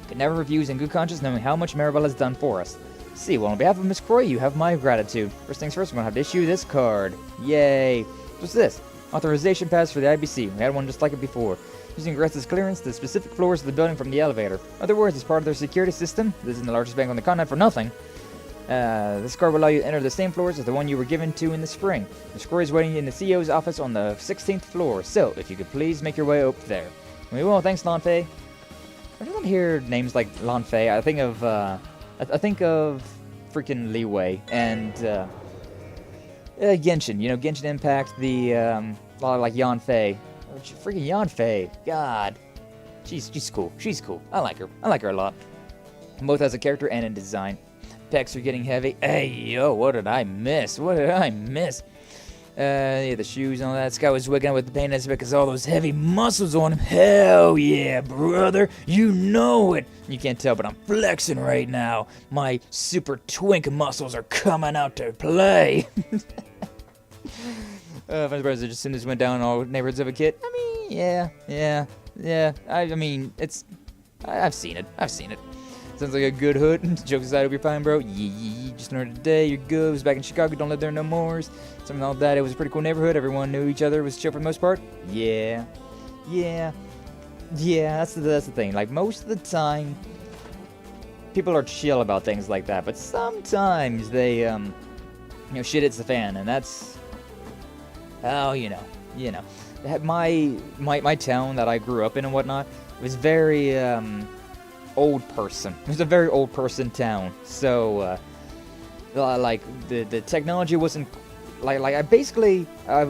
A: Could never refuse in good conscience knowing how much Maribel has done for us. See, well, on behalf of Miss Croy, you have my gratitude. First things first, I'm going to have to issue this card. Yay. What's this? Authorization pass for the IBC. We had one just like it before. Using aggressive clearance to specific floors of the building from the elevator. In other words, as part of their security system, this isn't the largest bank on the continent for nothing. This card will allow you to enter the same floors as the one you were given to in the spring. Miss Croy is waiting in the CEO's office on the 16th floor, so if you could please make your way up there. We will, thanks, Lanfei. I don't hear names like Lanfei. I think of freaking Liwei and Genshin. You know, Genshin Impact, the like Yanfei. Freaking Yanfei. God, she's cool. She's cool. I like her. I like her a lot. Both as a character and in design. Pecs are getting heavy. Hey, yo, what did I miss? What did I miss? Yeah, the shoes and all that. This guy was wigging out with the pain because all those heavy muscles on him. Hell yeah, brother. You know it. You can't tell, but I'm flexing right now. My super twink muscles are coming out to play. Funny surprise, as soon as went down in all neighborhoods of a kid. I mean, yeah. I mean, I've seen it. Sounds like a good hood. Jokes aside, hope you're fine, bro. Yeah, just learned today. You're good. Was back in Chicago. Don't live there no more. Something like that. It was a pretty cool neighborhood. Everyone knew each other. Was chill for the most part. Yeah. That's the thing. Like most of the time, people are chill about things like that. But sometimes they, shit hits the fan, and that's, my town that I grew up in and whatnot was very old person. It was a very old person town. So, like the technology wasn't like I basically I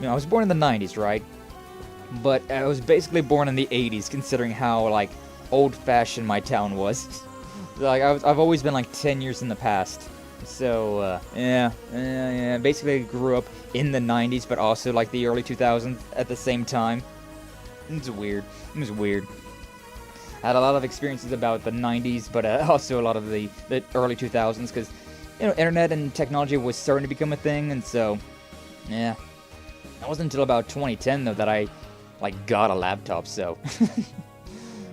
A: was born in the 90s, right? But I was basically born in the 80s, considering how like old-fashioned my town was. Like I've always been like 10 years in the past. So yeah. Basically, I grew up in the 90s, but also like the early 2000s at the same time. It was weird. I had a lot of experiences about the 90s, but also a lot of the early 2000s, because, internet and technology was starting to become a thing, and so, yeah. It wasn't until about 2010, though, that I, got a laptop, so.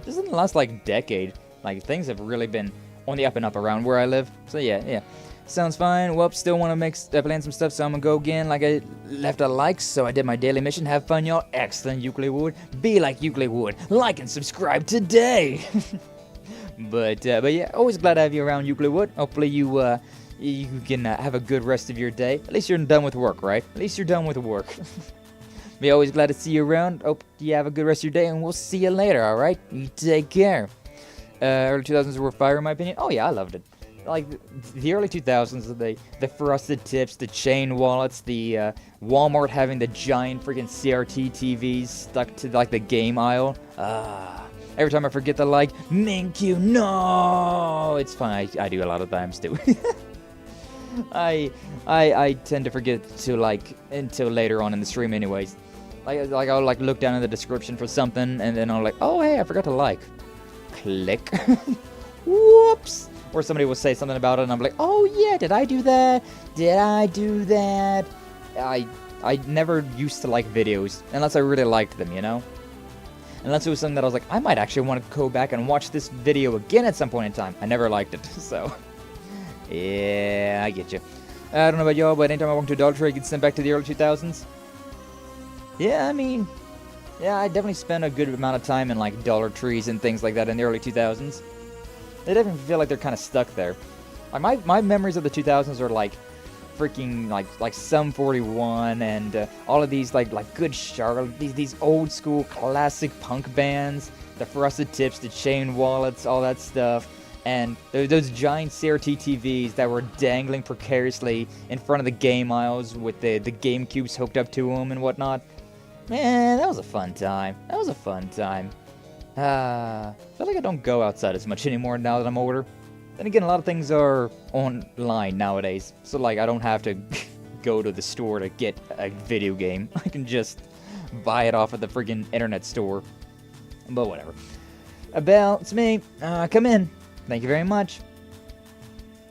A: Just in the last, decade, things have really been on the up and up around where I live, so yeah. Sounds fine. Well, still want to plan some stuff, so I'm gonna go again. I left a like, so I did my daily mission. Have fun, y'all. Excellent, Euclid Wood. Be like Euclid Wood. Like and subscribe today. but yeah, always glad to have you around, Euclid Wood. Hopefully you can have a good rest of your day. At least you're done with work, right? At least you're done with work. Be always glad to see you around. Hope you have a good rest of your day, and we'll see you later. All right? You take care. Early 2000s were fire, in my opinion. Oh yeah, I loved it. The early 2000s, the frosted tips, the chain wallets, the Walmart having the giant freaking CRT TVs stuck to the game aisle. Every time I forget to thank you. No, it's fine. I do a lot of times too. I tend to forget to until later on in the stream, anyways. I'll look down in the description for something, and then I'll oh hey, I forgot to click. Whoops. Or somebody will say something about it, and I'm like, oh yeah, did I do that? I never used to like videos, unless I really liked them, Unless it was something that I was like, I might actually want to go back and watch this video again at some point in time. I never liked it, so. Yeah, I get you. I don't know about y'all, but anytime I walk into a Dollar Tree, I get sent back to the early 2000s. Yeah, I mean, yeah, I definitely spent a good amount of time in like Dollar Trees and things like that in the early 2000s. They definitely feel like they're kind of stuck there. Like my memories of the 2000s are like freaking like Sum 41 and all of these like good Charlotte, these old school classic punk bands, the Frosted Tips, the Chain Wallets, all that stuff. And those giant CRT TVs that were dangling precariously in front of the game aisles with the GameCubes hooked up to them and whatnot. Man, that was a fun time. That was a fun time. I feel like I don't go outside as much anymore now that I'm older. Then again, a lot of things are online nowadays. So, like, I don't have to go to the store to get a video game. I can just buy it off at the friggin' internet store. But whatever. Belle, it's me. Come in. Thank you very much.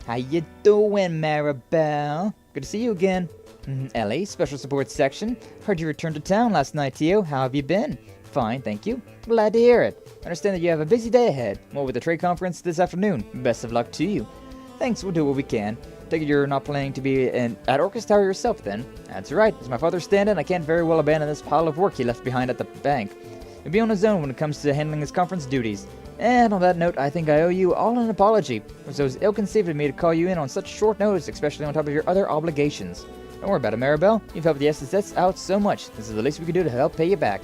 A: How you doing, Maribel? Good to see you again. Ellie, Special Support Section. Heard you returned to town last night, Tio. How have you been? Fine, thank you. Glad to hear it. I understand that you have a busy day ahead. More with the trade conference this afternoon. Best of luck to you. Thanks, we'll do what we can. Take it you're not planning to be at Orcus Tower yourself, then? That's right. As my father's stand-in, I can't very well abandon this pile of work he left behind at the bank. He'll be on his own when it comes to handling his conference duties. And on that note, I think I owe you all an apology. It was so ill-conceived of me to call you in on such short notice, especially on top of your other obligations. Don't worry about it, Maribel. You've helped the SSS out so much. This is the least we can do to help pay you back.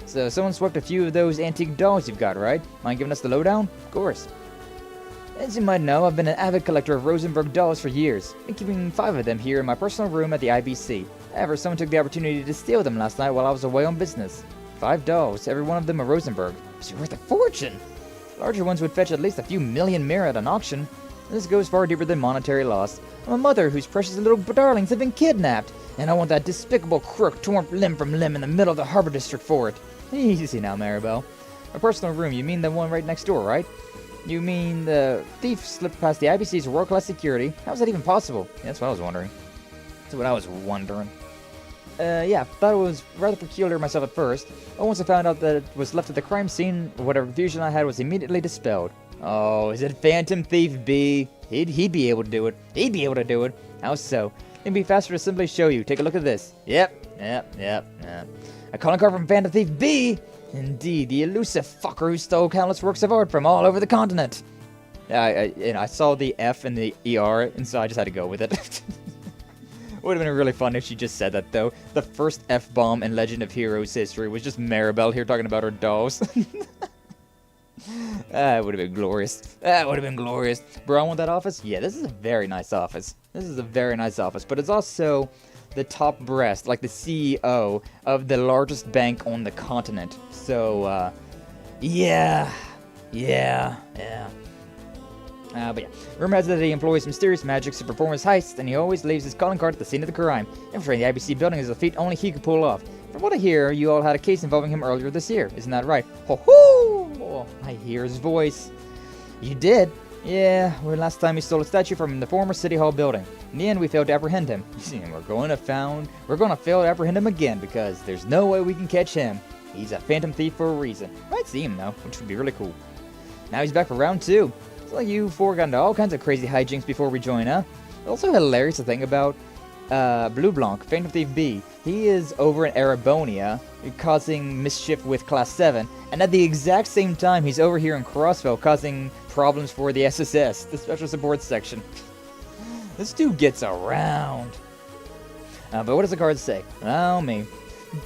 A: So someone swept a few of those antique dolls you've got, right? Mind giving us the lowdown? Of course. As you might know, I've been an avid collector of Rosenberg dolls for years. Been keeping 5 of them here in my personal room at the IBC. However, someone took the opportunity to steal them last night while I was away on business. 5 dolls, every one of them a Rosenberg. It's worth a fortune! Larger ones would fetch at least a few million mira at an auction. This goes far deeper than monetary loss. I'm a mother whose precious little darlings have been kidnapped, and I want that despicable crook torn limb from limb in the middle of the Harbor District for it. Easy now, Maribel. My personal room, you mean the one right next door, right? You mean the thief slipped past the IBC's world-class security? How is that even possible? Yeah, that's what I was wondering. Yeah, thought it was rather peculiar myself at first, but once I found out that it was left at the crime scene, whatever confusion I had was immediately dispelled. Oh, is it Phantom Thief B? He'd be able to do it. He'd be able to do it. How so? It'd be faster to simply show you. Take a look at this. Yep. A calling card from Phantom Thief B! Indeed, the elusive fucker who stole countless works of art from all over the continent. I saw the F and the ER, and so I just had to go with it. Would have been really fun if she just said that, though. The first F-bomb in Legend of Heroes history was just Maribel here talking about her dolls. It would have been glorious. That would have been glorious. Bro, I want that office? Yeah, this is a very nice office. This is a very nice office, but it's also the top brass, like the CEO of the largest bank on the continent. So, yeah. But yeah, rumor has it that he employs mysterious magics to perform his heists, and he always leaves his calling card at the scene of the crime. Infiltrating the IBC building is a feat only he could pull off. From what I hear, you all had a case involving him earlier this year. Isn't that right? Ho-hoo! I hear his voice. You did? Yeah, well, last time we stole a statue from the former City Hall building. In the end, we failed to apprehend him. We're going to fail to apprehend him again, because there's no way we can catch him. He's a phantom thief for a reason. Might see him, though, which would be really cool. Now he's back for round 2. It's like you 4 got into all kinds of crazy hijinks before we join, huh? It's also hilarious to think about Blue Blanc, Phantom Thief B. He is over in Erebonia, causing mischief with Class 7, and at the exact same time, he's over here in Crossbell, causing problems for the SSS, the Special Support Section. This dude gets around. But what does the card say? Oh, me.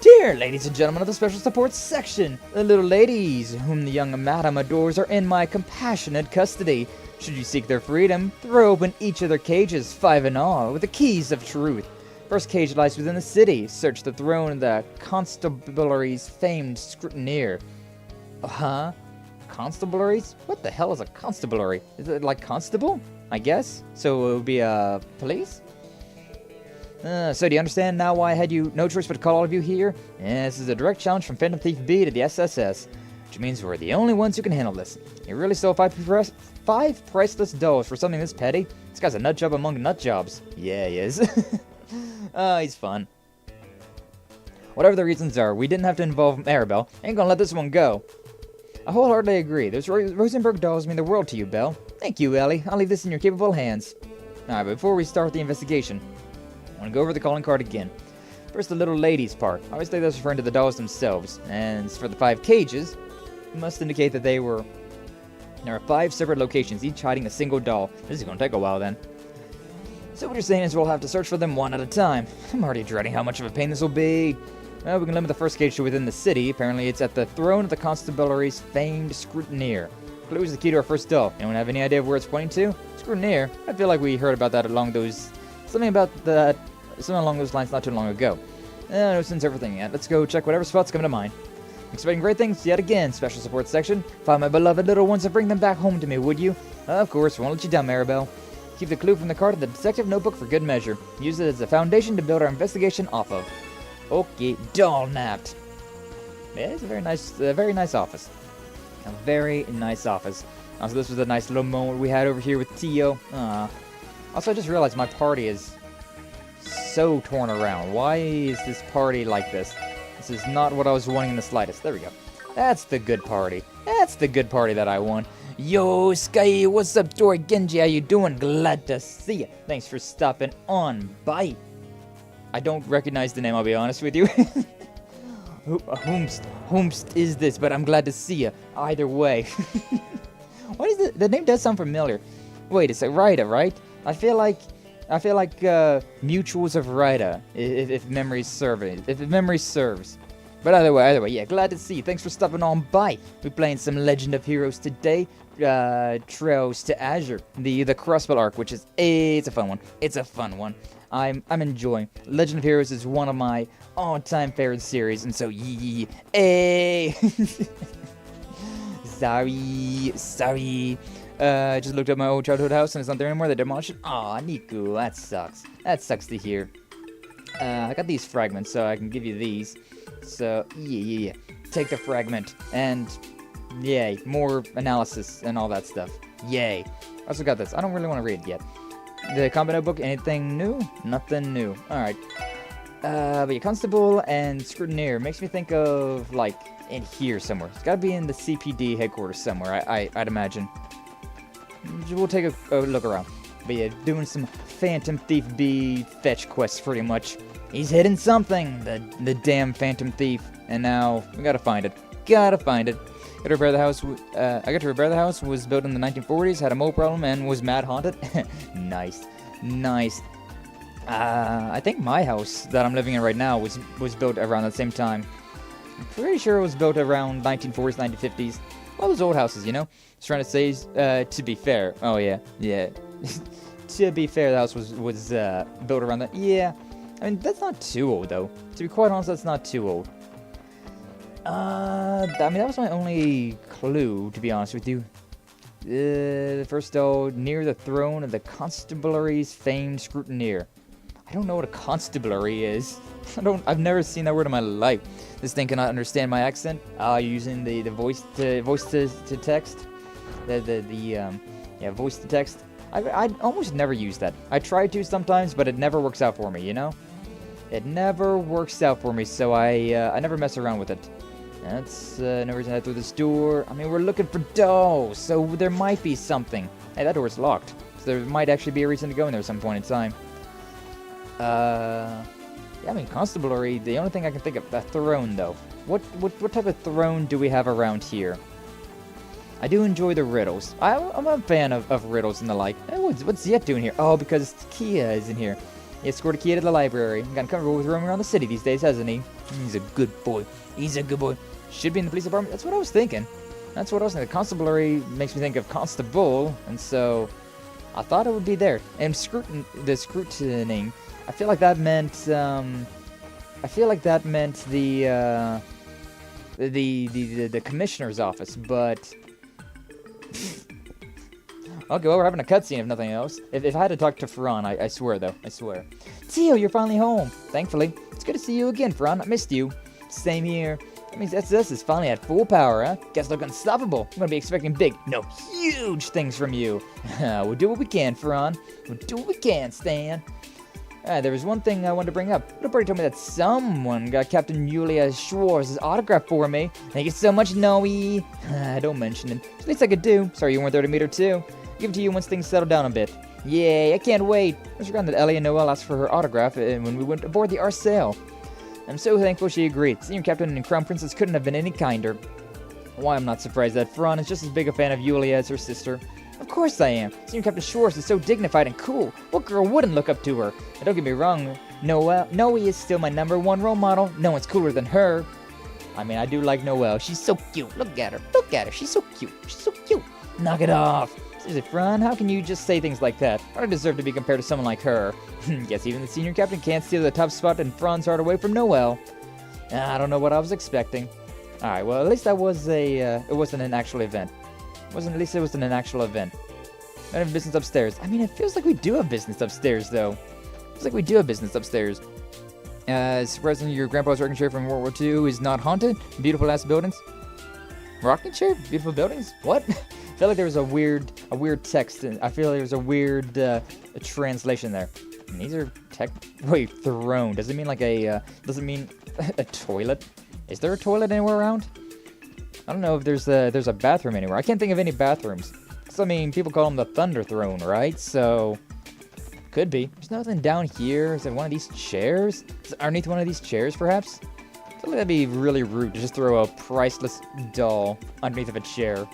A: Dear ladies and gentlemen of the Special Support Section, the little ladies whom the young madam adores are in my compassionate custody. Should you seek their freedom, throw open each of their cages, 5 in all, with the keys of truth. First cage lies within the city. Search the throne of the constabulary's famed scrutineer. Huh? Constabularies? What the hell is a constabulary? Is it like constable? I guess? So it would be police? So do you understand now why I had you no choice but to call all of you here? Yeah, this is a direct challenge from Phantom Thief B to the SSS, which means we're the only ones who can handle this. You really stole 5 priceless dolls for something this petty? This guy's a nut job among nut jobs. Yeah, he is. He's fun. Whatever the reasons are, we didn't have to involve Maribel. Ain't gonna let this one go. I wholeheartedly agree. Those Rosenberg dolls mean the world to you, Belle. Thank you, Ellie. I'll leave this in your capable hands. Alright, but before we start the investigation, I want to go over the calling card again. First, the little ladies part. Obviously, that's referring to the dolls themselves. And for the 5 cages, it must indicate that there are 5 separate locations, each hiding a single doll. This is going to take a while then. So what you're saying is we'll have to search for them one at a time. I'm already dreading how much of a pain this will be. Well, we can limit the first cage to within the city. Apparently, it's at the throne of the Constabulary's famed Scrutineer. Clue is the key to our first doll. Anyone have any idea of where it's pointing to? Scrutineer? I feel like we heard about that along those... Something along those lines not too long ago. No sense everything yet. Let's go check whatever spots come to mind. Expecting great things yet again. Special support section. Find my beloved little ones and bring them back home to me, would you? Of course, won't let you down, Maribel. Keep the clue from the card in the detective notebook for good measure. Use it as a foundation to build our investigation off of. Okay, doll napped. Yeah, it's a very nice office. A very nice office. Also, this was a nice little moment we had over here with Tio. Also, I just realized my party is so torn around. Why is this party like this? This is not what I was wanting in the slightest. There we go. That's the good party. That's the good party that I want. Yo, Sky, what's up, Dora Genji? How you doing? Glad to see you. Thanks for stopping on by. I don't recognize the name, I'll be honest with you. Whomst is this, but I'm glad to see you. Either way. What is the name does sound familiar. Wait, it's Rida, right? I feel like Mutuals of Rida, if memory serves. But either way, yeah, glad to see you. Thanks for stopping on by. We're playing some Legend of Heroes today. Trails to Azure, the Crossbell arc, which is it's a fun one. It's a fun one. I'm enjoying. Legend of Heroes is one of my all-time favorite series, and so sorry. Just looked at my old childhood house and it's not there anymore. They demolished it. Aw, Niku, that sucks. That sucks to hear. I got these fragments, so I can give you these. So, yeah. Take the fragment, and yay, more analysis and all that stuff. Yay. I also got this. I don't really want to read it yet. The combat notebook, anything new? Nothing new. Alright. But yeah, Constable and Scrutineer makes me think of, like, in here somewhere. It's gotta be in the CPD headquarters somewhere, I'd imagine. We'll take a look around. But yeah, doing some Phantom Thief B fetch quests pretty much. He's hidden something, the damn Phantom Thief. And now, we gotta find it. Gotta repair the house. I got to repair the house. Was built in the 1940s, had a mold problem, and was mad haunted. Nice. I think my house that I'm living in right now was built around the same time. I'm pretty sure it was built around 1940s, 1950s. All those old houses, you know? Just trying to say, to be fair. Oh, yeah. To be fair, the house was built around that. Yeah. I mean, that's not too old, though. To be quite honest, that's not too old. I mean, that was my only clue, to be honest with you. The first doll near the throne of the Constabulary's famed Scrutineer. I don't know what a constabulary is. I've never seen that word in my life. This thing cannot understand my accent. Using the voice to text. Voice to text. I almost never use that. I try to sometimes, but it never works out for me, you know? It never works out for me, so I never mess around with it. That's no reason to head through this door. I mean, we're looking for dolls, so there might be something. Hey, that door's locked. So there might actually be a reason to go in there at some point in time. Yeah, I mean, Constabulary, the only thing I can think of, a throne, though. What type of throne do we have around here? I do enjoy the riddles. I'm a fan of riddles and the like. Hey, what's Zet doing here? Oh, because Kia is in here. He escorted Kia to the library. Gotten comfortable with roaming around the city these days, hasn't he? He's a good boy. Should be in the police department. That's what I was thinking. The Constabulary makes me think of Constable, and so I thought it would be there. And the scrutining. I feel like that meant the commissioner's office, but okay, well, we're having a cutscene if nothing else. If I had to talk to Ferran, I swear though, I swear. Tio, you're finally home. Thankfully. It's good to see you again, Ferran. I missed you. Same here. That means SS is finally at full power, huh? Guess look unstoppable. I'm gonna be expecting big, no, huge things from you. We'll do what we can, Ferran. We'll do what we can, Stan. There was one thing I wanted to bring up. Little birdie told me that someone got Captain Julia Schwarz's autograph for me. Thank you so much, Noe. Don't mention it. It's the least I could do. Sorry you weren't there to meet her, too. Give it to you once things settle down a bit. Yay, I can't wait. I was forgotten that Ellie and Noelle asked for her autograph when we went aboard the Arseille. I'm so thankful she agreed. Senior Captain and Crown Princess couldn't have been any kinder. Why, I'm not surprised that Fran is just as big a fan of Yulia as her sister. Of course I am. Senior Captain Schwartz is so dignified and cool. What girl wouldn't look up to her? And don't get me wrong, Noe is still my #1 role model. No one's cooler than her. I mean, I do like Noelle. She's so cute. Look at her. Look at her. She's so cute. She's so cute. Knock it off. Seriously, Fran, how can you just say things like that? I don't deserve to be compared to someone like her. Guess even the Senior Captain can't steal the top spot in Fran's heart away from Noelle. I don't know what I was expecting. Alright, well, at least that was it wasn't an actual event. At least it wasn't an actual event. I don't have business upstairs. I mean, it feels like we do have business upstairs, though. It feels like we do have business upstairs. Surprisingly, your grandpa's rocking chair from World War II is not haunted. Beautiful ass buildings. Rocking chair? Beautiful buildings? What? I feel like there was a weird text. I feel like there was a weird translation there. And these are wait, throne. Does it mean like a? Does it mean a toilet? Is there a toilet anywhere around? I don't know if there's a bathroom anywhere. I can't think of any bathrooms. So, I mean, people call them the Thunder Throne, right? So, could be. There's nothing down here. Is it one of these chairs? Is it underneath one of these chairs, perhaps? I feel like that'd be really rude to just throw a priceless doll underneath of a chair.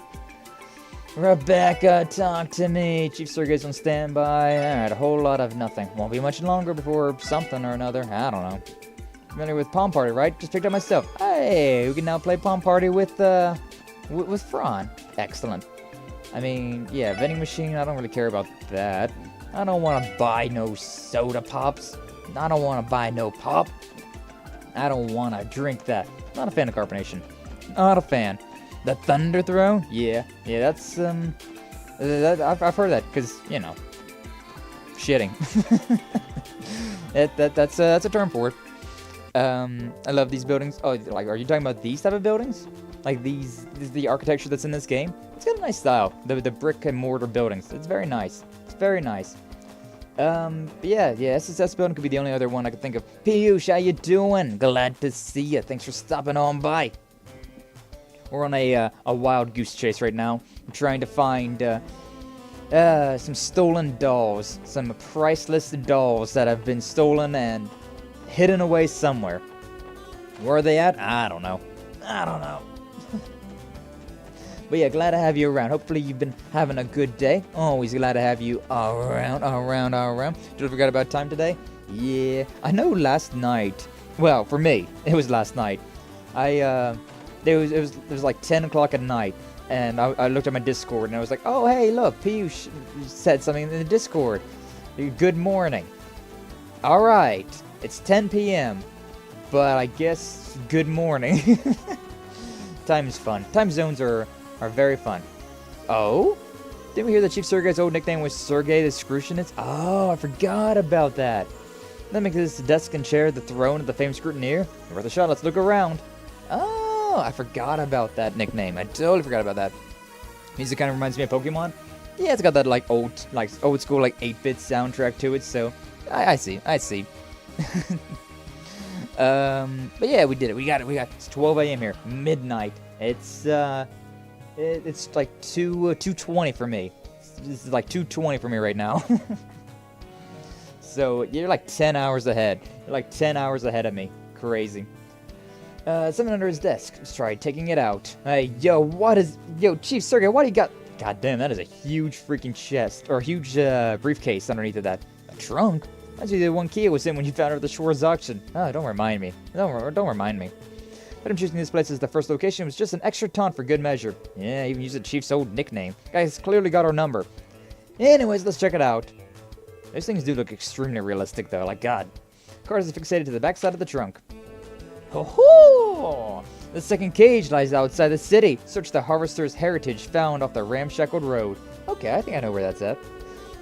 A: Rebecca, talk to me. Chief Sergey's on standby. Alright, a whole lot of nothing. Won't be much longer before something or another. I don't know. Familiar with Palm Party, right? Just picked up my stuff. Hey, we can now play Palm Party with Fran. Excellent. I mean, yeah, vending machine, I don't really care about that. I don't want to buy no soda pops. I don't want to buy no pop. I don't want to drink that. Not a fan of carbonation. Not a fan. The Thunder Throne? Yeah, that's, I've heard that, because, you know, shitting. That's a term for it. I love these buildings. Oh, like, are you talking about these type of buildings? Like this is the architecture that's in this game? It's got a nice style. The brick and mortar buildings. It's very nice. It's very nice. Yeah, SSS building could be the only other one I could think of. Piyush, how you doing? Glad to see you. Thanks for stopping on by. We're on a wild goose chase right now. I'm trying to find some stolen dolls. Some priceless dolls that have been stolen and hidden away somewhere. Where are they at? I don't know. But yeah, glad to have you around. Hopefully you've been having a good day. Always glad to have you around. Just forgot about time today? Yeah. I know last night, well, for me, it was last night. It was like 10 o'clock at night, and I looked at my Discord, and I was like, oh, hey, look, Piyush said something in the Discord. Good morning. All right, it's 10 p.m., but I guess good morning. Time's fun. Time zones are very fun. Oh? Didn't we hear that Chief Sergey's old nickname was Sergey the Scrutinist? Oh, I forgot about that. That makes this desk and chair the throne of the famed scrutineer. Worth a shot, let's look around. Oh, I forgot about that nickname. I totally forgot about that. Music kind of reminds me of Pokemon. Yeah, it's got that like old school like 8-bit soundtrack to it, so I see. But yeah, we did it. We got it's 12 a.m. here. Midnight. It's like 2:20 for me. This is like 2:20 for me right now. So you're like 10 hours ahead. You're like 10 hours ahead of me. Crazy. Something under his desk. Let's try taking it out. Hey, yo, Chief Sergey, what do you got? God damn, that is a huge freaking chest, or huge briefcase underneath of that. A trunk? That's the one key was in when you found her at the Schwartz auction. Oh, don't remind me. Don't remind me. But I'm choosing this place as the first location was just an extra taunt for good measure. Yeah, even used the Chief's old nickname. Guy's clearly got our number. Anyways, let's check it out. These things do look extremely realistic, though. Like, God. Cars are fixated to the backside of the trunk. Ho-ho! The second cage lies outside the city. Search the Harvester's Heritage found off the ramshackled road. Okay, I think I know where that's at.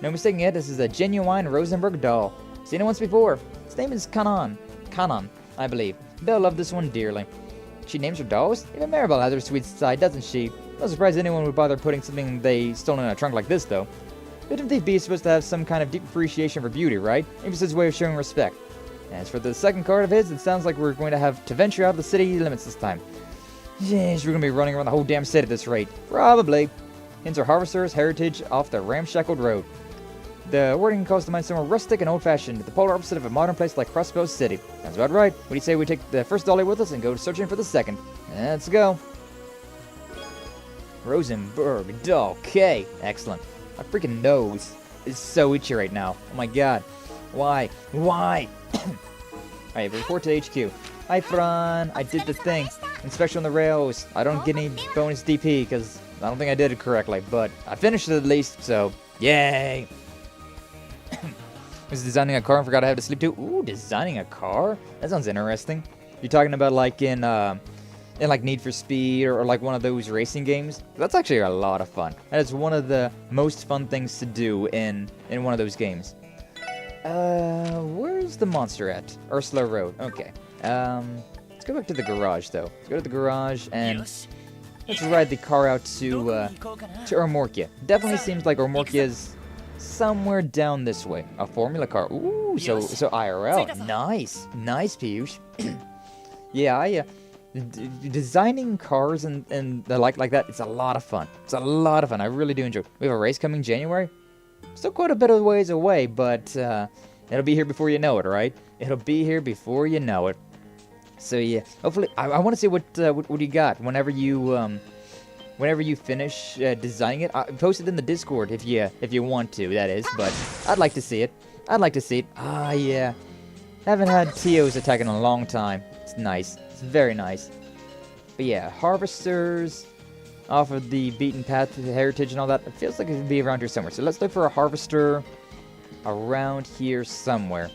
A: No mistaking it, this is a genuine Rosenberg doll. Seen it once before. Its name is Kanan, I believe. Belle loved this one dearly. She names her dolls? Even Maribel has her sweet side, doesn't she? No surprise anyone would bother putting something they stole in a trunk like this, though. Wouldn't they be supposed to have some kind of deep appreciation for beauty, right? Maybe it's his way of showing respect. As for the second card of his, it sounds like we're going to have to venture out of the city limits this time. Jeez, we're going to be running around the whole damn city at this rate. Probably. Hints are Harvester's Heritage off the ramshackled road. The wording calls to mind somewhere rustic and old-fashioned, the polar opposite of a modern place like Crossbell City. Sounds about right. What do you say we take the first dolly with us and go searching for the second? Let's go. Rosenberg, okay. Excellent. My freaking nose is so itchy right now. Oh my god. Why? Why? Alright, report to HQ. Hi, Fran. I did the thing. Inspection on the rails. I don't get any bonus DP because I don't think I did it correctly, but I finished it at least, so yay. Was designing a car and forgot I have to sleep too. Ooh, designing a car? That sounds interesting. You're talking about like in like Need for Speed or like one of those racing games? That's actually a lot of fun. That is one of the most fun things to do in one of those games. Where's the monster at? Ursula Road. Okay. Let's go back to the garage though. Let's go to the garage and let's ride the car out to Erebonia. Definitely seems like Erebonia is somewhere down this way. A formula car. Ooh, so IRL. Nice. Nice, Piyush. Yeah, designing cars and the like that, it's a lot of fun. It's a lot of fun. I really do enjoy it. We have a race coming January. Still quite a bit of ways away, but it'll be here before you know it, right? It'll be here before you know it. So yeah, hopefully, I want to see what you got whenever you finish designing it. Post it in the Discord if you want to, that is. But I'd like to see it. I'd like to see it. Ah, yeah. Haven't had TOs attack in a long time. It's nice. It's very nice. But yeah, harvesters off of the beaten path to the heritage and all that. It feels like it would be around here somewhere. So let's look for a harvester around here somewhere.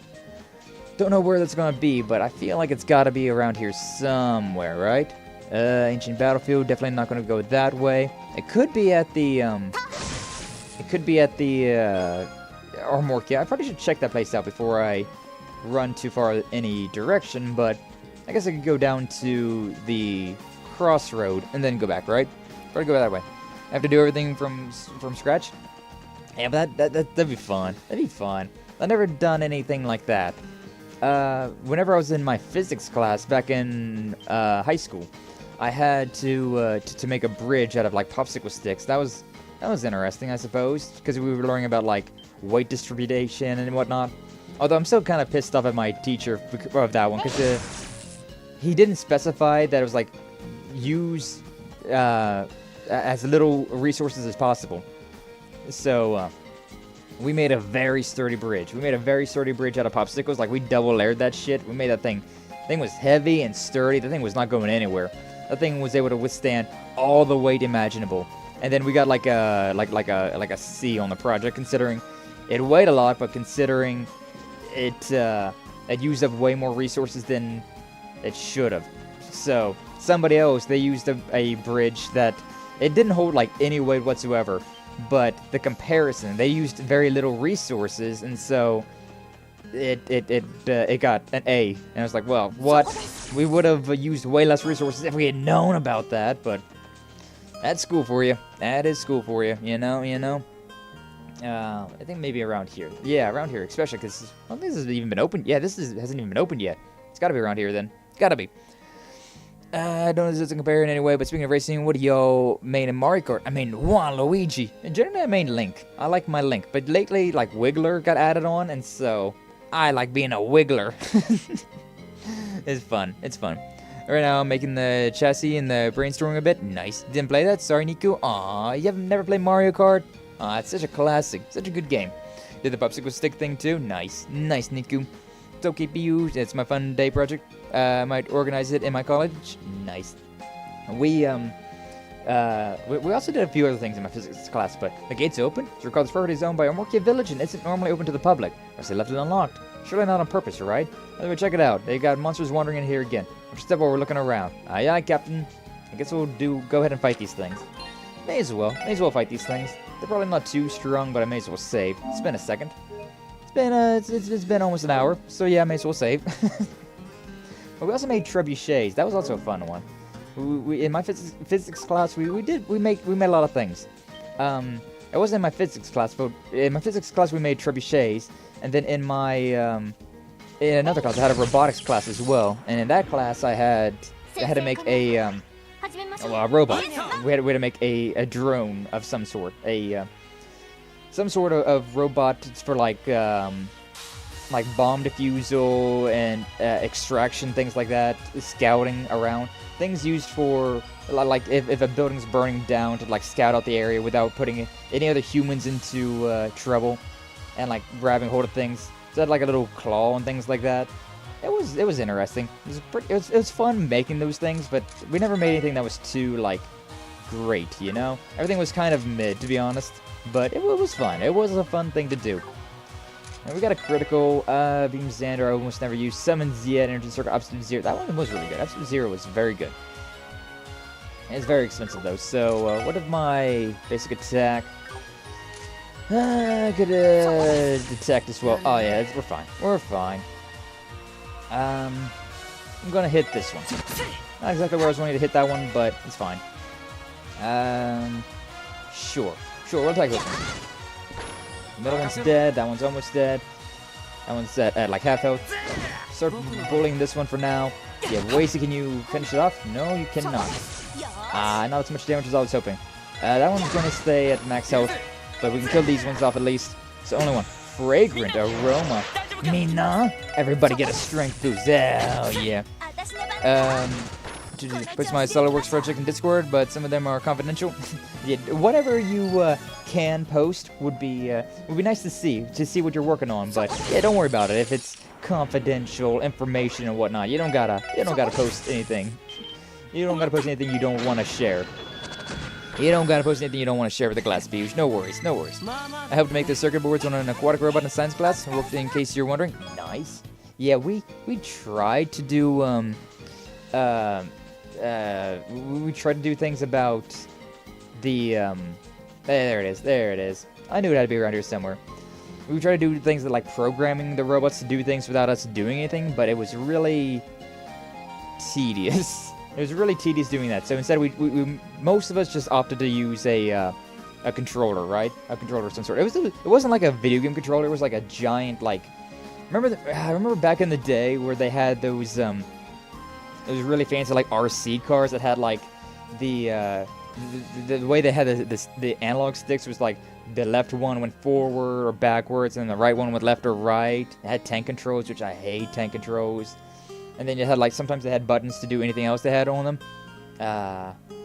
A: Don't know where that's going to be, but I feel like it's got to be around here somewhere, right? Ancient battlefield, definitely not going to go that way. It could be at the, Erebonia. I probably should check that place out before I run too far any direction, but I guess I could go down to the crossroad and then go back, right? Probably go that way. I have to do everything from scratch? Yeah, but that'd be fun. That'd be fun. I've never done anything like that. Whenever I was in my physics class back in high school, I had to make a bridge out of like popsicle sticks. That was interesting, I suppose, because we were learning about like weight distribution and whatnot. Although I'm still kind of pissed off at my teacher of that one because he didn't specify that it was like use as little resources as possible. So we made a very sturdy bridge. We made a very sturdy bridge out of popsicles. Like we double layered that shit. We made that thing. The thing was heavy and sturdy. The thing was not going anywhere. That thing was able to withstand all the weight imaginable. And then we got like a C on the project, considering it weighed a lot, but considering it used up way more resources than it should have. So somebody else, they used a bridge that it didn't hold like any weight whatsoever, but the comparison, they used very little resources, and so it got an A. And I was like, well, what? We would have used way less resources if we had known about that, but that's school for you. That is school for you, you know? I think maybe around here. Yeah, around here, especially because I don't think this has even been opened. Yeah, hasn't even been opened yet. It's got to be around here then. It's got to be. I don't know if this doesn't compare in any way, but speaking of racing, what do y'all main in Mario Kart? I mean, Waluigi. And generally, I main Link. I like my Link, but lately, like, Wiggler got added on, and so I like being a Wiggler. It's fun. It's fun. Right now, I'm making the chassis and the brainstorming a bit. Nice. Didn't play that? Sorry, Niku. Aw, you haven't never played Mario Kart? Aw, it's such a classic. Such a good game. Did the popsicle stick thing, too? Nice. Nice, Niku. It's okay, BU. It's my fun day project. I might organize it in my college. Nice. We also did a few other things in my physics class, but the gate's open. It's recalled this property is owned by Erebonia Village and isn't normally open to the public. Or they left it unlocked. Surely not on purpose, right? Let's check it out. They got monsters wandering in here again. Step while we're looking around. Aye, aye, Captain. I guess we'll go ahead and fight these things. May as well fight these things. They're probably not too strong, but I may as well save. It's been a second. It's been almost an hour, so yeah, I may as well save. But we also made trebuchets. That was also a fun one. We in my physics class, we made a lot of things. It wasn't in my physics class, but in my physics class we made trebuchets, and then in my in another class I had a robotics class as well. And in that class I had to make a robot. We had to make a drone of some sort. some sort of robot for like bomb defusal and extraction, things like that, scouting around, things used for like if a building's burning down, to like scout out the area without putting any other humans into trouble, and like grabbing hold of things. So it had like a little claw and things like that. It was interesting. It was fun making those things, but we never made anything that was too like great, you know? Everything was kind of mid, to be honest, but it was fun. It was a fun thing to do. And we got a critical, Beam Xander, I almost never used. Summon Zed, Energy Circle, Absolute Zero. That one was really good. Absolute Zero was very good. It's very expensive, though. So, what of my basic attack? I could, detect as well. Oh, yeah, we're fine. We're fine. I'm gonna hit this one. Not exactly where I was wanting to hit that one, but it's fine. Sure, we'll take this one. The middle one's dead, that one's almost dead. That one's at like half health. Start bullying this one for now. Yeah, Wasey, can you finish it off? No, you cannot. Not as much damage as I was hoping. That one's gonna stay at max health, but we can kill these ones off at least. It's the only one. Fragrant Aroma. Mina, everybody get a strength boost. Hell yeah. Puts my SolidWorks project in Discord, but some of them are confidential. Yeah, whatever you can post would be nice to see what you're working on. But yeah, don't worry about it if it's confidential information and whatnot. You don't gotta post anything. You don't gotta post anything you don't want to share. You don't gotta post anything you don't want to share with the class views. No worries, no worries. I helped make the circuit boards on an aquatic robot in science class, in case you're wondering. Nice. Yeah, we tried to do we tried to do things about the there it is. I knew it had to be around here somewhere. We tried to do things that like programming the robots to do things without us doing anything, but it was really tedious. It was really tedious doing that. So instead, we most of us just opted to use a controller, right? A controller of some sort. It wasn't like a video game controller. It was like a giant like. I remember back in the day where they had those really fancy like RC cars that had like the way they had the analog sticks was like the left one went forward or backwards and the right one went left or right. It had tank controls, which I hate tank controls. And then you had like sometimes they had buttons to do anything else they had on them.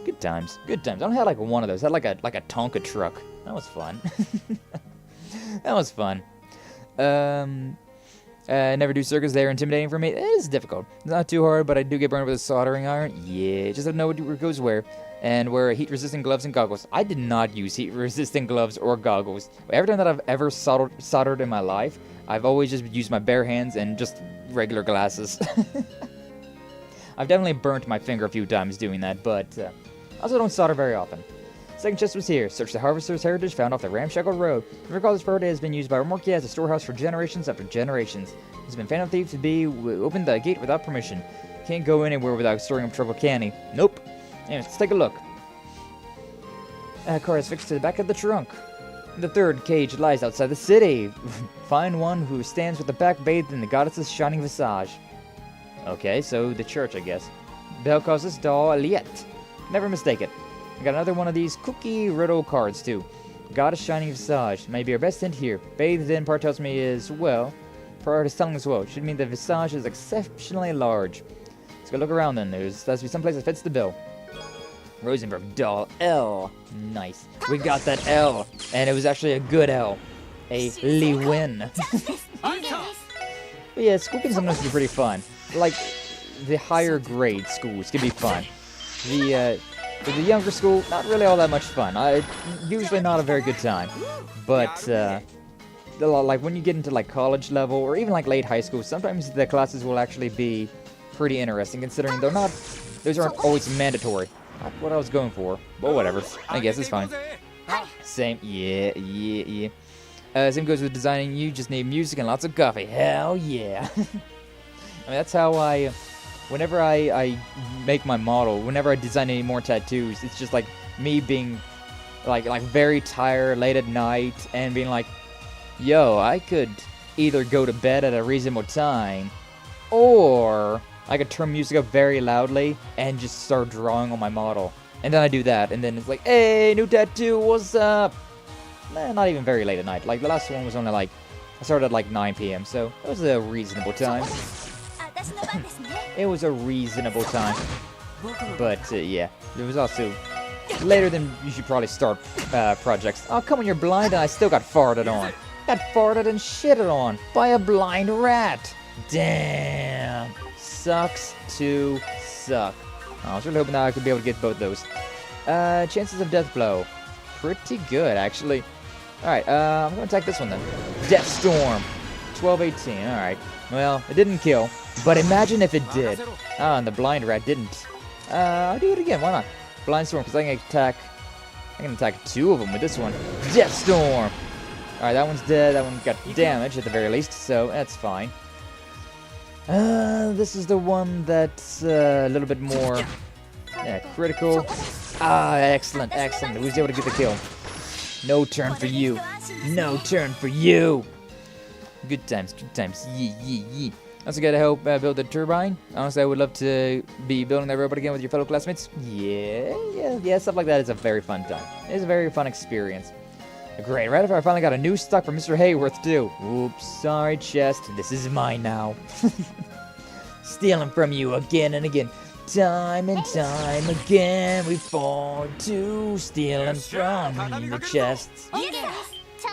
A: Good times, good times. I only had like one of those. I had like a Tonka truck. That was fun. That was fun. Never do circuits. They're intimidating for me. It is difficult. It's not too hard, but I do get burned with a soldering iron. Yeah, just don't know what goes where. And wear heat-resistant gloves and goggles. I did not use heat-resistant gloves or goggles. Every time that I've ever soldered in my life, I've always just used my bare hands and just regular glasses. I've definitely burnt my finger a few times doing that, but also don't solder very often. Second chest was here. Search the Harvester's heritage found off the ramshackle road. Recall this road has been used by Remorkia as a storehouse for generations after generations. It's been found thief to be opened the gate without permission. Can't go anywhere without storing up trouble, can he? Nope. Anyways, let's take a look. Car is fixed to the back of the trunk. The third cage lies outside the city. Find one who stands with the back bathed in the goddess's shining visage. Okay, so the church, I guess. Bell calls this doll Aliette. Never mistake it. I got another one of these cookie riddle cards, too. Goddess shining visage. Maybe our best hint here. Bathed in part tells me as well. Part is telling as well. Should mean the visage is exceptionally large. Let's go look around then. There's has to be someplace that fits the bill. Rosenberg doll L. Nice. We got that L. And it was actually a good L. A Lewin. But yeah, school can sometimes be pretty fun. Like, the higher grade schools can be fun. The younger school, not really all that much fun. Usually not a very good time. But, like, when you get into, like, college level, or even, like, late high school, sometimes the classes will actually be pretty interesting, considering those aren't always mandatory. Not what I was going for, but whatever. I guess it's fine. Same, yeah. Same goes with designing. You just need music and lots of coffee. Hell yeah. I mean, that's how whenever I make my model, whenever I design any more tattoos, it's just like me being like very tired late at night and being like, yo, I could either go to bed at a reasonable time, or I could turn music up very loudly and just start drawing on my model. And then I do that, and then it's like, hey, new tattoo, what's up? not even very late at night. Like, the last one was only like, I started at like 9 p.m., so it was a reasonable time. It was a reasonable time. But, yeah, it was also later than you should probably start projects. Oh, come on, you're blind, and I still got farted on. Got farted and shitted on by a blind rat. Damn. Sucks to suck. I was really hoping that I could be able to get both those. Chances of death blow. Pretty good, actually. Alright, I'm going to attack this one then. Death Storm. 12-18, alright. Well, it didn't kill, but imagine if it did. Ah, and the blind rat didn't. I'll do it again, why not? Blind Storm, because I can attack 2 of them with this one. Death Storm! Alright, that one's dead, that one got damage at the very least, so that's fine. This is the one that's a little bit more critical. Ah, excellent, excellent. Who's able to get the kill? No turn for you. No turn for you. Good times, good times. Yee, yee, yee. Also gotta help build the turbine. Honestly, I would love to be building that robot again with your fellow classmates. Yeah, stuff like that is a very fun time. It's a very fun experience. Great, right after I finally got a new stock from Mr. Hayworth, too. Oops, sorry, chest. This is mine now. Stealing from you again and again. Time and time again, we fall to stealing from your chests.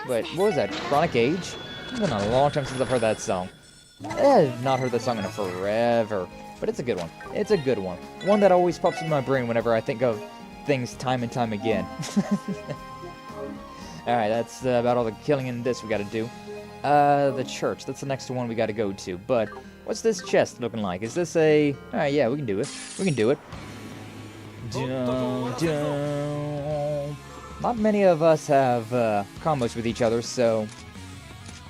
A: Wait, what was that? Chronic Age? It's been a long time since I've heard that song. I've not heard that song in forever. But it's a good one. It's a good one. One that always pops in my brain whenever I think of things time and time again. Alright, that's about all the killing in this we gotta do. The church, that's the next one we gotta go to. But, what's this chest looking like? Is this a... Alright, yeah, we can do it. We can do it. Not many of us have combos with each other, so...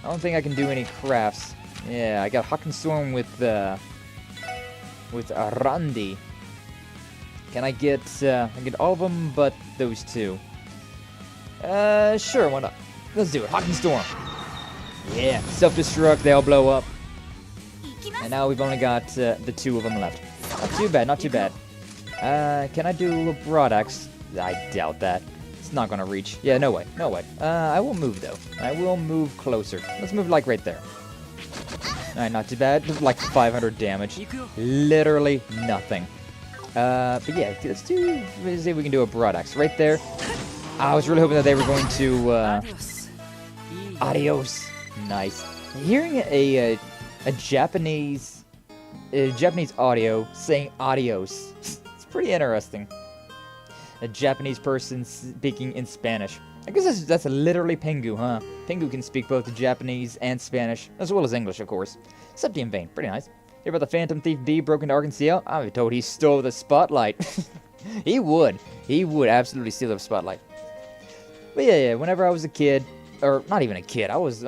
A: I don't think I can do any crafts. Yeah, I got Hackenstorm with Randi. Can I get all of them but those 2? Sure, why not? Let's do it. Hackenstorm. Yeah, self-destruct, they all blow up. And now we've only got the 2 of them left. Not too bad, not too bad. Can I do a broad axe? I doubt that. It's not gonna reach. Yeah, no way, no way. I will move, though. I will move closer. Let's move, like, right there. Alright, not too bad. Like, 500 damage. Literally nothing. But yeah, let's see if we can do a broad axe. Right there. I was really hoping that they were going to, Adios. Nice. Hearing a Japanese audio saying adios. It's pretty interesting. A Japanese person speaking in Spanish. I guess that's literally Pengu, huh? Pengu can speak both Japanese and Spanish, as well as English, of course. Septium Vein, pretty nice. Hear about the Phantom Thief B broke into Arkansas? I'm told he stole the spotlight. He would absolutely steal the spotlight. But yeah, whenever I was a kid, or not even a kid, I was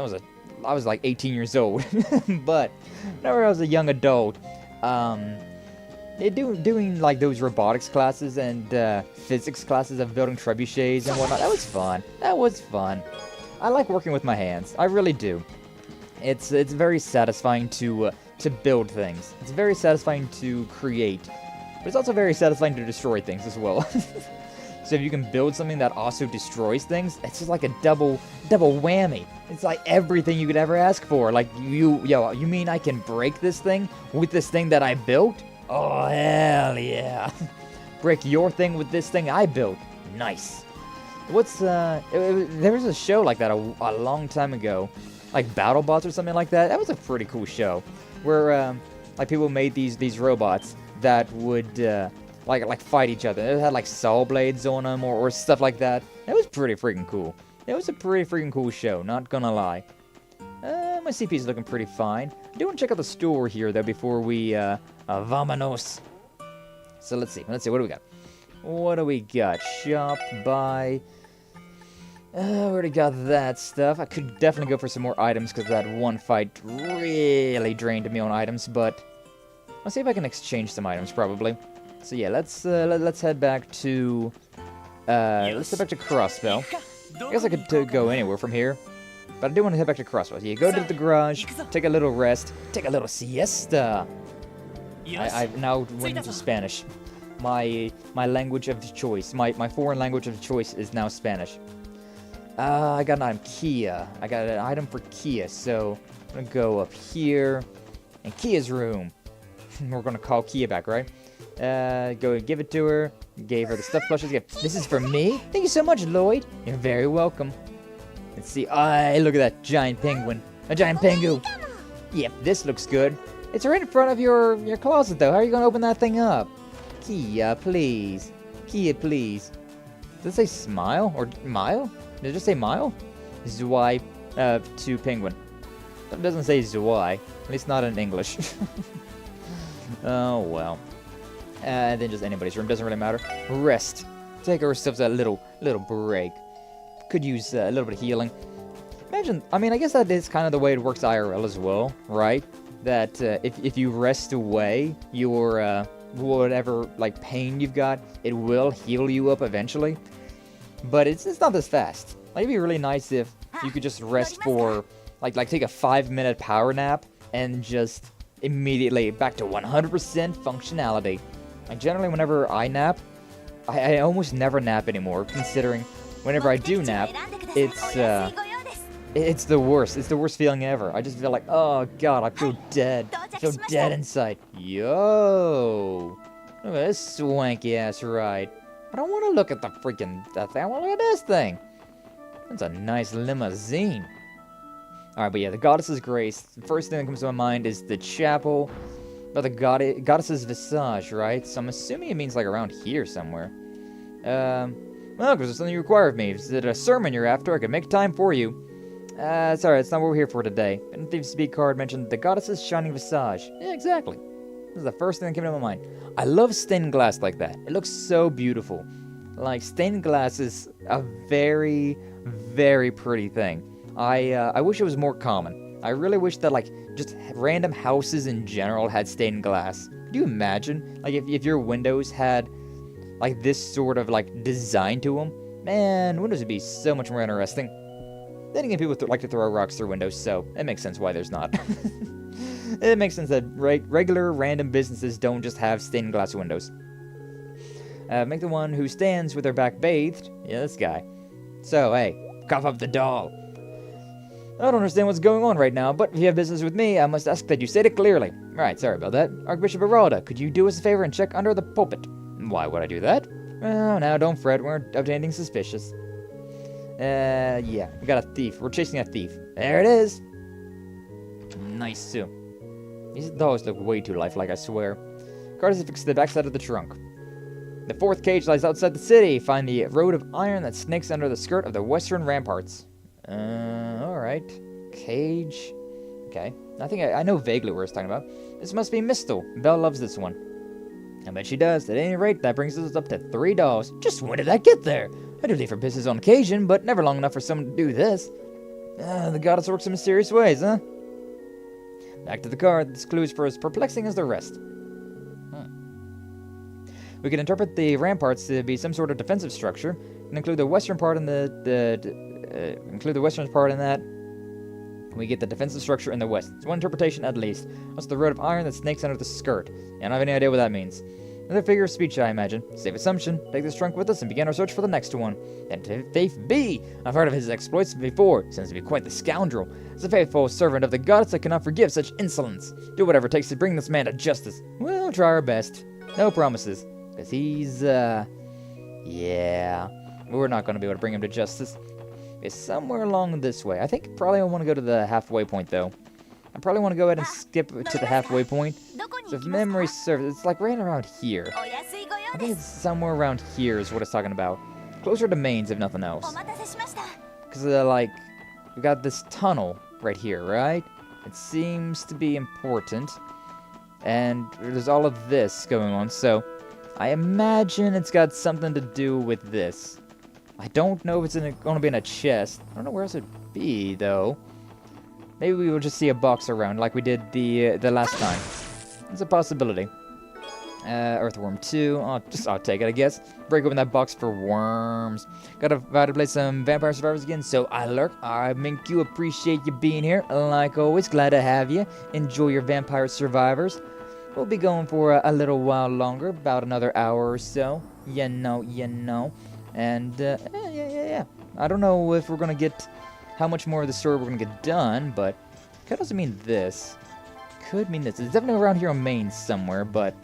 A: like 18 years old. But whenever I was a young adult, doing like those robotics classes and physics classes of building trebuchets and whatnot, that was fun. That was fun. I like working with my hands. I really do. It's very satisfying to build things. It's very satisfying to create, but it's also very satisfying to destroy things as well. So if you can build something that also destroys things, it's just like a double whammy. It's like everything you could ever ask for. Like, you mean I can break this thing with this thing that I built? Oh, hell yeah. Break your thing with this thing I built. Nice. What's, there was a show like that a long time ago. Like BattleBots or something like that. That was a pretty cool show. Where, like, people made these robots that would, like fight each other. It had like saw blades on them or stuff like that. It was pretty freaking cool. It was a pretty freaking cool show, not gonna lie. My CP is looking pretty fine. I do want to check out the store here though before we vamonos. So let's see, what do we got? What do we got? Shop, buy. We already got that stuff. I could definitely go for some more items because that one fight really drained me on items, but I'll see if I can exchange some items probably. So yeah, let's head back to Crossbell. I guess I could go anywhere from here, but I do want to head back to Crossbell. Yeah, go to the garage, take a little rest, take a little siesta. I've now went into Spanish. My language of choice, my foreign language of choice is now Spanish. I got an item, Kia. I got an item for Kia, so I'm gonna go up here, in Kia's room. We're gonna call Kia back, right? Go and give it to her. Gave her the stuffed plushes gift. This is for me? Thank you so much, Lloyd. You're very welcome. Let's see. Look at that giant penguin. A giant pengu. Yep, this looks good. It's right in front of your closet, though. How are you gonna open that thing up? Kia, please. Kia, please. Does it say smile or mile? Did it just say mile? Zwei to penguin. It doesn't say Zwei. At least not in English. Oh, well. And then just anybody's room. Doesn't really matter. Rest. Take ourselves a little break. Could use a little bit of healing. Imagine, I mean, I guess that is kind of the way it works IRL as well, right? That if you rest away your whatever like pain you've got, it will heal you up eventually. But it's not this fast. Like, it'd be really nice if you could just rest for like take a 5-minute power nap and just immediately back to 100% functionality. Like, generally whenever I nap, I almost never nap anymore, considering whenever I do nap, it's the worst. It's the worst feeling ever. I just feel like, oh god, I feel dead. I feel dead inside. Yo! Look at this swanky ass ride. I don't want to look at the freaking thing. I want to look at this thing. That's a nice limousine. Alright, but yeah, the Goddess's Grace. The first thing that comes to my mind is the chapel. But the Goddess's Visage, right? So I'm assuming it means like around here somewhere. Well, because there's something you require of me. Is it a sermon you're after? I can make time for you. Sorry, that's not what we're here for today. In the Thieves' Speak card mentioned the Goddess's Shining Visage. Yeah, exactly. This is the first thing that came to my mind. I love stained glass like that. It looks so beautiful. Like, stained glass is a very, very pretty thing. I wish it was more common. I really wish that, like, just random houses in general had stained glass. Could you imagine? Like, if your windows had, like, this sort of, like, design to them? Man, windows would be so much more interesting. Then again, people like to throw rocks through windows, so it makes sense why there's not. It makes sense that regular, random businesses don't just have stained glass windows. Make the one who stands with their back bathed. Yeah, this guy. So, hey, cough up the doll. I don't understand what's going on right now, but if you have business with me, I must ask that you state it clearly. Right, sorry about that. Archbishop Aralda, could you do us a favor and check under the pulpit? Why would I do that? Well, now, don't fret, we're up to anything suspicious. Yeah, we got a thief. We're chasing a thief. There it is! Nice, too. These dolls look way too lifelike, I swear. Card is fixed to the backside of the trunk. The fourth cage lies outside the city. Find the road of iron that snakes under the skirt of the western ramparts. Alright. Cage. Okay. I think I know vaguely what it's talking about. This must be Mistle. Belle loves this one. I bet she does. At any rate, that brings us up to 3 dolls. Just when did that get there? I do leave for business on occasion, but never long enough for someone to do this. The goddess works in mysterious ways, huh? Back to the card. This clue is for as perplexing as the rest. We can interpret the ramparts to be some sort of defensive structure, and include the western part in include the western part in that. We get the defensive structure in the west. It's one interpretation at least. What's the road of iron that snakes under the skirt? Yeah, I don't have any idea what that means. Another figure of speech, I imagine. Safe assumption. Take this trunk with us and begin our search for the next one. And Faith B. I've heard of his exploits before. Seems to be quite the scoundrel. As a faithful servant of the goddess, I cannot forgive such insolence. Do whatever it takes to bring this man to justice. We'll try our best. No promises. Because he's, yeah. We're not going to be able to bring him to justice. It's somewhere along this way. I think probably I want to go to the halfway point, though. I probably want to go ahead and skip to the halfway point. So if memory serves, it's like right around here. I think it's somewhere around here is what it's talking about. Closer to Mainz, if nothing else. Because, like, we got this tunnel right here, right? It seems to be important. And there's all of this going on, so I imagine it's got something to do with this. I don't know if it's going to be in a chest. I don't know where else it'd be, though. Maybe we will just see a box around like we did the last time. It's a possibility. Earthworm 2. I'll take it, I guess. Break open that box for worms. Gotta play some Vampire Survivors again, so I lurk. I make you appreciate you being here. Like always, glad to have you. Enjoy your Vampire Survivors. We'll be going for a little while longer, about another hour or so. You know. And, yeah. I don't know if we're gonna get how much more of the story we're gonna get done, but could also mean this. Could mean this. It's definitely around here on main somewhere, but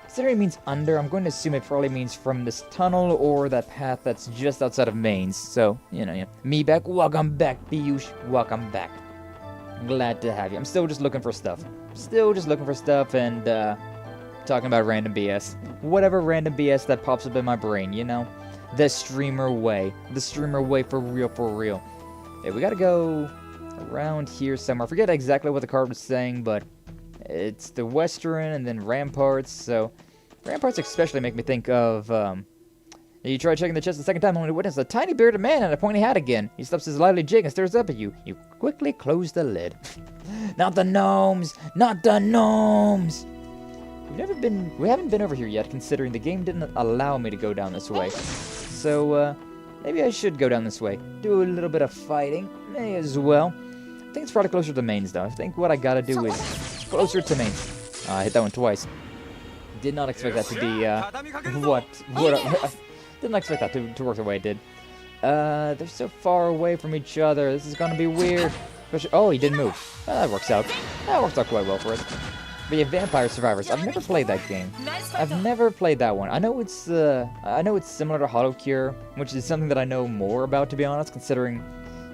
A: considering it means under, I'm going to assume it probably means from this tunnel or that path that's just outside of mains. So, you know, yeah. Me back. Welcome back, Piyush. Welcome back. Glad to have you. I'm still just looking for stuff. Still just looking for stuff and talking about random BS. Whatever random BS that pops up in my brain, you know? The streamer way. The streamer way for real, for real. Hey, we gotta go around here somewhere. I forget exactly what the card was saying, but it's the Western and then Ramparts, so Ramparts especially make me think of, you try checking the chest the second time, only to witness a tiny bearded man in a pointy hat again. He stops his lively jig and stares up at you. You quickly close the lid. Not the gnomes! Not the gnomes! We haven't been over here yet, considering the game didn't allow me to go down this way. So, maybe I should go down this way. Do a little bit of fighting. May as well. I think it's probably closer to mains, though. I think what I gotta do is closer to mains. I hit that one twice. Did not expect that to be, didn't expect that to work the way it did. They're so far away from each other. This is gonna be weird. Oh, he didn't move. That works out. That works out quite well for us. But yeah, Vampire Survivors. I've never played that game. I've never played that one. I know it's similar to Hollow Cure, which is something that I know more about, to be honest, considering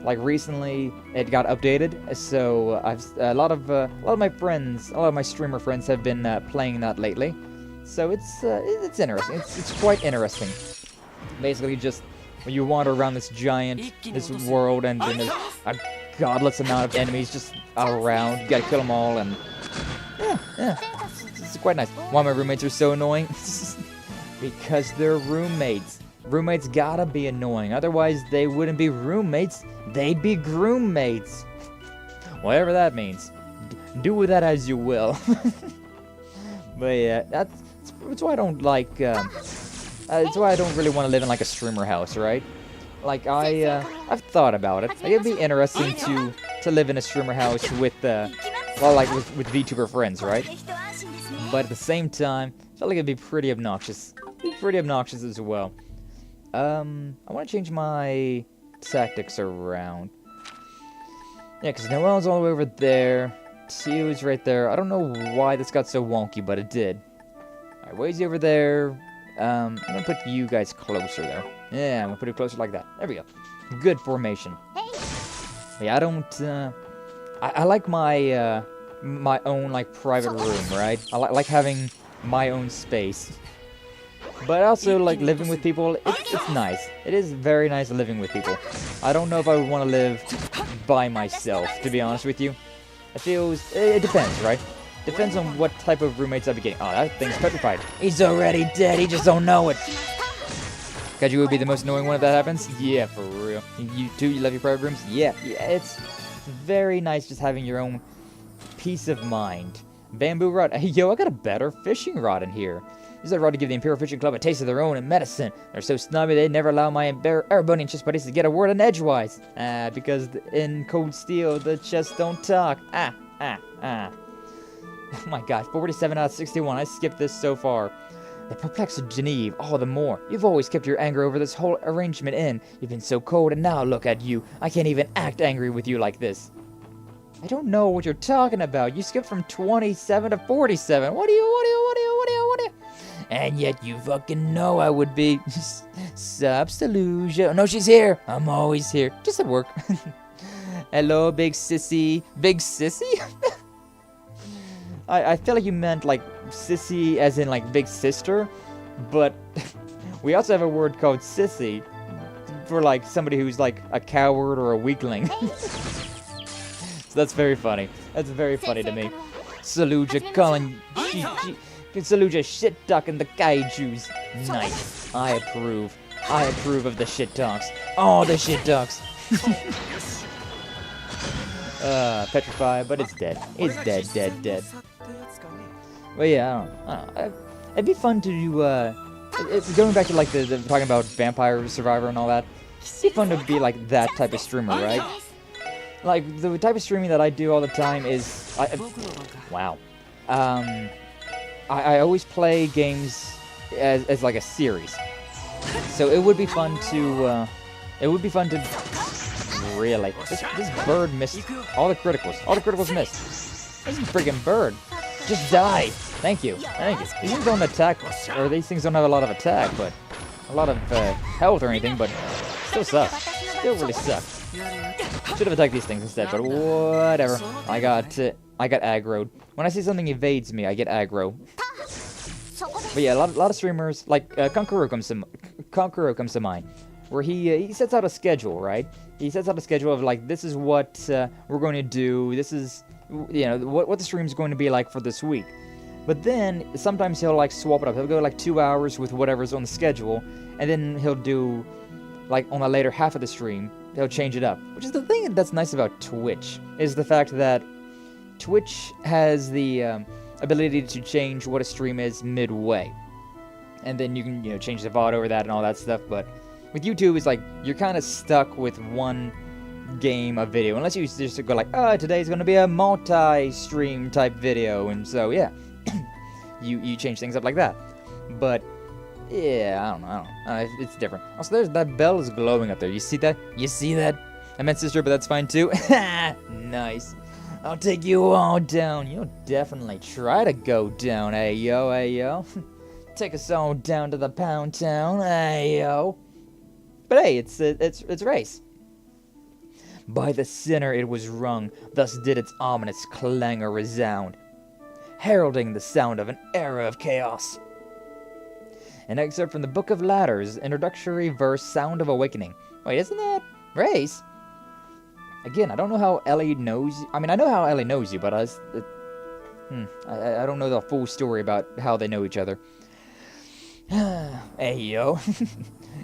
A: like recently it got updated. So a lot of my friends, a lot of my streamer friends have been playing that lately. So it's interesting. It's quite interesting. Basically, just when you wander around this world, and then there's a godless amount of enemies just around. You gotta kill them all, and yeah, it's quite nice. Why my roommates are so annoying? Because they're roommates. Roommates gotta be annoying, otherwise they wouldn't be roommates. They'd be groommates. Whatever that means. Do with that as you will. But yeah, that's why I don't like. That's why I don't really want to live in like a streamer house, right? Like I've thought about it. Like, it'd be interesting to live in a streamer house with with VTuber friends, right? But at the same time, I feel like it'd be pretty obnoxious. Pretty obnoxious as well. I want to change my tactics around. Yeah, because Noel's all the way over there. Tio's right there. I don't know why this got so wonky, but it did. Alright, Wazy over there. I'm gonna put you guys closer, though. Yeah, I'm gonna put it closer like that. There we go. Good formation. Yeah, I don't, I like my, my own, like, private room, right? I like having my own space. But also, like, living with people, it's nice. It is very nice living with people. I don't know if I would want to live by myself, to be honest with you. It depends, right? Depends on what type of roommates I'd be getting. Oh, that thing's petrified. He's already dead, he just don't know it. Kaiju would be the most annoying one if that happens? Yeah, for real. You too, you love your private rooms? Yeah, it's very nice just having your own peace of mind. Bamboo rod. Hey, yo, I got a better fishing rod in here. Use that rod to give the Imperial Fishing Club a taste of their own and medicine. They're so snobby they never allow my Erebonian chess buddies to get a word in edgewise. Because in Cold Steel, the chests don't talk. Oh my god, 47 out of 61. I skipped this so far. The perplexed Geneve, all the more. You've always kept your anger over this whole arrangement in. You've been so cold, and now look at you. I can't even act angry with you like this. I don't know what you're talking about. You skipped from 27 to 47. What do you? And yet you fucking know I would be. Subsolution. No, she's here. I'm always here. Just at work. Hello, big sissy. Big sissy? I feel like you meant like sissy as in like big sister, but we also have a word called sissy for like somebody who's like a coward or a weakling. So that's very funny. That's very funny to me. Saluja calling Saluja shit talking the kaijus. Nice. I approve. I approve of the shit talks. Oh, the shit talks. Petrified, but it's dead. It's dead. Well, yeah, I don't know. It'd be fun to do, going back to, like, the talking about Vampire Survivor and all that, it'd be fun to be, like, that type of streamer, right? Like, the type of streaming that I do all the time is, wow. I always play games as like, a series. So it would be fun to, really. This bird missed all the criticals. All the criticals missed. This freaking bird. Just die. Thank you. Thank you. These things don't attack, or these things don't have a lot of attack, but a lot of health or anything, but still suck. Still really suck. Should have attacked these things instead, but whatever. I got aggroed. When I see something evades me, I get aggro. But yeah, a lot of streamers, like Konkuro comes to mind, where he sets out a schedule, right? He sets out a schedule of like, this is what we're going to do. This is, you know, what the stream's going to be like for this week. But then sometimes he'll like swap it up. He'll go like 2 hours with whatever's on the schedule, and then he'll do like on the later half of the stream, he'll change it up. Which is the thing that's nice about Twitch, is the fact that Twitch has the ability to change what a stream is midway. And then you can, you know, change the VOD over that and all that stuff. But with YouTube, it's like you're kind of stuck with one game of video. Unless you just go like, oh, today's going to be a multi-stream type video. And so, yeah, you change things up like that. But, yeah, I don't know. It's different. Also, there's that bell is glowing up there. You see that? You see that? I meant sister, but that's fine too. Nice. I'll take you all down. You'll definitely try to go down, ayo, ayo. Take us all down to the pound town, ayo. But hey, it's race. By the sinner it was rung, thus did its ominous clangor resound, heralding the sound of an era of chaos. An excerpt from the Book of Ladders, introductory verse, Sound of Awakening. Wait, isn't that race? Again, I don't know how Ellie knows. I mean, I know how Ellie knows you, but I don't know the full story about how they know each other. Hey, yo.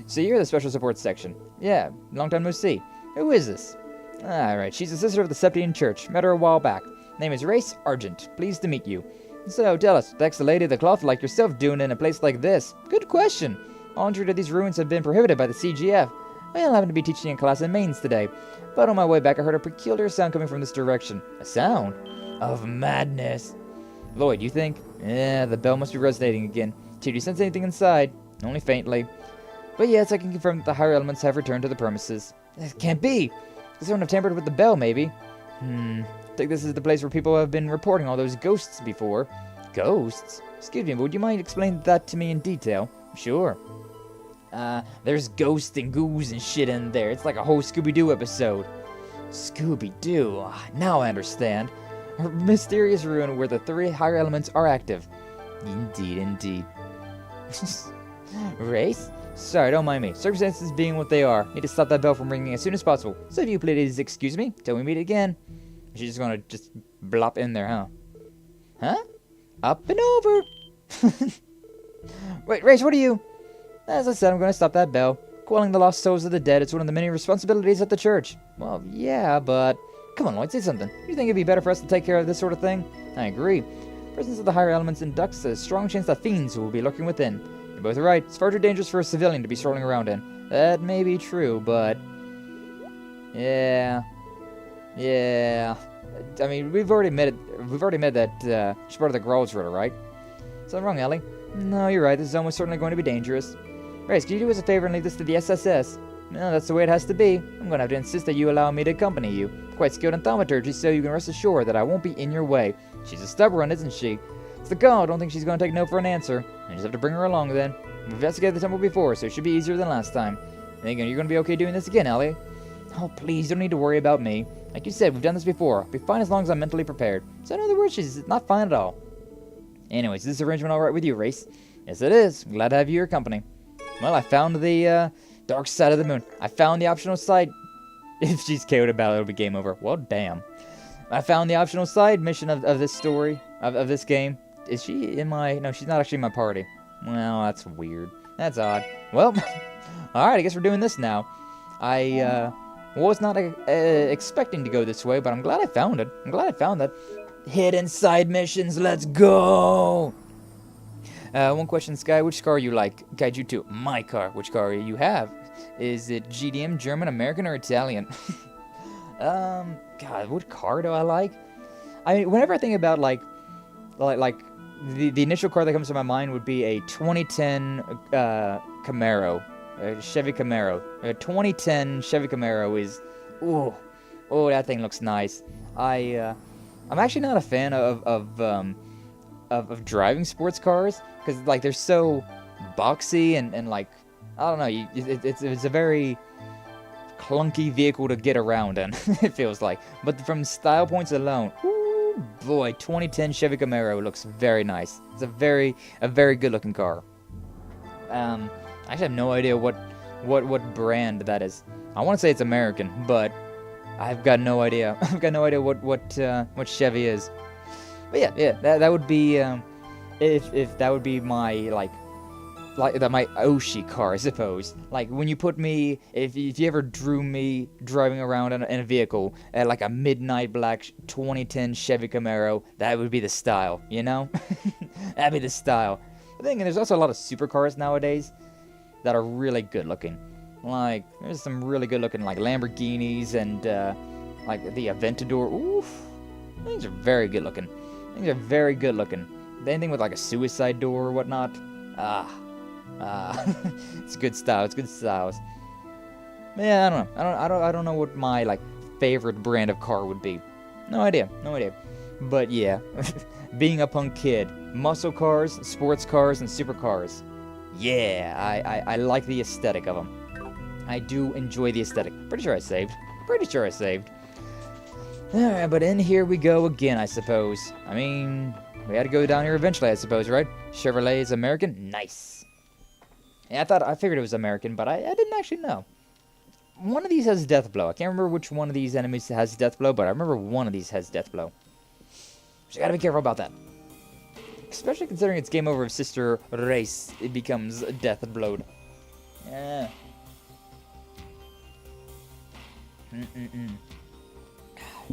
A: So you're the special support section. Yeah, long time no see. Who is this? Alright, she's a sister of the Septian Church. Met her a while back. Name is Race Argent. Pleased to meet you. So, tell us, what's the lady of the cloth like yourself doing in a place like this? Good question. All entry to these ruins have been prohibited by the CGF. Well, I happen to be teaching a class in Mains today. But on my way back, I heard a peculiar sound coming from this direction. A sound? Of madness. Lloyd, you think? Yeah, the bell must be resonating again. Do you sense anything inside? Only faintly. But yes, I can confirm that the higher elements have returned to the premises. It can't be! Someone have tampered with the bell, maybe. I think this is the place where people have been reporting all those ghosts before. Ghosts? Excuse me, but would you mind explaining that to me in detail? Sure. There's ghosts and ghouls and shit in there. It's like a whole Scooby-Doo episode. Scooby-Doo. Now I understand. A mysterious ruin where the 3 higher elements are active. Indeed, indeed. Race? Sorry, don't mind me. Circumstances being what they are. Need to stop that bell from ringing as soon as possible. So if you please excuse me till we meet again. She's just gonna just blop in there, huh? Huh? Up and over! Wait, Race, what are you? As I said, I'm gonna stop that bell. Quelling the lost souls of the dead, it's one of the many responsibilities at the church. Well, yeah, but... Come on, Lloyd, say something. You think it'd be better for us to take care of this sort of thing? I agree. Presence of the higher elements inducts a strong chance that fiends will be lurking within. You're both right. It's far too dangerous for a civilian to be strolling around in. That may be true, but... Yeah. I mean, we've already met that she's part of the Growls Ritter, right? Something wrong, Ellie? No, you're right. This is almost certainly going to be dangerous. Race, can you do us a favor and leave this to the SSS? No, that's the way it has to be. I'm going to have to insist that you allow me to accompany you. Quite skilled in thaumaturgy, so you can rest assured that I won't be in your way. She's a stubborn one, isn't she? It's the girl. I don't think she's going to take no for an answer. I just have to bring her along then. We've investigated the temple before, so it should be easier than last time. And you're going to be okay doing this again, Ellie? Oh, please, don't need to worry about me. Like you said, we've done this before. I'll be fine as long as I'm mentally prepared. So in other words, she's not fine at all. Anyways, is this arrangement alright with you, Race? Yes, it is. I'm glad to have you your company. Well, I found the dark side of the moon. I found the optional side. If she's KO'd about it, it'll be game over. Well, damn. I found the optional side mission of this story, of this game. Is she in my... No, she's not actually in my party. Well, that's weird. That's odd. Well, alright, I guess we're doing this now. I was not expecting to go this way, but I'm glad I found it. I'm glad I found that. Hidden side missions, let's go! One question, Sky, which car you like? Guide you to my car. Which car you have? Is it GDM, German, American, or Italian? God, what car do I like? I mean, whenever I think about, like the initial car that comes to my mind would be a 2010 Camaro. Chevy Camaro. 2010 Chevy Camaro is, oh, that thing looks nice. I'm actually not a fan of driving sports cars because like they're so boxy and like I don't know. It's a very clunky vehicle to get around in. It feels like, but from style points alone, ooh, boy, 2010 Chevy Camaro looks very nice. It's a very good looking car. I actually have no idea what brand that is. I want to say it's American, but I've got no idea. I've got no idea what Chevy is. But yeah, that would be if that would be my like my Oshi car, I suppose. Like when you put me, if you ever drew me driving around in a vehicle at like a midnight black 2010 Chevy Camaro, that would be the style, you know? That'd be the style. The thing, and there's also a lot of supercars nowadays that are really good looking. Like there's some really good looking like Lamborghinis and like the Aventador. Oof, things are very good looking. Things are very good looking. Anything with like a suicide door or whatnot. It's good style. It's good styles. Yeah, I don't know. I don't know what my like favorite brand of car would be. No idea. But yeah, being a punk kid, muscle cars, sports cars, and supercars. Yeah, I like the aesthetic of them. I do enjoy the aesthetic. Pretty sure I saved. Alright, but in here we go again, I suppose. I mean, we had to go down here eventually, I suppose, right? Chevrolet is American? Nice. Yeah, I figured it was American, but I didn't actually know. One of these has Death Blow. I can't remember which one of these enemies has Death Blow, but I remember one of these has Death Blow. So you gotta be careful about that. Especially considering it's game over if Sister Race it becomes Death Blowed. Yeah.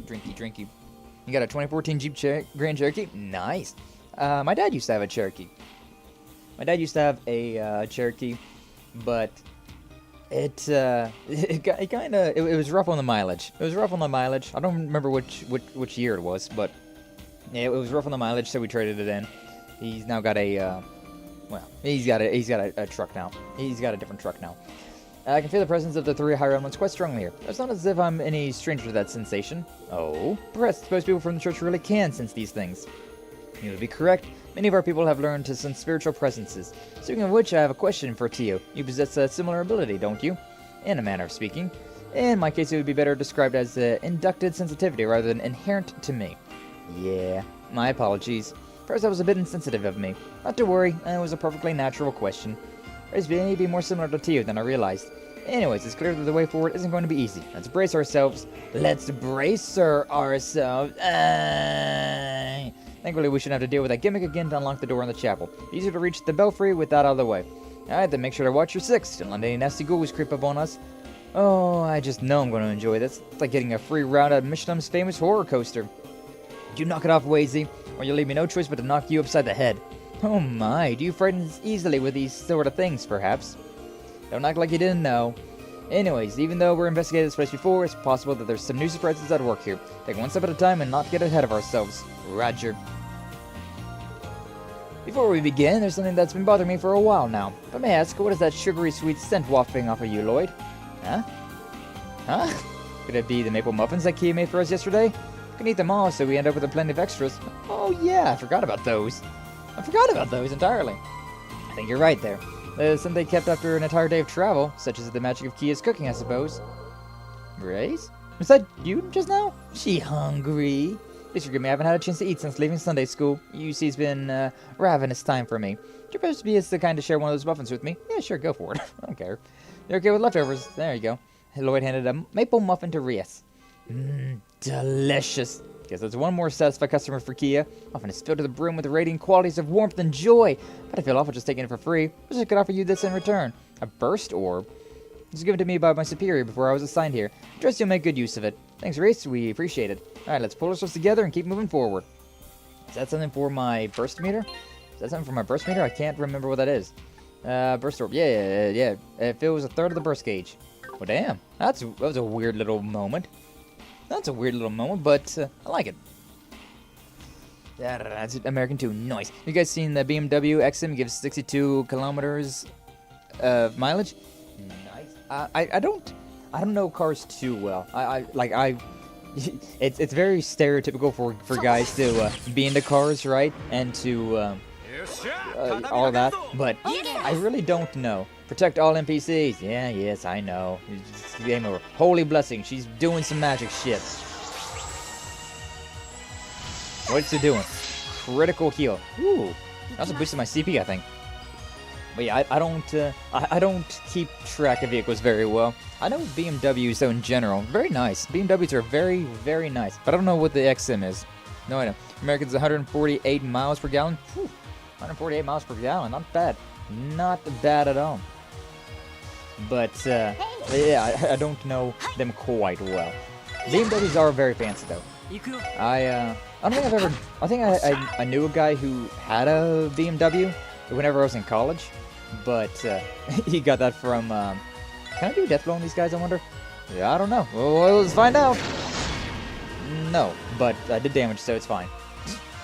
A: Drinky. You got a 2014 Jeep Grand Cherokee? Nice. My dad used to have a Cherokee. Cherokee, but it was rough on the mileage. I don't remember which year it was, but yeah, it was rough on the mileage, so we traded it in. He's now got he's got a truck now. He's got a different truck now. I can feel the presence of the three higher elements quite strongly here. It's not as if I'm any stranger to that sensation. Oh, perhaps suppose people from the church really can sense these things. You would be correct. Many of our people have learned to sense spiritual presences. Speaking of which, I have a question for Tio. You possess a similar ability, don't you? In a manner of speaking. In my case, it would be better described as inducted sensitivity rather than inherent to me. Yeah, my apologies. First, that was a bit insensitive of me. Not to worry, it was a perfectly natural question. It's maybe more similar to Tio than I realized. Anyways, it's clear that the way forward isn't going to be easy. Let's brace ourselves. Thankfully, we shouldn't have to deal with that gimmick again to unlock the door in the chapel. Easier to reach the belfry with that out of the way. Alright, then make sure to watch your six. Don't let any nasty ghouls creep up on us. Oh, I just know I'm going to enjoy this. It's like getting a free ride at Michelin's famous horror coaster. You knock it off, Wazy, or you'll leave me no choice but to knock you upside the head. Oh my, do you frighten easily with these sort of things, perhaps? Don't act like you didn't know. Anyways, even though we're investigating this place before, it's possible that there's some new surprises at work here. Take one step at a time and not get ahead of ourselves. Roger. Before we begin, there's something that's been bothering me for a while now. If I may ask, what is that sugary sweet scent wafting off of you, Lloyd? Huh? Could it be the maple muffins that Kia made for us yesterday? We can eat them all so we end up with a plenty of extras. Oh yeah, I forgot about those. Entirely. I think you're right there. Something kept after an entire day of travel, such as the magic of Kia's cooking, I suppose. Grace? Was that you just now? She hungry? Please forgive me, I haven't had a chance to eat since leaving Sunday school. You see, it's been ravenous time for me. Would you perhaps be the kind to share one of those muffins with me? Yeah, sure, go for it. I don't care. You're okay with leftovers? There you go. Lloyd handed a maple muffin to Rias. Delicious. Guess that's one more satisfied customer for Kia. Muffin is filled to the brim with the radiant qualities of warmth and joy. But I feel awful just taking it for free. Wish I could offer you this in return. A burst orb? It was given to me by my superior before I was assigned here. Trust you'll make good use of it. Thanks, Reese. We appreciate it. Alright, let's pull ourselves together and keep moving forward. Is that something for my burst meter? I can't remember what that is. Burst orb. Yeah. It fills a third of the burst gauge. Well, damn. That was a weird little moment. But I like it. That's American 2. Nice. You guys seen the BMW XM gives 62 kilometers of mileage? Nice. I don't know cars too well. It's very stereotypical for guys to be into cars, right? And to all that. But I really don't know. Protect all NPCs. Yeah, yes, I know. It's game over. Holy blessing. She's doing some magic shit. What's she doing? Critical heal. Ooh. Also boosted my CP, I think. But yeah, I don't keep track of vehicles very well. I know BMWs though in general, very nice. BMWs are very, very nice. But I don't know what the XM is. No idea. Americans 148 miles per gallon. Whew. 148 miles per gallon, not bad. Not bad at all. But yeah, I don't know them quite well. BMWs are very fancy though. I don't think I've ever. I think I knew a guy who had a BMW whenever I was in college, but he got that from. Can I do death blow on these guys? I wonder. Yeah, I don't know. Well, let's find out. No, but I did damage, so it's fine.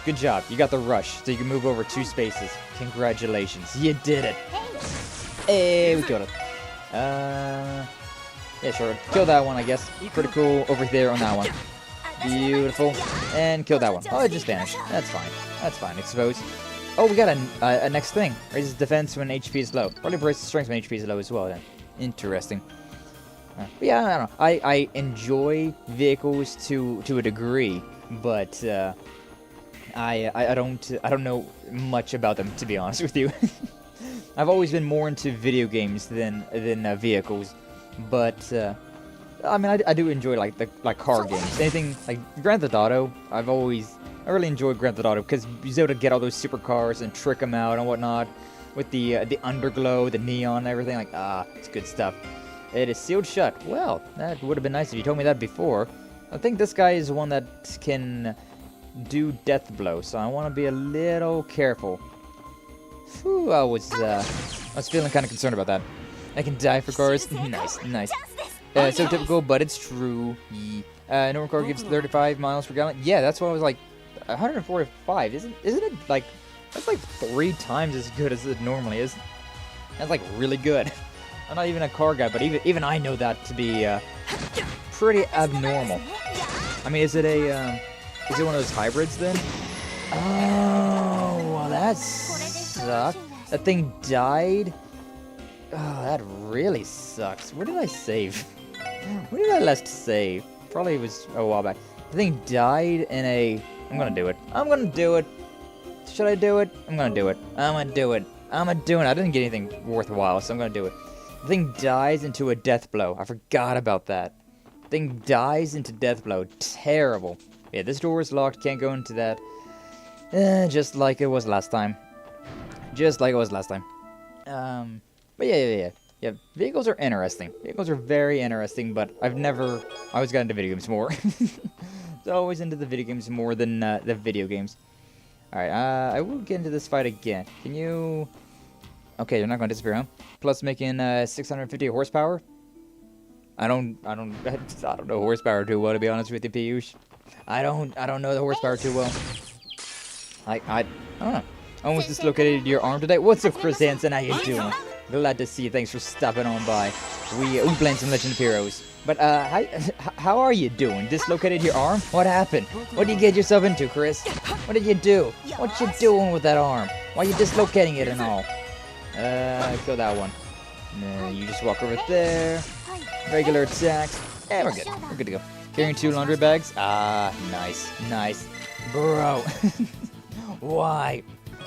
A: Good job. You got the rush, so you can move over 2 spaces. Congratulations, you did it. Hey, we killed it. Yeah, sure. Kill that one, I guess. Critical over there on that one. Beautiful. And kill that one. Oh, it just vanished. That's fine. That's fine. Exposed. Oh, we got a next thing. Raises defense when HP is low. Probably raises strength when HP is low as well, then. Interesting. But yeah, I don't know. I enjoy vehicles to a degree, but I don't know much about them, to be honest with you. I've always been more into video games than vehicles, but I mean I do enjoy like car games. Anything like Grand Theft Auto. I really enjoyed Grand Theft Auto because you was able to get all those supercars and trick them out and whatnot with the underglow, the neon, and everything. Like it's good stuff. It is sealed shut. Well, that would have been nice if you told me that before. I think this guy is one that can do death blow, so I want to be a little careful. Whew, I was feeling kind of concerned about that. I can die for cars. Nice, nice. So typical, but it's true. Normal car gives 35 miles per gallon. Yeah, that's what I was like. 145. Isn't it like that's like 3 times as good as it normally is? That's like really good. I'm not even a car guy, but even I know that to be pretty abnormal. I mean, is it one of those hybrids then? Oh, well, that sucks. That thing died. Oh, that really sucks. Where did I save? Where did I last save? Probably was a while back. The thing died in a. I'm gonna do it. I'm gonna do it. Should I do it? I'm gonna do it. I'm gonna do it. I'm gonna do it. I didn't get anything worthwhile, so I'm gonna do it. The thing dies into a death blow. I forgot about that. The thing dies into death blow. Terrible. Yeah, this door is locked. Can't go into that. Just like it was last time. Just like it was last time. But yeah. Vehicles are interesting. Vehicles are very interesting, but I always got into video games more. So always into the video games more than the video games. Alright, I will get into this fight again. Can you... Okay, you're not going to disappear, huh? Plus making 650 horsepower? I don't know horsepower too well, to be honest with you, Piyush. I don't know the horsepower too well. I don't know. Almost dislocated your arm today. What's up, Chris Hansen? How you doing? Glad to see you. Thanks for stopping on by. We playing some Legend of Heroes. But how are you doing? Dislocated your arm? What happened? What did you get yourself into, Chris? What did you do? What you doing with that arm? Why you dislocating it and all? Kill that one. You just walk over there. Regular attacks. Yeah, we're good. We're good to go. Carrying 2 laundry bags. Ah, nice. Bro. Why?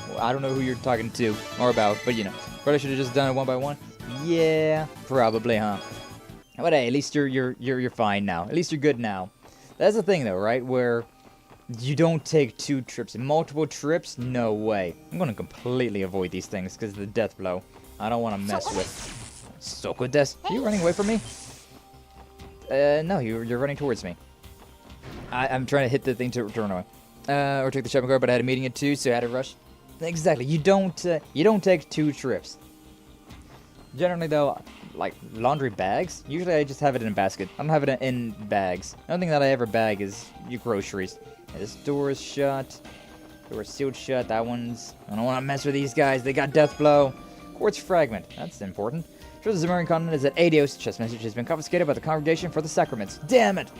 A: Well, I don't know who you're talking to or about, but you know. Probably should have just done it one by one. Yeah, probably, huh? But hey, at least you're fine now. At least you're good now. That's the thing though, right? Where you don't take 2 trips. Multiple trips? No way. I'm gonna completely avoid these things because of the death blow. I don't want to mess with. Sokodes? Are you running away from me? No, you're running towards me. I'm trying to hit the thing to run away. Or take the shopping cart, but I had a meeting at 2, so I had to rush. Exactly. You don't take 2 trips. Generally, though, like laundry bags. Usually, I just have it in a basket. I don't have it in bags. The only thing that I ever bag is your groceries. Yeah, this door is shut. Door is sealed shut. That one's. I don't want to mess with these guys. They got death blow. Quartz fragment. That's important. Sure, the Zemurian continent is at Adios. Chest message has been confiscated by the Congregation for the Sacraments. Damn it!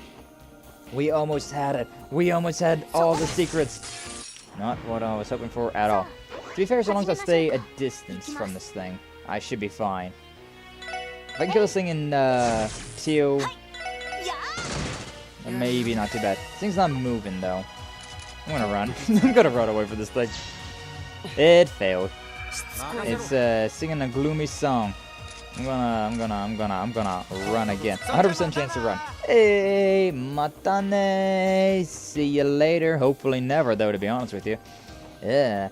A: We almost had it. We almost had all the secrets. Not what I was hoping for at all. To be fair, so long as I stay a distance from this thing, I should be fine. If I can kill this thing in, Teal, then maybe not too bad. This thing's not moving, though. I'm gonna run. I'm gonna run away from this thing. It failed. It's, singing a gloomy song. I'm gonna run again. 100% chance to run. Hey, matane. See you later. Hopefully never, though, to be honest with you. Yeah.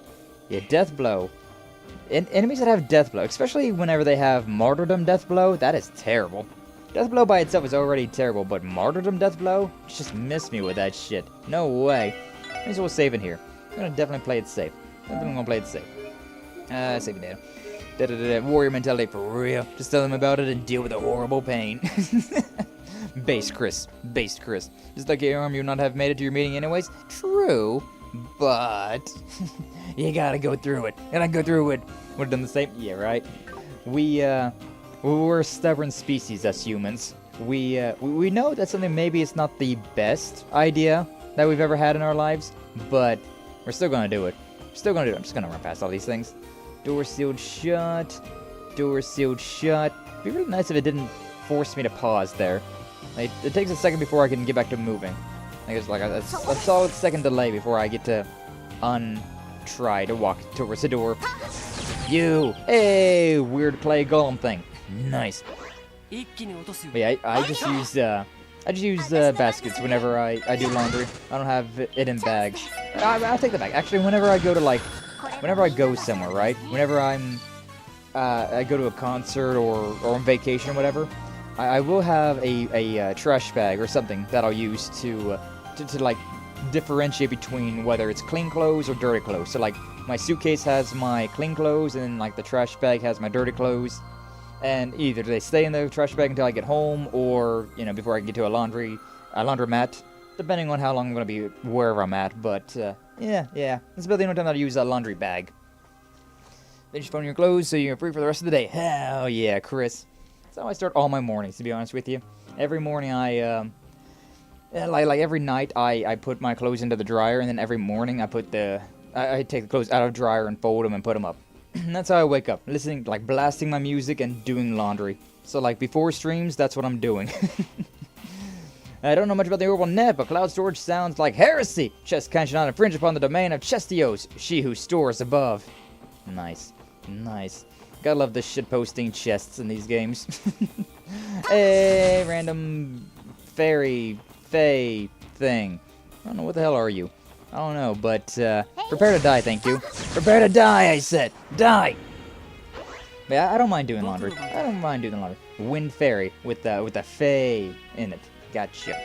A: Yeah, death blow. Enemies that have death blow, especially whenever they have martyrdom death blow, that is terrible. Death blow by itself is already terrible, but martyrdom death blow? Just miss me with that shit. No way. May as well save in here. I'm gonna definitely play it safe. Definitely gonna play it safe. Save data. Warrior mentality for real. Just tell them about it and deal with the horrible pain. Base Chris. Based Chris. Just like your arm, you not have made it to your meeting anyways? True, but you gotta go through it. And I go through it. Would've done the same? Yeah, right? We're a stubborn species as humans. We know that something maybe it's not the best idea that we've ever had in our lives, but we're still gonna do it. We're still gonna do it. I'm just gonna run past all these things. Door sealed shut. Door sealed shut. It'd be really nice if it didn't force me to pause there. Like, it takes a second before I can get back to moving. I guess like a solid second delay before I get to try to walk towards the door. You! Hey! Weird clay golem thing. Nice. But yeah, I just use baskets whenever I do laundry. I don't have it in bags. I'll take the bag. Actually, whenever I go somewhere, right? Whenever I go to a concert or on vacation or whatever, I will have a trash bag or something that I'll use to like differentiate between whether it's clean clothes or dirty clothes. So like my suitcase has my clean clothes and like the trash bag has my dirty clothes. And either they stay in the trash bag until I get home, or, you know, before I can get to a laundromat, depending on how long I'm going to be wherever I'm at. But, yeah. That's about the only time that I use a laundry bag. Then just put on your clothes so you're free for the rest of the day. Hell yeah, Chris. That's how I start all my mornings, to be honest with you. Every morning like every night I put my clothes into the dryer, and then every morning I take the clothes out of the dryer and fold them and put them up. That's how I wake up, listening, like, blasting my music and doing laundry. So, like, before streams, that's what I'm doing. I don't know much about the orbital net, but cloud storage sounds like heresy. Chest can not infringe upon the domain of Chestios, she who stores above. Nice. Gotta love the shitposting chests in these games. Hey, random fey thing. I don't know, what the hell are you? I don't know, but, prepare to die, thank you. Prepare to die, I said! Die! Yeah, I don't mind doing laundry. Wind fairy with the fae in it. Gotcha.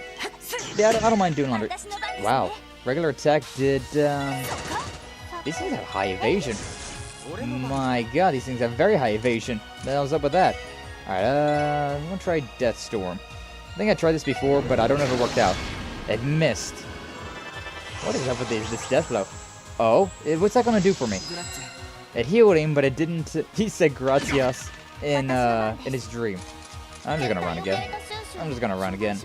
A: Yeah, I don't mind doing laundry. Wow. Regular attack did, these things have high evasion. My god, these things have very high evasion. What the hell's up with that? Alright, I'm gonna try Death Storm. I think I tried this before, but I don't know if it worked out. It missed. What is up with this death blow? Oh, what's that gonna do for me? It healed him, but it didn't. He said gracias in his dream. I'm just gonna run again.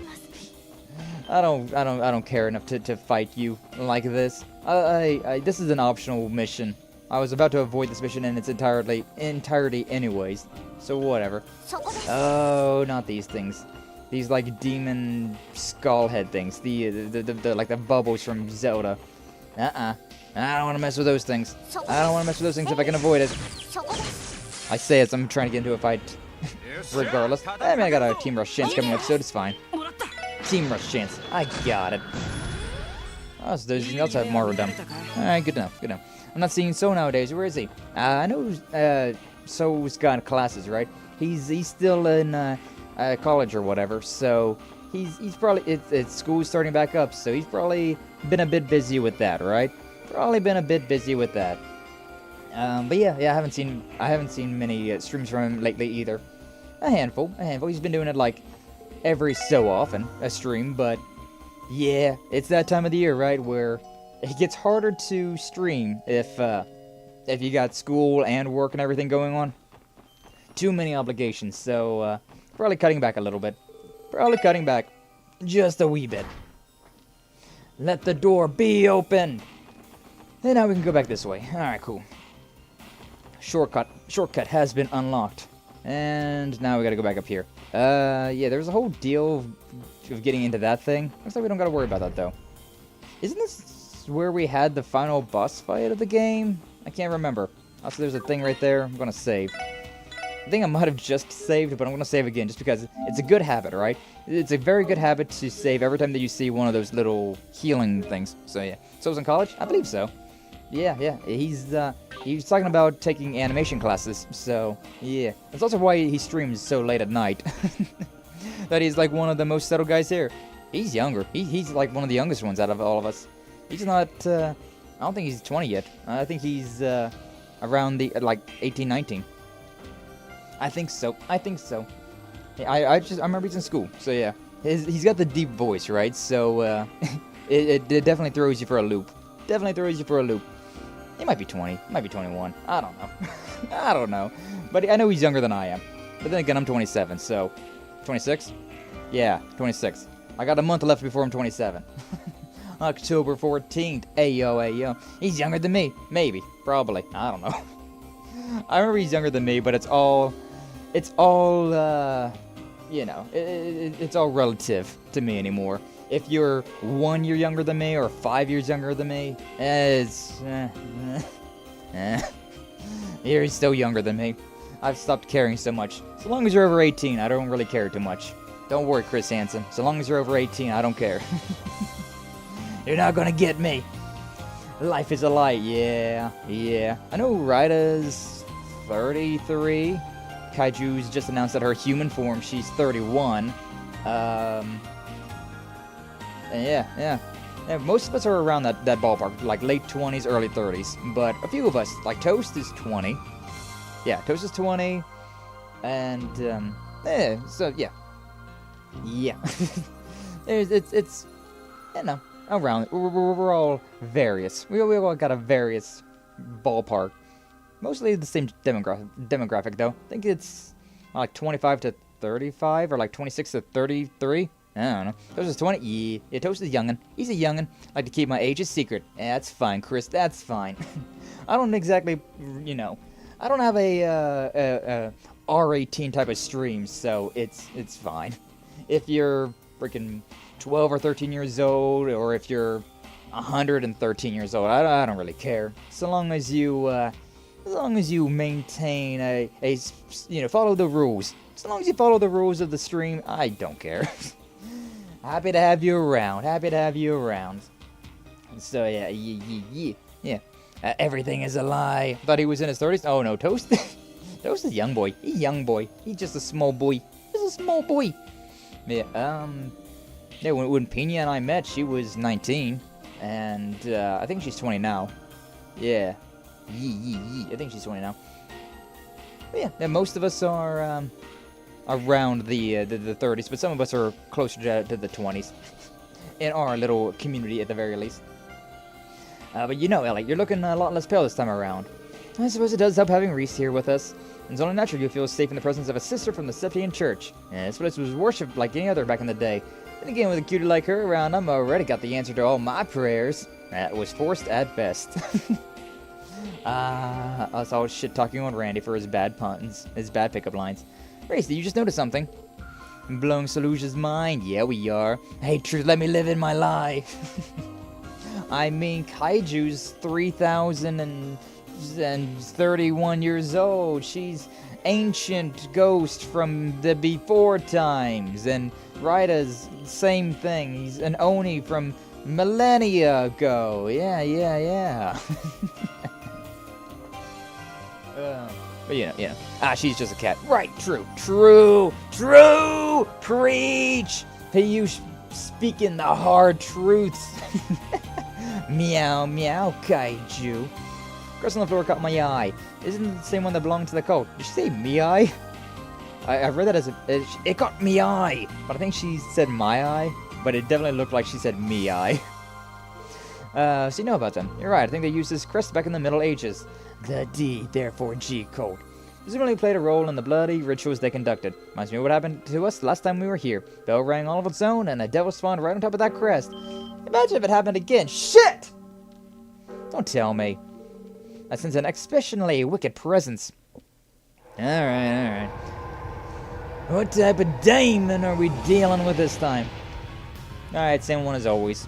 A: I don't care enough to fight you like this. This is an optional mission. I was about to avoid this mission in its entirety anyways. So whatever. Oh, not these things. These, like, demon skull head things. The like, the bubbles from Zelda. I don't want to mess with those things. I don't want to mess with those things if I can avoid it. I say it, so I'm trying to get into a fight. Regardless. I mean, I got a Team Rush chance coming up, so it's fine. Team Rush chance. I got it. Oh, so there's anything else I have martyrdom. Alright, good enough. I'm not seeing So nowadays. Where is he? I know So's got classes, right? He's still in, college or whatever, so he's probably it's school's starting back up, so he's probably been a bit busy with that, right? But yeah, I haven't seen many streams from him lately either. A handful. He's been doing it like every so often, a stream, but yeah, it's that time of the year, right, where it gets harder to stream if you got school and work and everything going on. too many obligations, so probably cutting back a little bit. Probably cutting back just a wee bit. Let the door be open. And now we can go back this way. Alright, cool. Shortcut has been unlocked. And now we gotta go back up here. Yeah, there's a whole deal of getting into that thing. Looks like we don't gotta worry about that, though. Isn't this where we had the final boss fight of the game? I can't remember. Also, there's a thing right there. I'm gonna save. I think I might have just saved, but I'm gonna save again, just because it's a good habit, right? It's a very good habit to save every time that you see one of those little healing things. So, yeah. So, was in college? I believe so. Yeah. He's talking about taking animation classes, so, yeah. That's also why he streams so late at night. That he's, like, one of the most settled guys here. He's younger. He's, like, one of the youngest ones out of all of us. He's not, I don't think he's 20 yet. I think he's, around the, like, 18, 19. I think so. I remember he's in school, so, yeah. He's got the deep voice, right? So, it definitely throws you for a loop. He might be 20, might be 21. I don't know. I don't know. But I know he's younger than I am. But then again, I'm 27, so... 26? Yeah, 26. I got a month left before I'm 27. October 14th. Ayo. He's younger than me. Maybe. Probably. I don't know. I remember he's younger than me, but it's all, you know, it's all relative to me anymore. If you're 1 year younger than me or 5 years younger than me, you're still younger than me. I've stopped caring so much. So long as you're over 18, I don't really care too much. Don't worry, Chris Hansen. So long as you're over 18, I don't care. You're not gonna get me. Life is a light, yeah. I know Ryda's 33. Kaiju's just announced that her human form, she's 31. Yeah, most of us are around that ballpark, like late 20s, early 30s. But a few of us, like Toast is 20. Yeah, Toast is 20. And, so, yeah. it's, you know, around. We're all various. We all got a various ballpark. Mostly the same demographic, though. I think it's like 25 to 35, or like 26 to 33. I don't know. Toast is 20? Yeah, Toast is youngin'. He's a youngin'. Like to keep my age a secret. Yeah, that's fine, Chris. That's fine. I don't exactly, you know, I don't have a R18 type of stream, so it's fine. If you're freaking 12 or 13 years old, or if you're 113 years old, I don't really care. So long as you maintain a you know, follow the rules. So long as you follow the rules of the stream, I don't care. Happy to have you around. So yeah. Everything is a lie. Thought he was in his 30s. Oh no, Toast. Toast is a young boy. He's just a small boy. Yeah. Yeah. When Pina and I met, she was 19, and I think she's 20 now. Yeah. I think she's 20 now. But yeah. Most of us are around the 30s, but some of us are closer to the 20s. In our little community, at the very least. But you know, Ellie, you're looking a lot less pale this time around. I suppose it does help having Reese here with us. It's only natural you feel safe in the presence of a sister from the Septian Church. And this place was worshipped like any other back in the day. Then again, with a cutie like her around, I'm already got the answer to all my prayers. That was forced at best. I was always shit-talking on Randy for his bad puns, his bad pickup lines. Reese, did you just notice something? Blowing Saluja's mind? Yeah, we are. Hey, Truth, let me live in my life. I mean, Kaiju's 3,031 years old. She's ancient ghost from the before times. And Ryda's same thing. He's an Oni from millennia ago. Yeah. But you know. She's just a cat. Right, true. Preach. Hey, you speaking the hard truths. Meow, Kaiju. Cross on the floor caught my eye. Isn't it the same one that belonged to the cult? Did she say me eye? I read that as it caught me eye. But I think she said my eye. But it definitely looked like she said me eye. So you know about them. You're right. I think they used this crest back in the Middle Ages. The D, therefore G cult. presumably played a role in the bloody rituals they conducted. Reminds me of what happened to us last time we were here. Bell rang all of its own, and a devil spawned right on top of that crest. Imagine if it happened again. Shit! Don't tell me. I sense an exceptionally wicked presence. Alright. What type of demon are we dealing with this time? Alright, same one as always.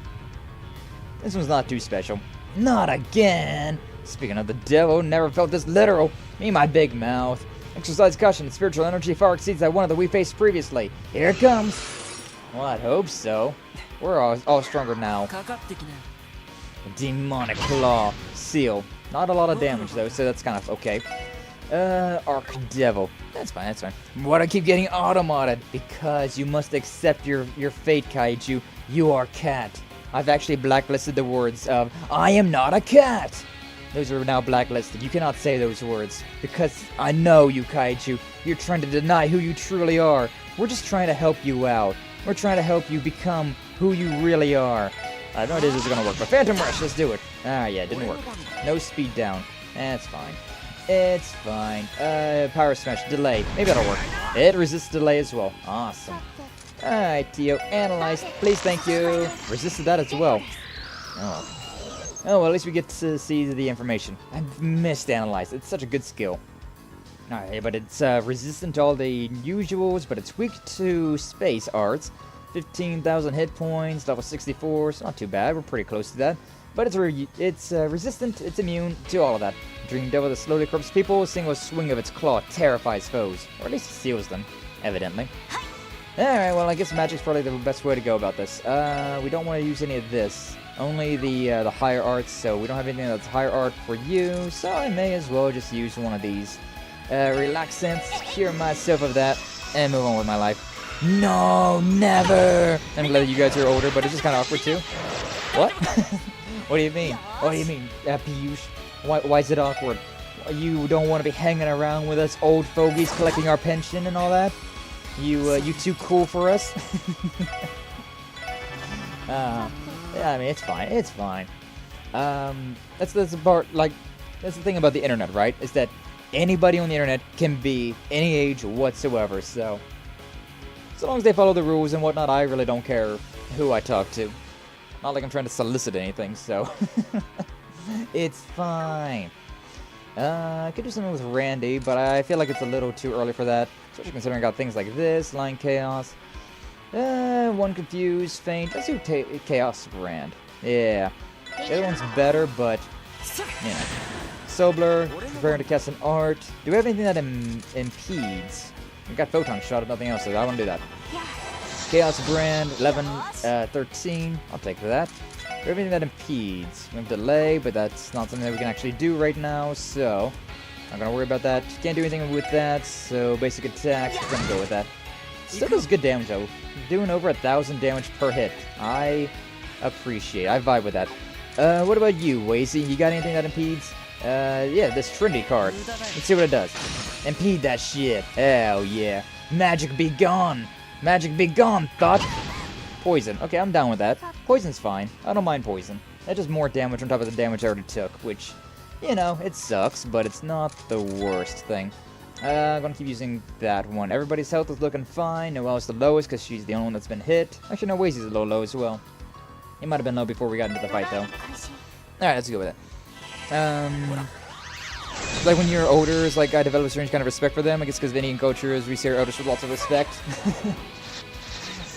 A: This one's not too special. Not again! Speaking of the devil, never felt this literal. Me and my big mouth. Exercise caution, spiritual energy far exceeds that one that we faced previously. Here it comes! Well, I'd hope so. We're all stronger now. Demonic Claw. Seal. Not a lot of damage though, so that's kind of okay. Archdevil. That's fine, that's fine. Why'd I keep getting automated? Because you must accept your fate, Kaiju. You are cat. I've actually blacklisted the words of, I am not a cat! Those are now blacklisted. You cannot say those words. Because I know you, Kaiju. You're trying to deny who you truly are. We're just trying to help you out. We're trying to help you become who you really are. I have no idea if this is gonna work, but Phantom Rush, let's do it. Ah, yeah, it didn't work. No speed down. That's fine. It's fine. Power Smash, delay. Maybe that'll work. It resists delay as well. Awesome. Alright, Tio, analyzed. Please, thank you. Resisted that as well. Oh. Oh, well, at least we get to see the information. I've missed analyze. It's such a good skill. Alright, but it's resistant to all the usuals, but it's weak to space arts. 15,000 hit points, level 64, so not too bad. We're pretty close to that. But it's resistant, it's immune to all of that. Dream Devil that slowly corrupts people, a single swing of its claw terrifies foes. Or at least seals them, evidently. Alright, well, I guess magic's probably the best way to go about this. We don't want to use any of this. Only the higher arts, so we don't have anything that's higher art for you, so I may as well just use one of these. Relaxants, cure myself of that, and move on with my life. No, never! I'm glad that you guys are older, but it's just kind of awkward too. What? What do you mean? What do you mean, Piyush? Why is it awkward? You don't want to be hanging around with us old fogies collecting our pension and all that? You too cool for us? Yeah, I mean, it's fine. It's fine. That's the part, like, that's the thing about the internet, right? Is that anybody on the internet can be any age whatsoever, so long as they follow the rules and whatnot, I really don't care who I talk to. Not like I'm trying to solicit anything, so it's fine. I could do something with Randy, but I feel like it's a little too early for that, especially considering I got things like this, Line Chaos, one Confused, Faint. Let's do Chaos Brand. Yeah, the other one's better, but you know. Sobler, preparing to cast an art. Do we have anything that impedes? We got Photon Shot, if nothing else, so I want to do that. Chaos Brand, 11, 13. I'll take that. Everything that impedes. We have Delay, but that's not something that we can actually do right now, so not gonna worry about that. Can't do anything with that, so basic attack, we're gonna go with that. Still does good damage though. Doing over 1,000 damage per hit. I appreciate. I vibe with that. What about you, Wazy? You got anything that impedes? Yeah, this Trinity card. Let's see what it does. Impede that shit. Hell yeah. Magic be gone. Magic be gone, thought. Poison. Okay, I'm down with that. Poison's fine. I don't mind poison. That's just more damage on top of the damage I already took, which, you know, it sucks, but it's not the worst thing. I'm gonna keep using that one. Everybody's health is looking fine. Noelle's the lowest because she's the only one that's been hit. Actually, no, Wazy's a little low as well. He might have been low before we got into the fight, though. Alright, let's go with it. Like when you're older, it's like I develop a strange kind of respect for them. I guess because Indian culture is we see our elders with lots of respect.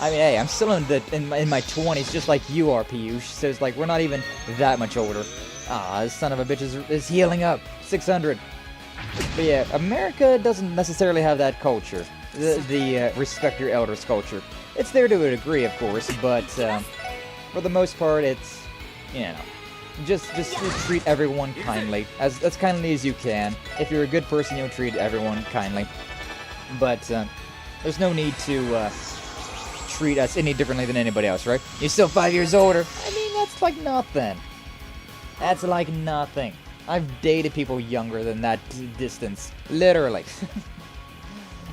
A: I mean, hey, I'm still in my 20s, just like you are, Piyush. So it's like we're not even that much older. Ah, this son of a bitch is healing up. 600. But yeah, America doesn't necessarily have that culture. The respect your elders culture. It's there to a degree, of course, but for the most part, it's, you know, just treat everyone kindly, as kindly as you can. If you're a good person, you'll treat everyone kindly. But there's no need to treat us any differently than anybody else, right? You're still 5 years older. I mean, that's like nothing. That's like nothing. I've dated people younger than that distance, literally.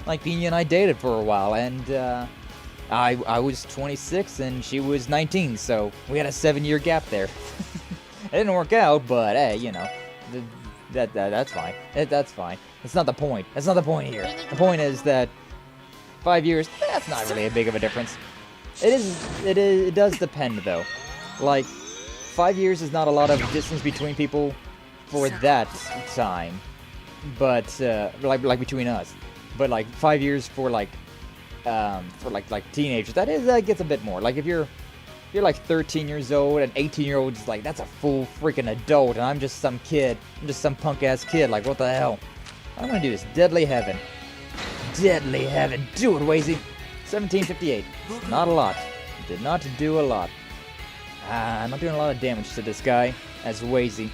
A: Like Pina and I dated for a while, and I was 26 and she was 19, so we had a 7-year gap there. It didn't work out, but hey, you know, That's fine. That's fine. That's not the point. That's not the point here. The point is that 5 years, that's not really a big of a difference. It does depend, though. Like, 5 years is not a lot of distance between people for that time. But, like between us. But, like, 5 years for teenagers, that gets a bit more. Like, if you're like 13 years old, and 18-year-old is like, that's a full freaking adult, and I'm just some kid. I'm just some punk-ass kid. Like, what the hell? I'm gonna do this. Deadly Heaven. Deadly Heaven. Do it, Wazy. 1758. Not a lot. Did not do a lot. I'm not doing a lot of damage to this guy as Wazy.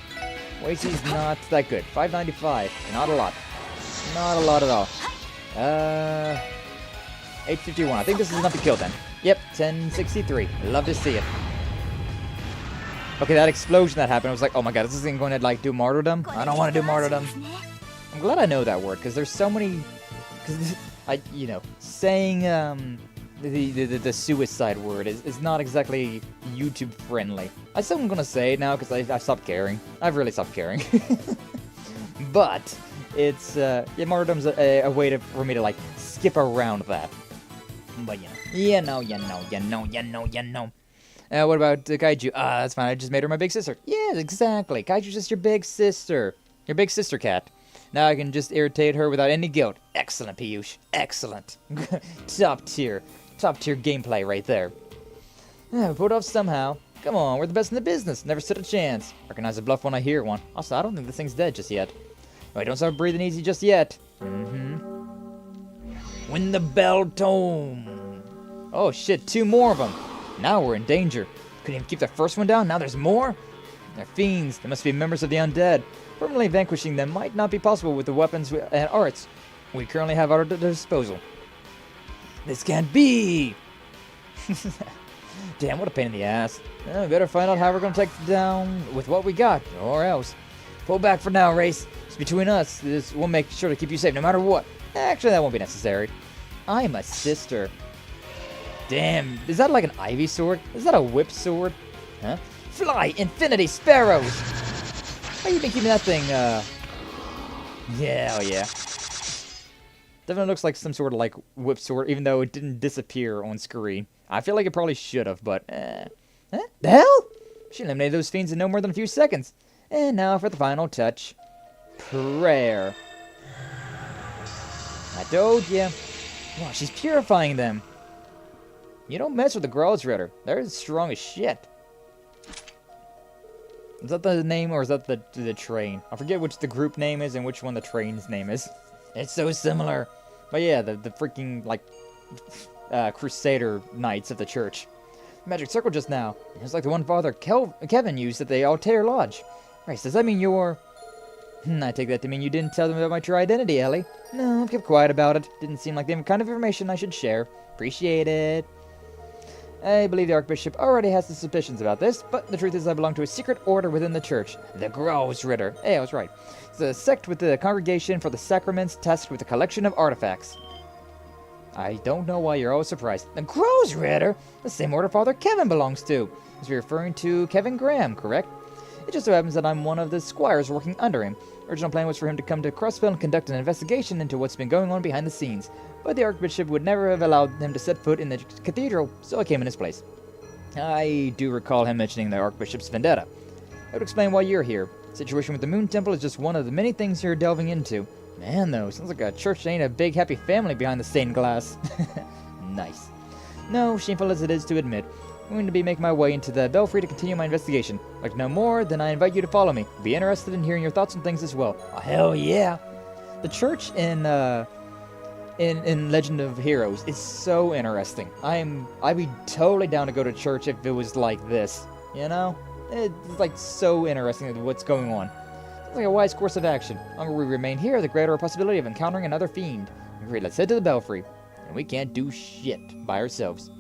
A: Wazy's not that good. 595. Not a lot. Not a lot at all. 851. I think this is enough to kill them. Yep, 1063. Love to see it. Okay, that explosion that happened, I was like, oh my god, is this thing going to, like, do martyrdom? I don't want to do martyrdom. I'm glad I know that word, because there's so many... saying, the suicide word is not exactly YouTube friendly. I still am going to say it now, because I've stopped caring. I've really stopped caring. But, it's, martyrdom's a way for me to, like, skip around that. But, you know. What about Kaiju? That's fine. I just made her my big sister. Yeah, exactly. Kaiju's just your big sister. Your big sister cat. Now I can just irritate her without any guilt. Excellent, Piyush. Excellent. Top tier gameplay right there. We pulled off somehow. Come on, we're the best in the business. Never stood a chance. Recognize a bluff when I hear one. Also, I don't think this thing's dead just yet. Wait, don't start breathing easy just yet. When the bell tone. Oh shit, 2 more of them. Now we're in danger. Couldn't even keep the first one down, now there's more? They're fiends. They must be members of the undead. Permanently vanquishing them might not be possible with the weapons and arts we currently have at our disposal. This can't be! Damn, what a pain in the ass. We better find out how we're gonna take it down with what we got, or else. Pull back for now, Race. It's between us. This will make sure to keep you safe no matter what. Actually, that won't be necessary. I'm a sister. Damn, is that like an ivy sword? Is that a whip sword? Huh? Fly, Infinity Sparrows! How you been keeping that thing, Yeah, oh yeah. Definitely looks like some sort of, like, whip sword, even though it didn't disappear on screen. I feel like it probably should have, but, Huh? The hell? She eliminated those fiends in no more than a few seconds. And now for the final touch. Prayer. I told ya. Wow, she's purifying them. You don't mess with the Grossritter. They're as strong as shit. Is that the name, or is that the train? I forget which the group name is and which one the train's name is. It's so similar. But yeah, the freaking, like, Crusader Knights of the church. Magic circle just now. It's like the one Father Kevin used at the Altair Lodge. Right, does that mean you're... I take that to mean you didn't tell them about my true identity, Ellie. No, I've kept quiet about it. Didn't seem like the kind of information I should share. Appreciate it. I believe the Archbishop already has his suspicions about this, but the truth is I belong to a secret order within the church. The Grossritter. Hey, I was right. It's a sect with the Congregation for the Sacraments tasked with a collection of artifacts. I don't know why you're always surprised. The Grossritter? The same order Father Kevin belongs to. Is referring to Kevin Graham, correct? It just so happens that I'm one of the squires working under him. Original plan was for him to come to Crossbell and conduct an investigation into what's been going on behind the scenes, but the Archbishop would never have allowed him to set foot in the cathedral, so I came in his place. I do recall him mentioning the Archbishop's vendetta. That would explain why you're here. The situation with the Moon Temple is just one of the many things you're delving into. Man, though, sounds like a church ain't a big happy family behind the stained glass. Nice. No, shameful as it is to admit, I'm going to be making my way into the Belfry to continue my investigation. I'd like to know more, then I invite you to follow me. Be interested in hearing your thoughts on things as well. Oh, hell yeah! The church in Legend of Heroes is so interesting. I'd be totally down to go to church if it was like this. You know? It's like so interesting what's going on. It's like a wise course of action. The longer we remain here, the greater our possibility of encountering another fiend. Great, let's head to the Belfry. And we can't do shit by ourselves.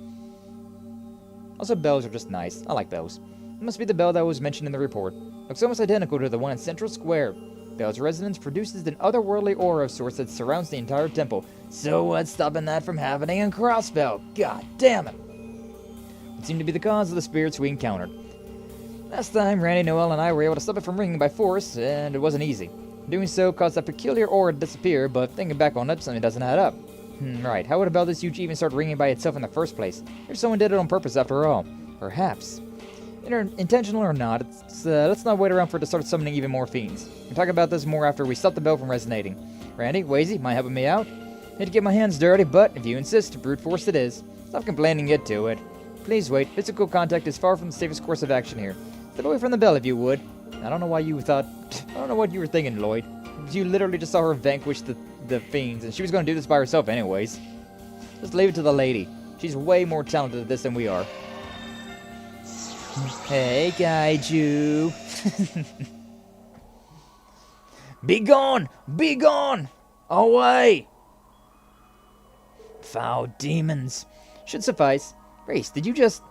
A: Also, bells are just nice. I like bells. It must be the bell that was mentioned in the report. Looks almost identical to the one in Central Square. Bell's resonance produces an otherworldly aura of sorts that surrounds the entire temple. So what's stopping that from happening in Crossbell? God damn it! It seemed to be the cause of the spirits we encountered. Last time, Randy, Noel, and I were able to stop it from ringing by force, and it wasn't easy. Doing so caused that peculiar aura to disappear, but thinking back on it, something doesn't add up. Right, how would a bell this huge even start ringing by itself in the first place? If someone did it on purpose after all. Perhaps. Intentional or not, let's not wait around for it to start summoning even more fiends. We'll talk about this more after we stop the bell from resonating. Randy, Wazy, mind helping me out? Hate to get my hands dirty, but if you insist, brute force it is. Stop complaining, get to it. Please wait, physical contact is far from the safest course of action here. Step away from the bell if you would. I don't know why you thought... I don't know what you were thinking, Lloyd. You literally just saw her vanquish the fiends, and she was going to do this by herself anyways. Just leave it to the lady. She's way more talented at this than we are. Hey, Kaiju. Be gone! Be gone! Away! Foul demons. Should suffice. Race, did you just...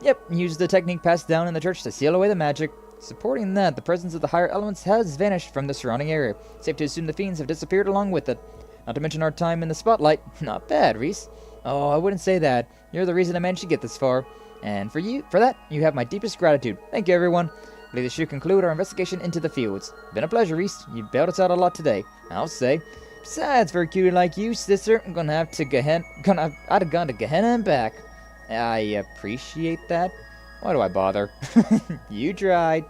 A: Yep, use the technique passed down in the church to seal away the magic. Supporting that, the presence of the higher elements has vanished from the surrounding area. Safe to assume the fiends have disappeared along with it. Not to mention our time in the spotlight. Not bad, Reese. Oh, I wouldn't say that. You're the reason I managed to get this far. And for that, you have my deepest gratitude. Thank you, everyone. I believe this should conclude our investigation into the fields. Been a pleasure, Reese. You bailed us out a lot today, I'll say. Besides, for a cutie like you, sister, I'm gonna have to I'd have gone to Gehenna and back. I appreciate that. Why do I bother? You tried.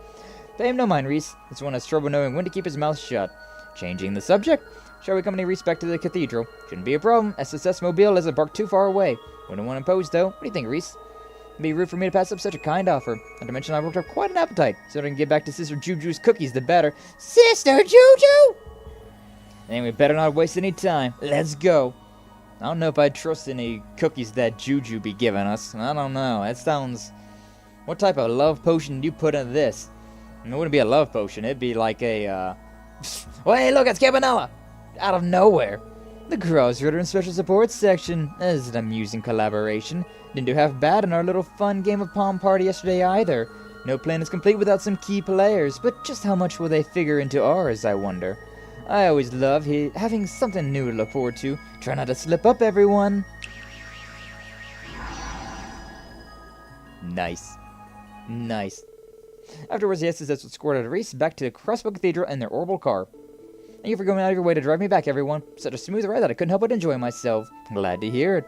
A: Pay him no mind, Reese. This one has trouble knowing when to keep his mouth shut. Changing the subject. Shall we accompany Reese back to the cathedral? Shouldn't be a problem. SSS Mobile isn't parked too far away. Wouldn't want to impose, though. What do you think, Reese? It'd be rude for me to pass up such a kind offer. Not to mention I worked up quite an appetite. So I can get back to Sister Juju's cookies, the better. Sister Juju! Anyway, better not waste any time. Let's go. I don't know if I'd trust any cookies that Juju be giving us. I don't know. That sounds... What type of love potion do you put in this? It wouldn't be a love potion. It'd be like a, Well, hey, look, it's Campanella! Out of nowhere. The Crossbell and Special Support section. That is an amusing collaboration. Didn't do half bad in our little fun game of Palm Party yesterday either. No plan is complete without some key players, but just how much will they figure into ours, I wonder? I always love having something new to look forward to. Try not to slip up, everyone. Nice. Nice. Afterwards, the SSS escorted Reese back to Crossbell Cathedral in their orbital car. Thank you for going out of your way to drive me back, everyone. Such a smooth ride that I couldn't help but enjoy myself. Glad to hear it.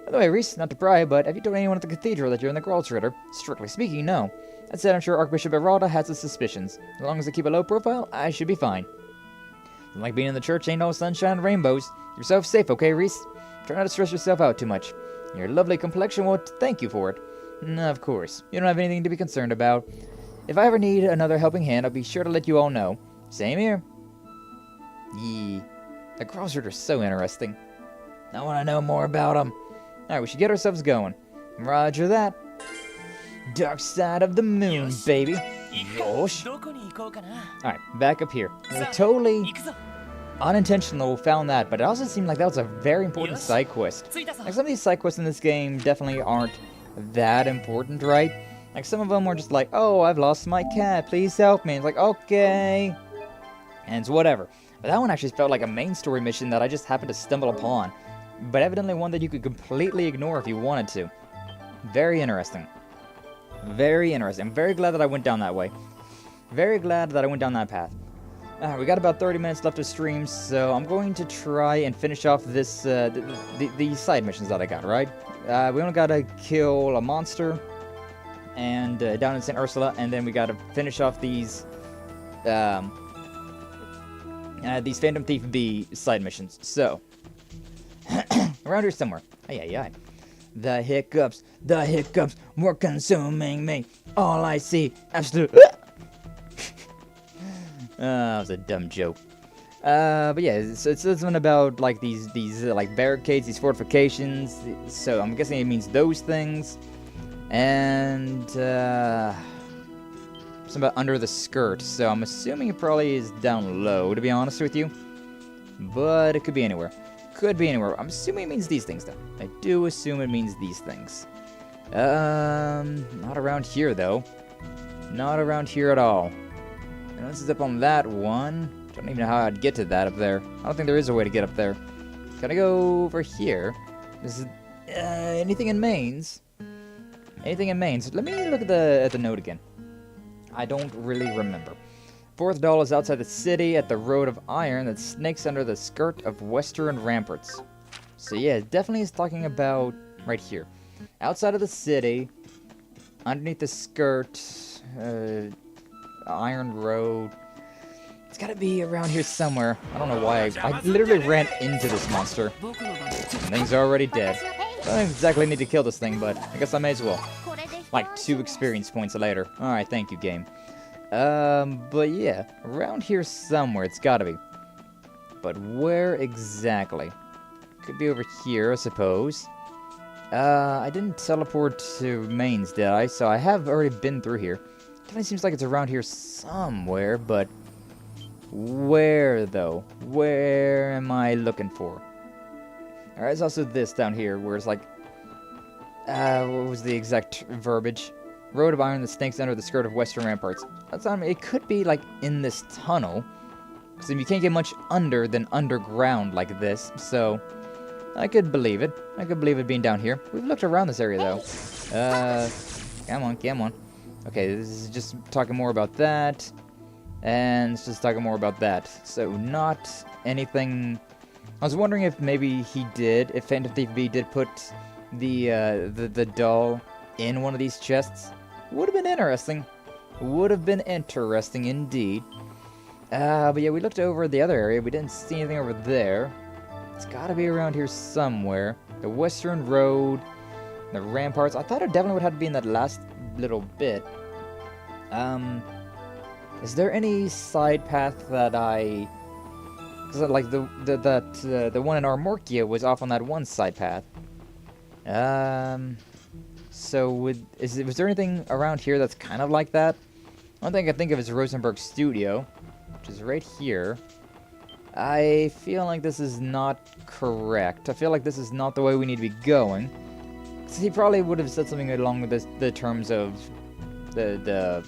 A: By the way, Reese, not to pry, but have you told anyone at the cathedral that you're in the Gralsritter? Strictly speaking, no. That said, I'm sure Archbishop Eralda has his suspicions. As long as I keep a low profile, I should be fine. Like being in the church ain't all sunshine and rainbows. Keep yourself safe, okay, Reese? Try not to stress yourself out too much. Your lovely complexion will thank you for it. Of course. You don't have anything to be concerned about. If I ever need another helping hand, I'll be sure to let you all know. Same here. Yee. The Crossbell are so interesting. I want to know more about them. Alright, we should get ourselves going. Roger that. Dark side of the moon, baby. Yosh. Alright, back up here. Totally unintentional found that, but it also seemed like that was a very important side quest. Like, some of these side quests in this game definitely aren't that important, right? Like, some of them were just like, oh, I've lost my cat, please help me. It's like, okay. And it's whatever. But that one actually felt like a main story mission that I just happened to stumble upon. But evidently one that you could completely ignore if you wanted to. Very interesting. Very interesting. I'm very glad that I went down that way. Very glad that I went down that path. We got about 30 minutes left of stream, so I'm going to try and finish off this, these side missions that I got, right? We only gotta kill a monster, and down in St. Ursula, and then we gotta finish off these Phantom Thief B side missions. So, around here somewhere. Ay. The hiccups were consuming me. All I see, absolute. That was a dumb joke. But yeah, it's something about like these like barricades, these fortifications. So I'm guessing it means those things, and something about under the skirt. So I'm assuming it probably is down low, to be honest with you. But it could be anywhere. Could be anywhere. I'm assuming it means these things, though. I do assume it means these things. Not around here, though. Not around here at all. And this is up on that one. Don't even know how I'd get to that up there. I don't think there is a way to get up there. Can I go over here? This is anything in mains? Anything in mains? Let me look at the note again. I don't really remember. Fourth doll is outside the city at the Road of Iron that snakes under the skirt of western ramparts. So yeah, it definitely is talking about right here. Outside of the city, underneath the skirt, Iron Road. It's gotta be around here somewhere. I don't know why. I literally ran into this monster. Thing's already dead. I don't exactly need to kill this thing, but I guess I may as well. Like 2 experience points later. Alright, thank you, game. But yeah, around here somewhere it's gotta be. But where exactly? Could be over here, I suppose. I didn't teleport to mains, did I? So I have already been through here. Definitely seems like it's around here somewhere, but where, though? Where am I looking for? Alright, there's also this down here, where it's like... what was the exact verbiage? Road of Iron that snakes under the skirt of western ramparts. That's on me. It could be, like, in this tunnel. Because if you can't get much under than underground like this, so... I could believe it. I could believe it being down here. We've looked around this area, though. Come on, come on. Okay, this is just talking more about that. And it's just talking more about that. So, not anything... I was wondering if maybe he did, if Phantom Thief B did put the doll in one of these chests. Would have been interesting. Would have been interesting indeed. But yeah, we looked over the other area. We didn't see anything over there. It's gotta be around here somewhere. The Western Road, the ramparts. I thought it definitely would have to be in that last little bit. Is there any side path that I... Cause like the one in Armorkia was off on that one side path. So was there anything around here that's kind of like that? One thing I think of is Rosenberg Studio, which is right here. I feel like this is not correct. I feel like this is not the way we need to be going. Cause he probably would have said something along with the terms of the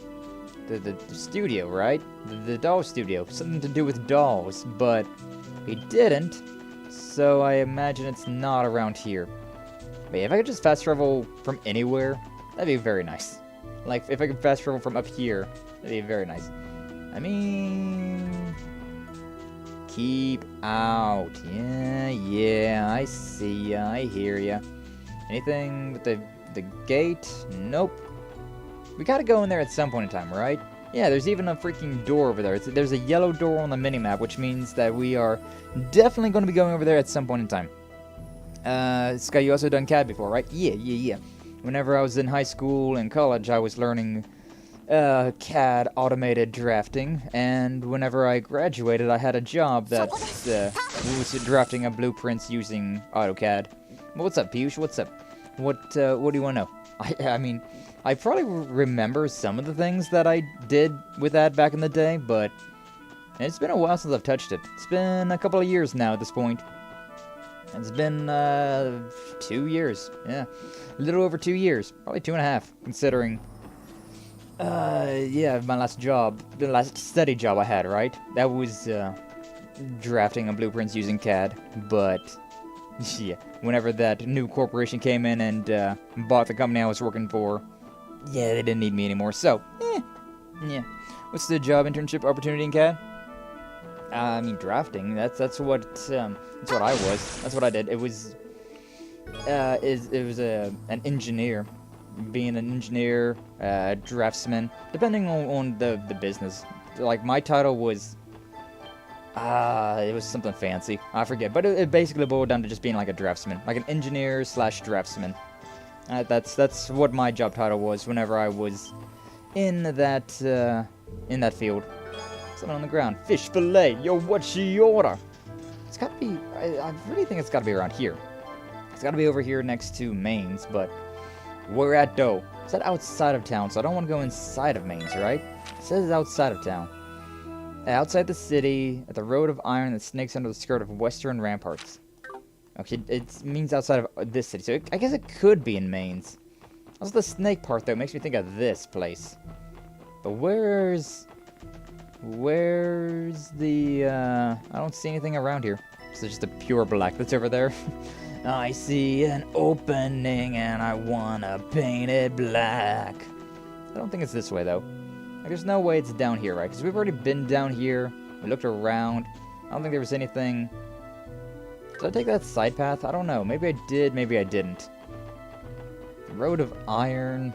A: studio, right? The doll studio. Something to do with dolls, but he didn't. So I imagine it's not around here. But yeah, if I could just fast travel from anywhere, that'd be very nice. Like, if I could fast travel from up here, that'd be very nice. I mean... Keep out. Yeah, I see ya, I hear ya. Anything with the gate? Nope. We gotta go in there at some point in time, right? Yeah, there's even a freaking door over there. There's a yellow door on the minimap, which means that we are definitely going to be going over there at some point in time. Sky, you also done CAD before, right? Yeah. Whenever I was in high school and college, I was learning CAD automated drafting, and whenever I graduated, I had a job that was drafting up blueprints using AutoCAD. What's up, Piyush? What's up? What do you want to know? I mean, I probably remember some of the things that I did with that back in the day, but it's been a while since I've touched it. It's been a couple of years now at this point. It's been 2 years, yeah. A little over 2 years, probably 2.5, considering, yeah, my last job, the last steady job I had, right? That was drafting on blueprints using CAD, but yeah, whenever that new corporation came in and bought the company I was working for, yeah, they didn't need me anymore, so, yeah. What's the job internship opportunity in CAD? I mean, drafting, that's what I was. That's what I did. It was, an engineer. Being an engineer, draftsman, depending on the business. Like, my title was, it was something fancy. I forget, but it basically boiled down to just being like a draftsman. Like an engineer slash draftsman. That's what my job title was whenever I was in that field. Something on the ground. Fish fillet. Yo, what's your order? It's gotta be, I really think it's gotta be around here. It's gotta be over here next to Mains, but where at though? It said outside of town, so I don't want to go inside of Mains, right? It says outside of town. Outside the city, at the Road of Iron that snakes under the skirt of western ramparts. Okay, it means outside of this city, so I guess it could be in Mains. Also, the snake part, though, makes me think of this place. But where's the, I don't see anything around here. So just a pure black that's over there. I see an opening and I wanna paint it black. I don't think it's this way, though. Like, there's no way it's down here, right? Because we've already been down here. We looked around. I don't think there was anything... Did I take that side path? I don't know. Maybe I did, maybe I didn't. Road of Iron.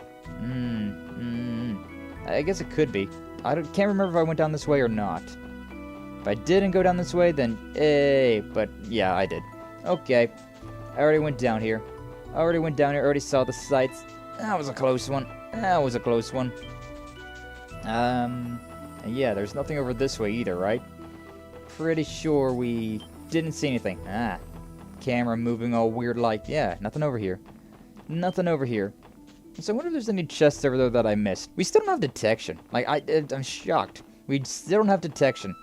A: I guess it could be. Can't remember if I went down this way or not. If I didn't go down this way, then hey. But yeah, I did. Okay. I already went down here. Already saw the sights. That was a close one. Yeah, there's nothing over this way either, right? Pretty sure we didn't see anything. Camera moving all weird like. Yeah, nothing over here. So I wonder if there's any chests over there that I missed. We still don't have detection. Like, I'm shocked. We still don't have detection.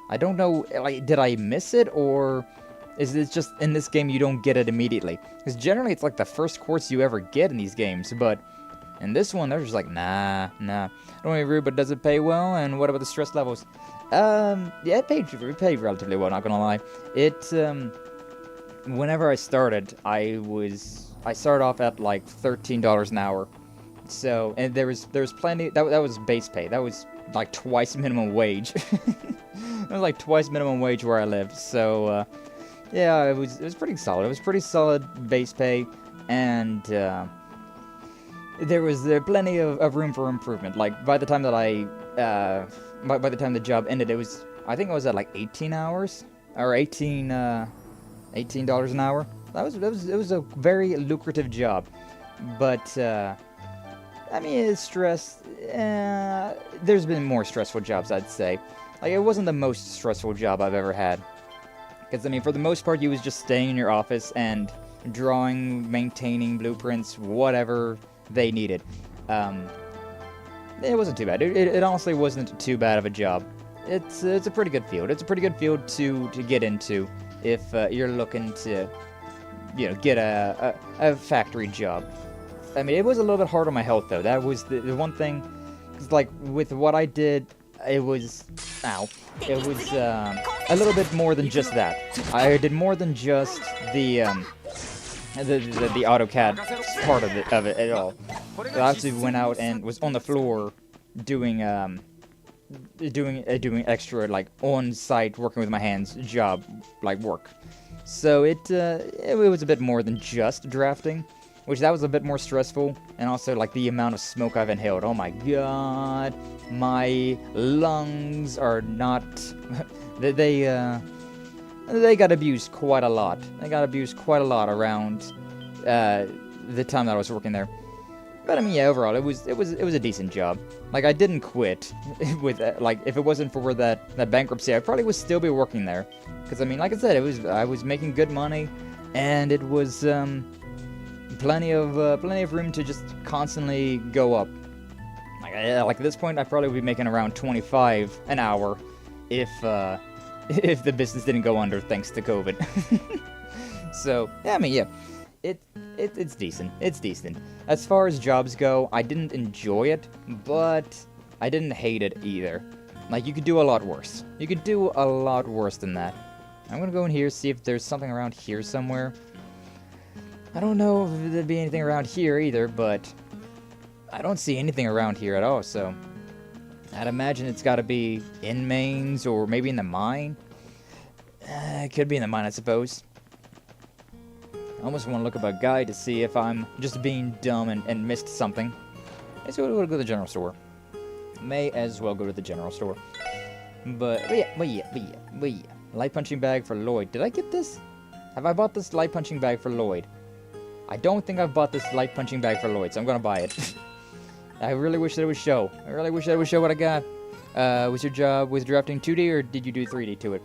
A: I don't know, like, did I miss it, or is it just in this game you don't get it immediately? Because generally it's like the first quartz you ever get in these games, but in this one they're just like, nah. Don't want to be rude, but does it pay well? And what about the stress levels? Yeah, it paid relatively well, not gonna lie. Whenever I started, I started off at like $13 an hour. So, and there was plenty, that was base pay. That was like twice minimum wage. It was like twice minimum wage where I lived. So, yeah, it was pretty solid. It was pretty solid base pay, and there was plenty of room for improvement. Like, by the time that by the time the job ended, I think it was at like 18 hours or $18 an hour. It was a very lucrative job, but I mean, it's stress. There's been more stressful jobs, I'd say. Like, it wasn't the most stressful job I've ever had, because I mean, for the most part, you was just staying in your office and drawing, maintaining blueprints, whatever they needed. It wasn't too bad. It honestly wasn't too bad of a job. It's a pretty good field. It's a pretty good field to get into if you're looking to, you know, get a factory job. I mean, it was a little bit hard on my health, though. That was the one thing. Cause, like, with what I did, it was a little bit more than just that. I did more than just the AutoCAD part of it at all. I actually went out and was on the floor doing extra, like, on-site working with my hands job, like, work. So it was a bit more than just drafting, which that was a bit more stressful, and also, like, the amount of smoke I've inhaled. Oh my god, my lungs are not. they got abused quite a lot. Around the time that I was working there. But I mean, yeah, overall, it was a decent job. Like, I didn't quit with like, if it wasn't for that bankruptcy, I probably would still be working there. Because I mean, like I said, I was making good money, and it was plenty of room to just constantly go up. Like at this point, I probably would be making around 25 an hour if the business didn't go under thanks to COVID. So yeah, I mean, yeah. It's decent. It's decent. As far as jobs go, I didn't enjoy it, but I didn't hate it either. Like, you could do a lot worse. You could do a lot worse than that. I'm gonna go in here, see if there's something around here somewhere. I don't know if there'd be anything around here either, but I don't see anything around here at all, so I'd imagine it's gotta be in mains or maybe in the mine. It could be in the mine, I suppose. I almost want to look up a guide to see if I'm just being dumb and missed something. Let's go to the general store. May as well go to the general store. But yeah. Light punching bag for Lloyd. Did I get this? Have I bought this light punching bag for Lloyd? I don't think I've bought this light punching bag for Lloyd, so I'm gonna buy it. I really wish that it would show. What I got. Was your job with drafting 2D, or did you do 3D to it?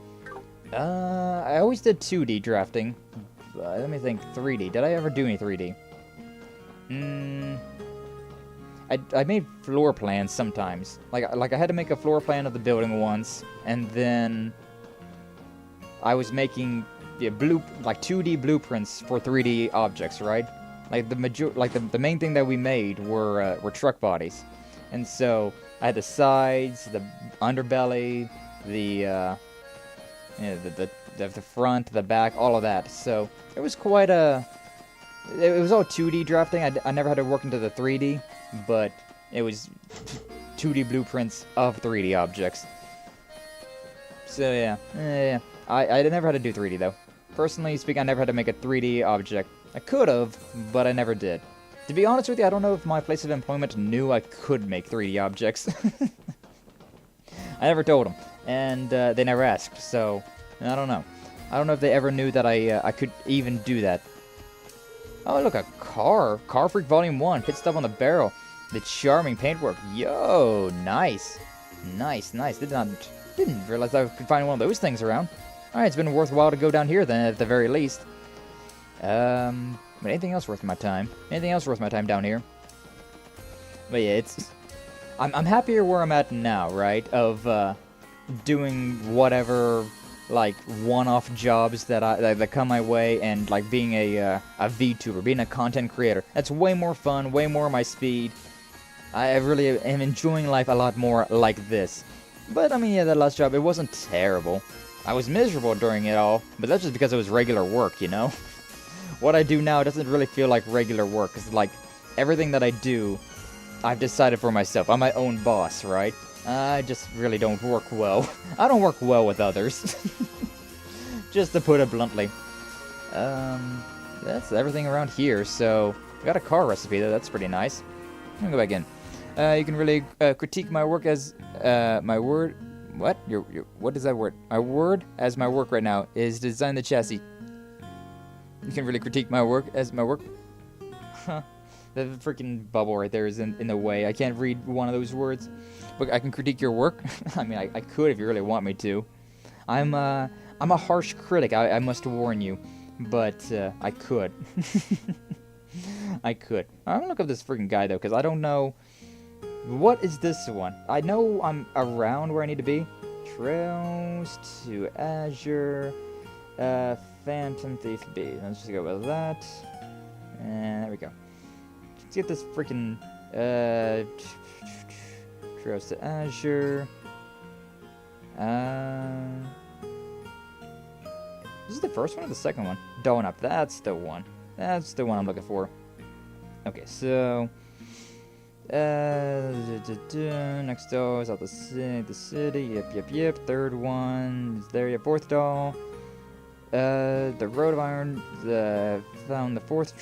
A: I always did 2D drafting. Let me think. 3D. Did I ever do any 3D? I made floor plans sometimes. Like I had to make a floor plan of the building once, and then I was making like 2D blueprints for 3D objects, right? Like the main thing that we made were truck bodies, and so I had the sides, the underbelly, the front, the back, all of that. So it was quite a. It was all 2D drafting. I never had to work into the 3D, but it was 2D blueprints of 3D objects. So yeah, I never had to do 3D though. Personally speaking, I never had to make a 3D object. I could have, but I never did. To be honest with you, I don't know if my place of employment knew I could make 3D objects. I never told them, and they never asked, so I don't know. I don't know if they ever knew that I could even do that. Oh, look, a car. Car Freak Volume 1. Pit stop on the barrel. The charming paintwork. Yo, nice. Nice. Didn't realize I could find one of those things around. Alright, it's been worthwhile to go down here then, at the very least. But anything else worth my time? Anything else worth my time down here? But yeah, I'm happier where I'm at now, right? Of doing whatever, like, one-off jobs that come my way, and like being a VTuber, being a content creator. That's way more fun, way more my speed. I really am enjoying life a lot more like this. But I mean, yeah, that last job, it wasn't terrible. I was miserable during it all, but that's just because it was regular work, you know? What I do now doesn't really feel like regular work, because, like, everything that I do, I've decided for myself. I'm my own boss, right? I just really don't work well. I don't work well with others. Just to put it bluntly. That's everything around here, so... I got a car recipe, though. That's pretty nice. I'm gonna go back in. You can really critique my work as my word... What? What is that word? My word as my work right now is to design the chassis. You can really critique my work as my work... Huh. The freaking bubble right there is in the way. I can't read one of those words. But I can critique your work. I mean, I could if you really want me to. I'm a harsh critic, I must warn you. But I could. I could. I'm gonna look up this freaking guy, though, because I don't know... What is this one? I know I'm around where I need to be. Trails to Azure. Phantom Thief B. Let's just go with that. And there we go. Let's get this freaking... Trails to Azure. This is the first one or the second one? Donut. That's the one. That's the one I'm looking for. Okay, so... next door is out the city. Yep. Third one is there. Yeah, fourth doll. The Road of Iron. Found the fourth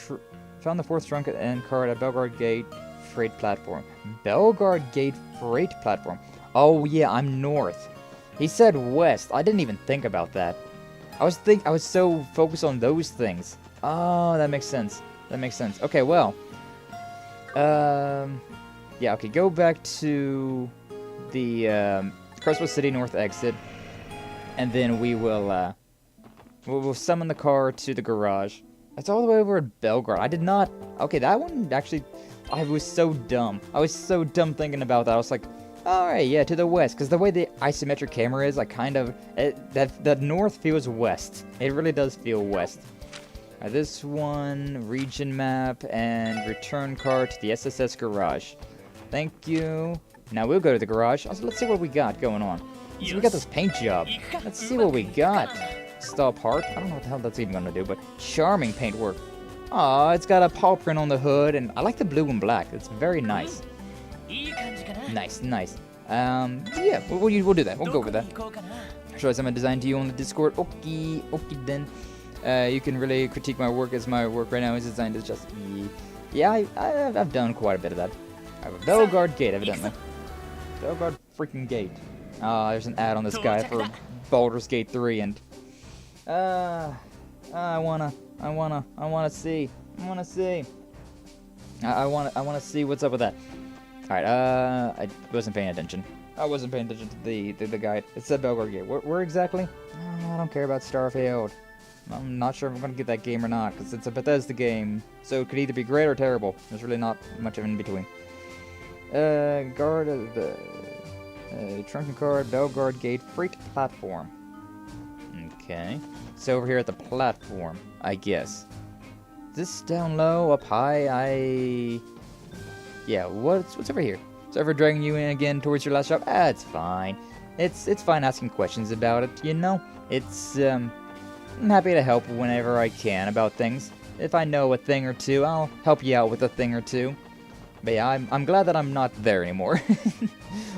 A: trunk and card at Belgard Gate Freight Platform. Belgard Gate Freight Platform. Oh yeah, I'm north. He said west. I didn't even think about that. I was so focused on those things. Oh, that makes sense. Okay, well. Yeah, okay, go back to the Crossbell City North exit, and then we will we'll summon the car to the garage. That's all the way over at Belgrade. I did not... Okay, that one actually... I was so dumb. I was so dumb thinking about that. I was like, alright, yeah, to the west, because the way the isometric camera is, I kind of... that north feels west. It really does feel west. This one, region map, and return car to the SSS garage. Thank you. Now we'll go to the garage. Also, let's see what we got going on. So we got this paint job. Let's see what we got. Stall part. I don't know what the hell that's even gonna do, but charming paintwork. Aw, it's got a paw print on the hood, and I like the blue and black. It's very nice. Nice. Yeah, we'll do that. We'll go with that. Show some design to you on the Discord. Okay then. You can really critique my work as my work right now is designed as just... Yeah, I've done quite a bit of that. I have a Belgard Gate, evidently. Belgard freaking Gate. There's an ad on this guy for Baldur's Gate 3, and... I wanna see. I wanna see what's up with that. Alright, I wasn't paying attention. I wasn't paying attention to the guide. It said Belgard Gate. Where exactly? I don't care about Starfield. I'm not sure if I'm going to get that game or not, because it's a Bethesda game, so it could either be great or terrible. There's really not much of in between. Guard of the... Trunking card, Belgard Gate, Freight Platform. Okay. So over here at the platform, I guess. This down low, up high, Yeah, what's over here? So ever dragging you in again towards your last shop? It's fine. It's fine asking questions about it, you know? I'm happy to help whenever I can about things. If I know a thing or two, I'll help you out with a thing or two. But yeah, I'm glad that I'm not there anymore.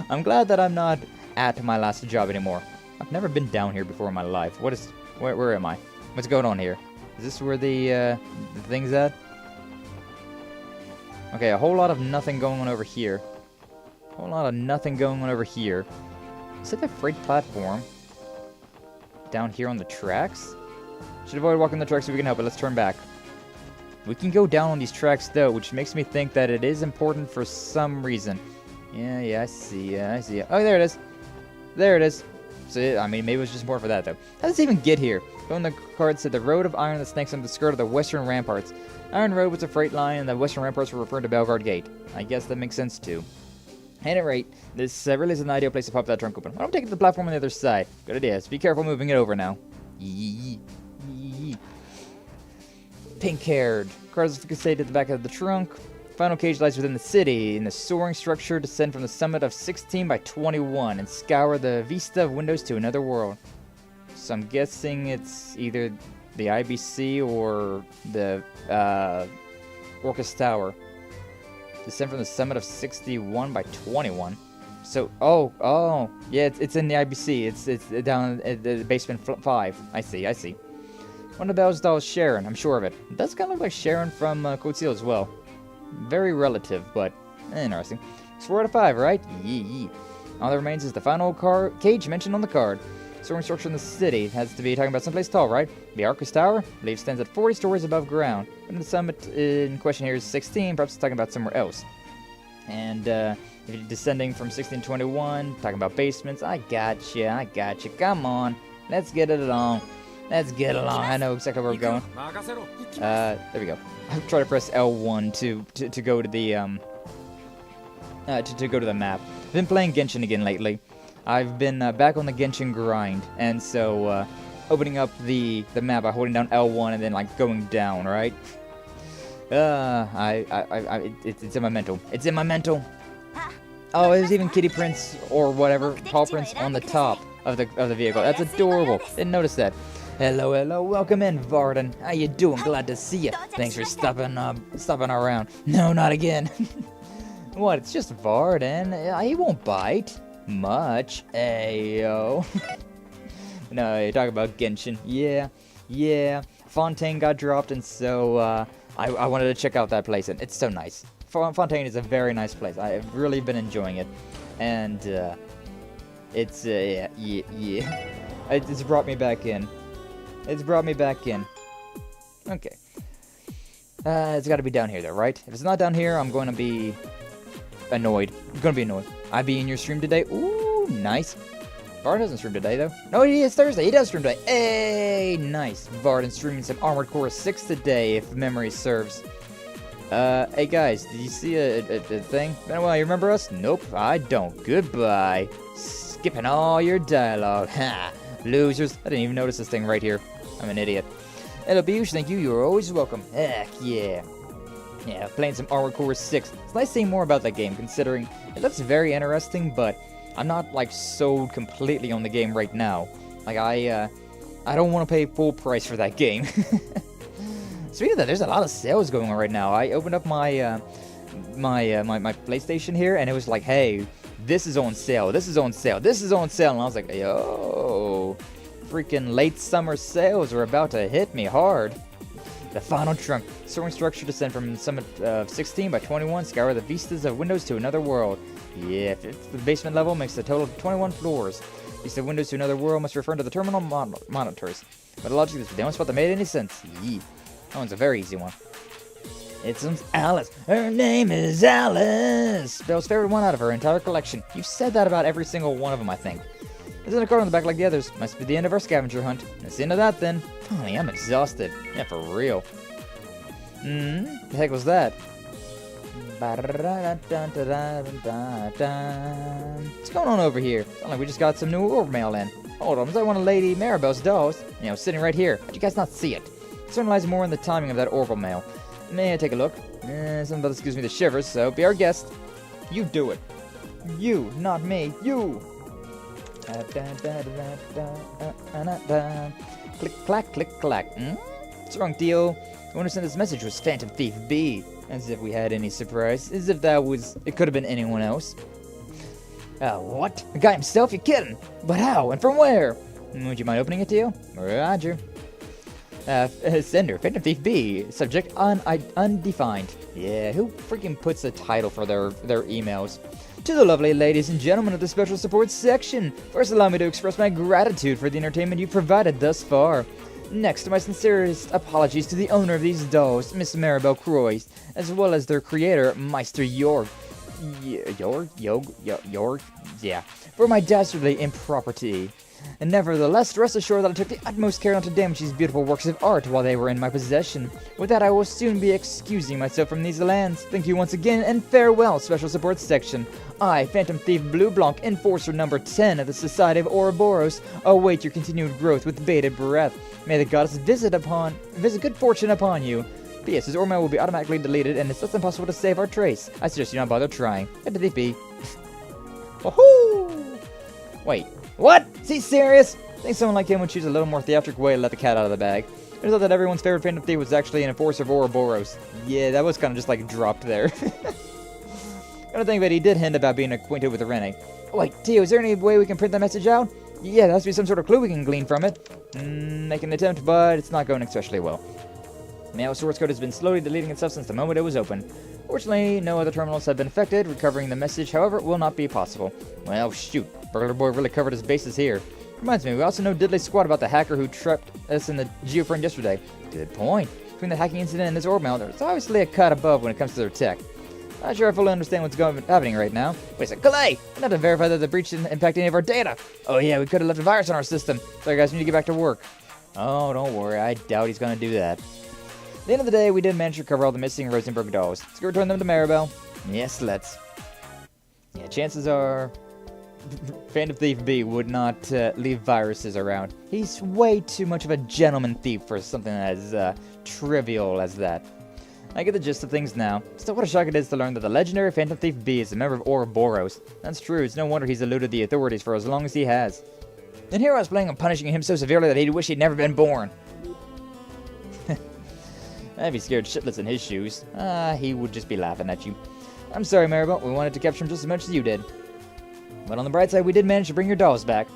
A: I'm glad that I'm not at my last job anymore. I've never been down here before in my life. Where am I? What's going on here? Is this where the thing's at? Okay, a whole lot of nothing going on over here. A whole lot of nothing going on over here. Is it the freight platform? Down here on the tracks? Should avoid walking the tracks if we can help it. Let's turn back. We can go down on these tracks though, which makes me think that it is important for some reason. Yeah, I see it. Oh, there it is. There it is. So, I mean, maybe it was just more for that though. How does it even get here? Go on the card said the road of iron that snakes on the skirt of the western ramparts. Iron Road was a freight line, and the western ramparts were referred to Belgard Gate. I guess that makes sense too. At any rate, this really is an ideal place to pop that trunk open. Why don't we take it to the platform on the other side? Good idea. So be careful moving it over now. Pink-haired. Cars fixated at the back of the trunk. Final cage lies within the city. In the soaring structure, descend from the summit of 16 by 21 and scour the vista of windows to another world. So I'm guessing it's either the IBC or the Orcus Tower. Descend from the summit of 61 by 21. So, yeah, it's in the IBC. It's down at the basement 5. I see. One of the Bell's dolls, Sharon. I'm sure of it. It does kind of look like Sharon from Code Seal as well. Very relative, but interesting. It's 4 out of 5, right? Yee. All that remains is the final cage mentioned on the card. Soaring structure in the city has to be talking about someplace tall, right? The Arcus Tower, I believe, stands at 40 stories above ground. And the summit in question here is 16, perhaps it's talking about somewhere else. And if you're descending from 16 to 21, talking about basements, I gotcha. Come on, let's get it along. I know exactly where we're going. There we go. I'll try to press L1 to go to the to go to the map. I've been playing Genshin again lately. I've been back on the Genshin grind, and so opening up the map by holding down L1 and then like going down, right? It's in my mental. Oh, there's even Kitty Prince or whatever, Paw Prince on the top of the vehicle. That's adorable. Didn't notice that. Hello, welcome in, Varden. How you doing? Glad to see you. Thanks for stopping around. No, not again. What? It's just Varden. He won't bite much. Ayo. No, you talk about Genshin. Yeah. Fontaine got dropped, and so I wanted to check out that place, and it's so nice. Fontaine is a very nice place. I've really been enjoying it, and it's yeah. It's brought me back in. Okay. It's got to be down here, though, right? If it's not down here, I'm going to be annoyed. I be in your stream today. Ooh, nice. Varden doesn't stream today, though. No, it's Thursday. He does stream today. Hey, nice. Varden streaming some Armored Core 6 today, if memory serves. Hey, guys, did you see a thing? Well, you remember us? Nope, I don't. Goodbye. Skipping all your dialogue. Ha! Losers. I didn't even notice this thing right here. I'm an idiot. Hello, Bush. Thank you. You're always welcome. Heck, yeah. Yeah, playing some Armored Core 6. It's nice seeing more about that game, considering it looks very interesting, but I'm not, like, sold completely on the game right now. Like, I don't want to pay full price for that game. Speaking of that, there's a lot of sales going on right now. I opened up my my PlayStation here, and it was like, hey, this is on sale, and I was like, yo, freaking late summer sales are about to hit me hard. The final trunk. Soaring structure descend from summit of 16 by 21, scour the vistas of windows to another world. Yeah, the basement level makes a total of 21 floors. Vista of windows to another world must refer to the terminal monitors. But logically, the only spot that made any sense. Yeah. That one's a very easy one. It's Alice. Her name is Alice. Bell's favorite one out of her entire collection. You've said that about every single one of them, I think. There's a card on the back like the others. Must be the end of our scavenger hunt. That's the end of that, then. Honey, I'm exhausted. Yeah, for real. The heck was that? What's going on over here? Sounds like we just got some new orb mail in. Hold on, was that one of Lady Maribel's dolls? You know, sitting right here. How'd you guys not see it? Concern lies more in the timing of that orbital mail. May I take a look? Something about this gives me the shivers, so be our guest. You do it. You, not me. You. Click, clack, click, clack. What's wrong, Theo? The one who sent this message was Phantom Thief B. As if we had any surprise. As if it could have been anyone else. What? The guy himself? You're kidding! But how? And from where? Would you mind opening it to you? Roger. Sender, Phantom Thief B. Subject undefined. Yeah, who freaking puts a title for their emails? To the lovely ladies and gentlemen of the special support section, first allow me to express my gratitude for the entertainment you've provided thus far. Next, my sincerest apologies to the owner of these dolls, Miss Maribel Croix, as well as their creator, Meister York. Yeah, for my dastardly impropriety. And nevertheless, rest assured that I took the utmost care not to damage these beautiful works of art while they were in my possession. With that, I will soon be excusing myself from these lands. Thank you once again, and farewell, Special Support Section. I, Phantom Thief Blue Blanc, Enforcer number 10 of the Society of Ouroboros, await your continued growth with bated breath. May the goddess visit good fortune upon you. P.S. His email will be automatically deleted, and it's thus impossible to save our trace. I suggest you not bother trying. Phantom Thief B. Woohoo! Wait. What? Is he serious? I think someone like him would choose a little more theatrical way to let the cat out of the bag. I thought that everyone's favorite Phantom Thief was actually an Enforcer of Ouroboros. Yeah, that was kind of just like dropped there. I don't think that he did hint about being acquainted with Rene. Wait, Tio, is there any way we can print that message out? Yeah, there has to be some sort of clue we can glean from it. Make an attempt, but it's not going especially well. Mail source code has been slowly deleting itself since the moment it was opened. Fortunately, no other terminals have been affected. Recovering the message, however, will not be possible. Well, shoot. Burglar Boy really covered his bases here. Reminds me, we also know diddly squat about the hacker who trapped us in the geofriend yesterday. Good point. Between the hacking incident and this orb mail, there's obviously a cut above when it comes to their tech. Not sure I fully understand what's happening right now. Wait a second, Calais! I have to verify that the breach didn't impact any of our data. Oh yeah, we could have left a virus on our system. Sorry guys, we need to get back to work. Oh, don't worry, I doubt he's gonna do that. At the end of the day, we did manage to recover all the missing Rosenberg dolls. Let's go return them to Maribel. Yes, let's. Yeah, chances are Phantom Thief B would not leave viruses around. He's way too much of a gentleman thief for something as trivial as that. I get the gist of things now. Still, what a shock it is to learn that the legendary Phantom Thief B is a member of Ouroboros. That's true, it's no wonder he's eluded the authorities for as long as he has. And here I was planning on punishing him so severely that he'd wish he'd never been born. I'd be scared shitless in his shoes. He would just be laughing at you. I'm sorry, Maribel, we wanted to capture him just as much as you did. But on the bright side, we did manage to bring your dolls back.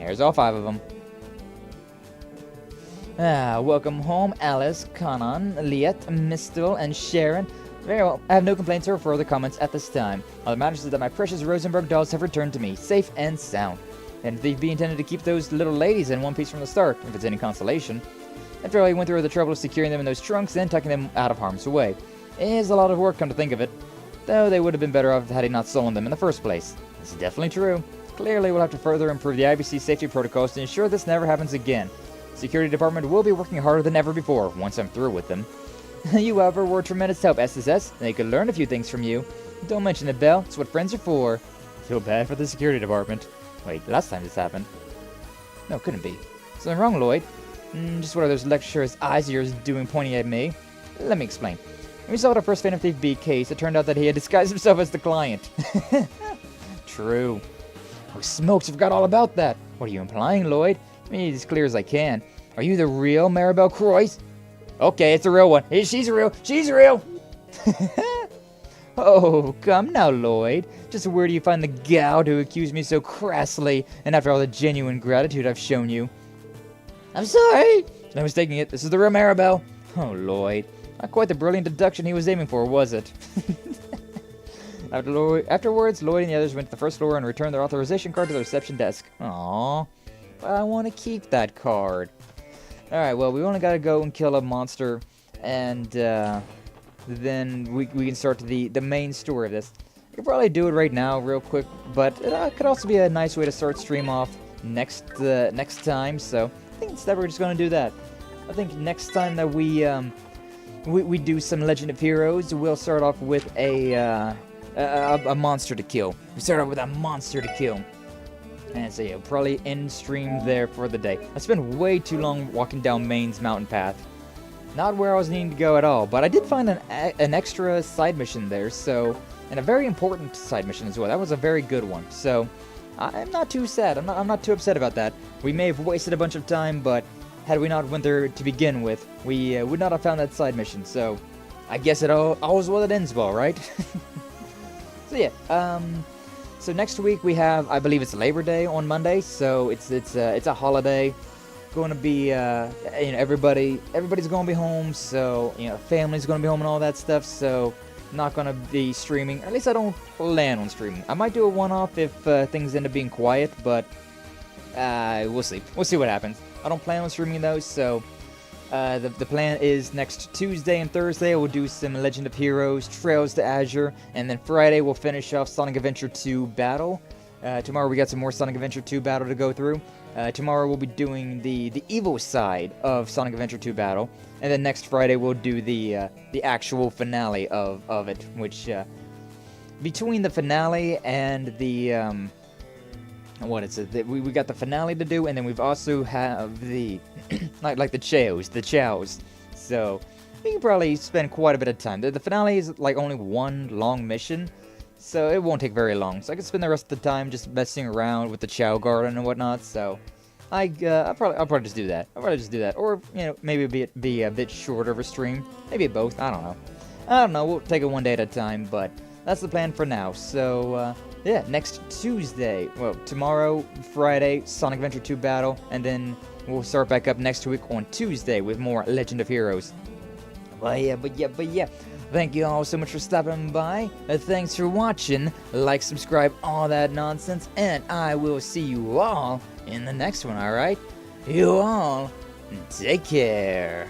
A: Here's all 5 of them. Welcome home, Alice, Conan, Liet, Mistel, and Sharon. Very well, I have no complaints or further comments at this time. All that matters is that my precious Rosenberg dolls have returned to me, safe and sound. And they'd be intended to keep those little ladies in one piece from the start, if it's any consolation. After all, he went through the trouble of securing them in those trunks and tucking them out of harm's way. It is a lot of work, come to think of it. Though they would have been better off had he not stolen them in the first place. This is definitely true. Clearly, we'll have to further improve the IBC safety protocols to ensure this never happens again. The security department will be working harder than ever before, once I'm through with them. You, however, were a tremendous help, SSS. They could learn a few things from you. Don't mention it, Belle. It's what friends are for. Feel bad for the security department. Wait, last time this happened. No, couldn't be. Something wrong, Lloyd? Just what are those lecturer's eyes of yours doing pointing at me? Let me explain. When we saw our first Phantom Thief B case, it turned out that he had disguised himself as the client. True. Oh, smokes, I forgot all about that. What are you implying, Lloyd? I mean, as clear as I can. Are you the real Maribel Croix? Okay, it's the real one. She's real. She's real. Oh, come now, Lloyd. Just where do you find the gal to accuse me so crassly, and after all the genuine gratitude I've shown you? I'm sorry. No mistaking it. This is the real Maribel. Oh, Lloyd. Not quite the brilliant deduction he was aiming for, was it? Afterwards, Lloyd and the others went to the first floor and returned their authorization card to the reception desk. Aww. But I want to keep that card. Alright, well, we only got to go and kill a monster, and then we can start the main story of this. I could probably do it right now real quick, but it could also be a nice way to start stream off next time, so I think instead we're just going to do that. I think next time that we do some Legend of Heroes, we'll start off with a monster to kill. We start off with a monster to kill. And so yeah, probably end stream there for the day. I spent way too long walking down Maine's mountain path. Not where I was needing to go at all, but I did find an extra side mission there, so, and a very important side mission as well. That was a very good one, so I'm not too sad. I'm not too upset about that. We may have wasted a bunch of time, but had we not went there to begin with, we would not have found that side mission, so I guess it all's well that ends well, right? So yeah, so next week we have, I believe it's Labor Day on Monday, so it's a holiday. Going to be, everybody's going to be home, so, family's going to be home and all that stuff, so not going to be streaming. At least I don't plan on streaming. I might do a one-off if things end up being quiet, but we'll see. We'll see what happens. I don't plan on streaming those, so the plan is next Tuesday and Thursday we'll do some Legend of Heroes, Trails to Azure, and then Friday we'll finish off Sonic Adventure 2 Battle. Tomorrow we got some more Sonic Adventure 2 Battle to go through. Tomorrow we'll be doing the evil side of Sonic Adventure 2 Battle, and then next Friday we'll do the actual finale of it, which between the finale and the what is it? We got the finale to do, and then we've also have the like the chows. So we can probably spend quite a bit of time. The finale is like only one long mission, so it won't take very long. So I can spend the rest of the time just messing around with the Chow Garden and whatnot. So I'll probably just do that. Or maybe be a bit shorter of a stream. Maybe both. I don't know. We'll take it one day at a time. But that's the plan for now. So yeah, next Tuesday. Well, tomorrow, Friday, Sonic Adventure 2 Battle, and then we'll start back up next week on Tuesday with more Legend of Heroes. But yeah. Thank you all so much for stopping by. Thanks for watching. Like, subscribe, all that nonsense. And I will see you all in the next one, alright? You all, take care.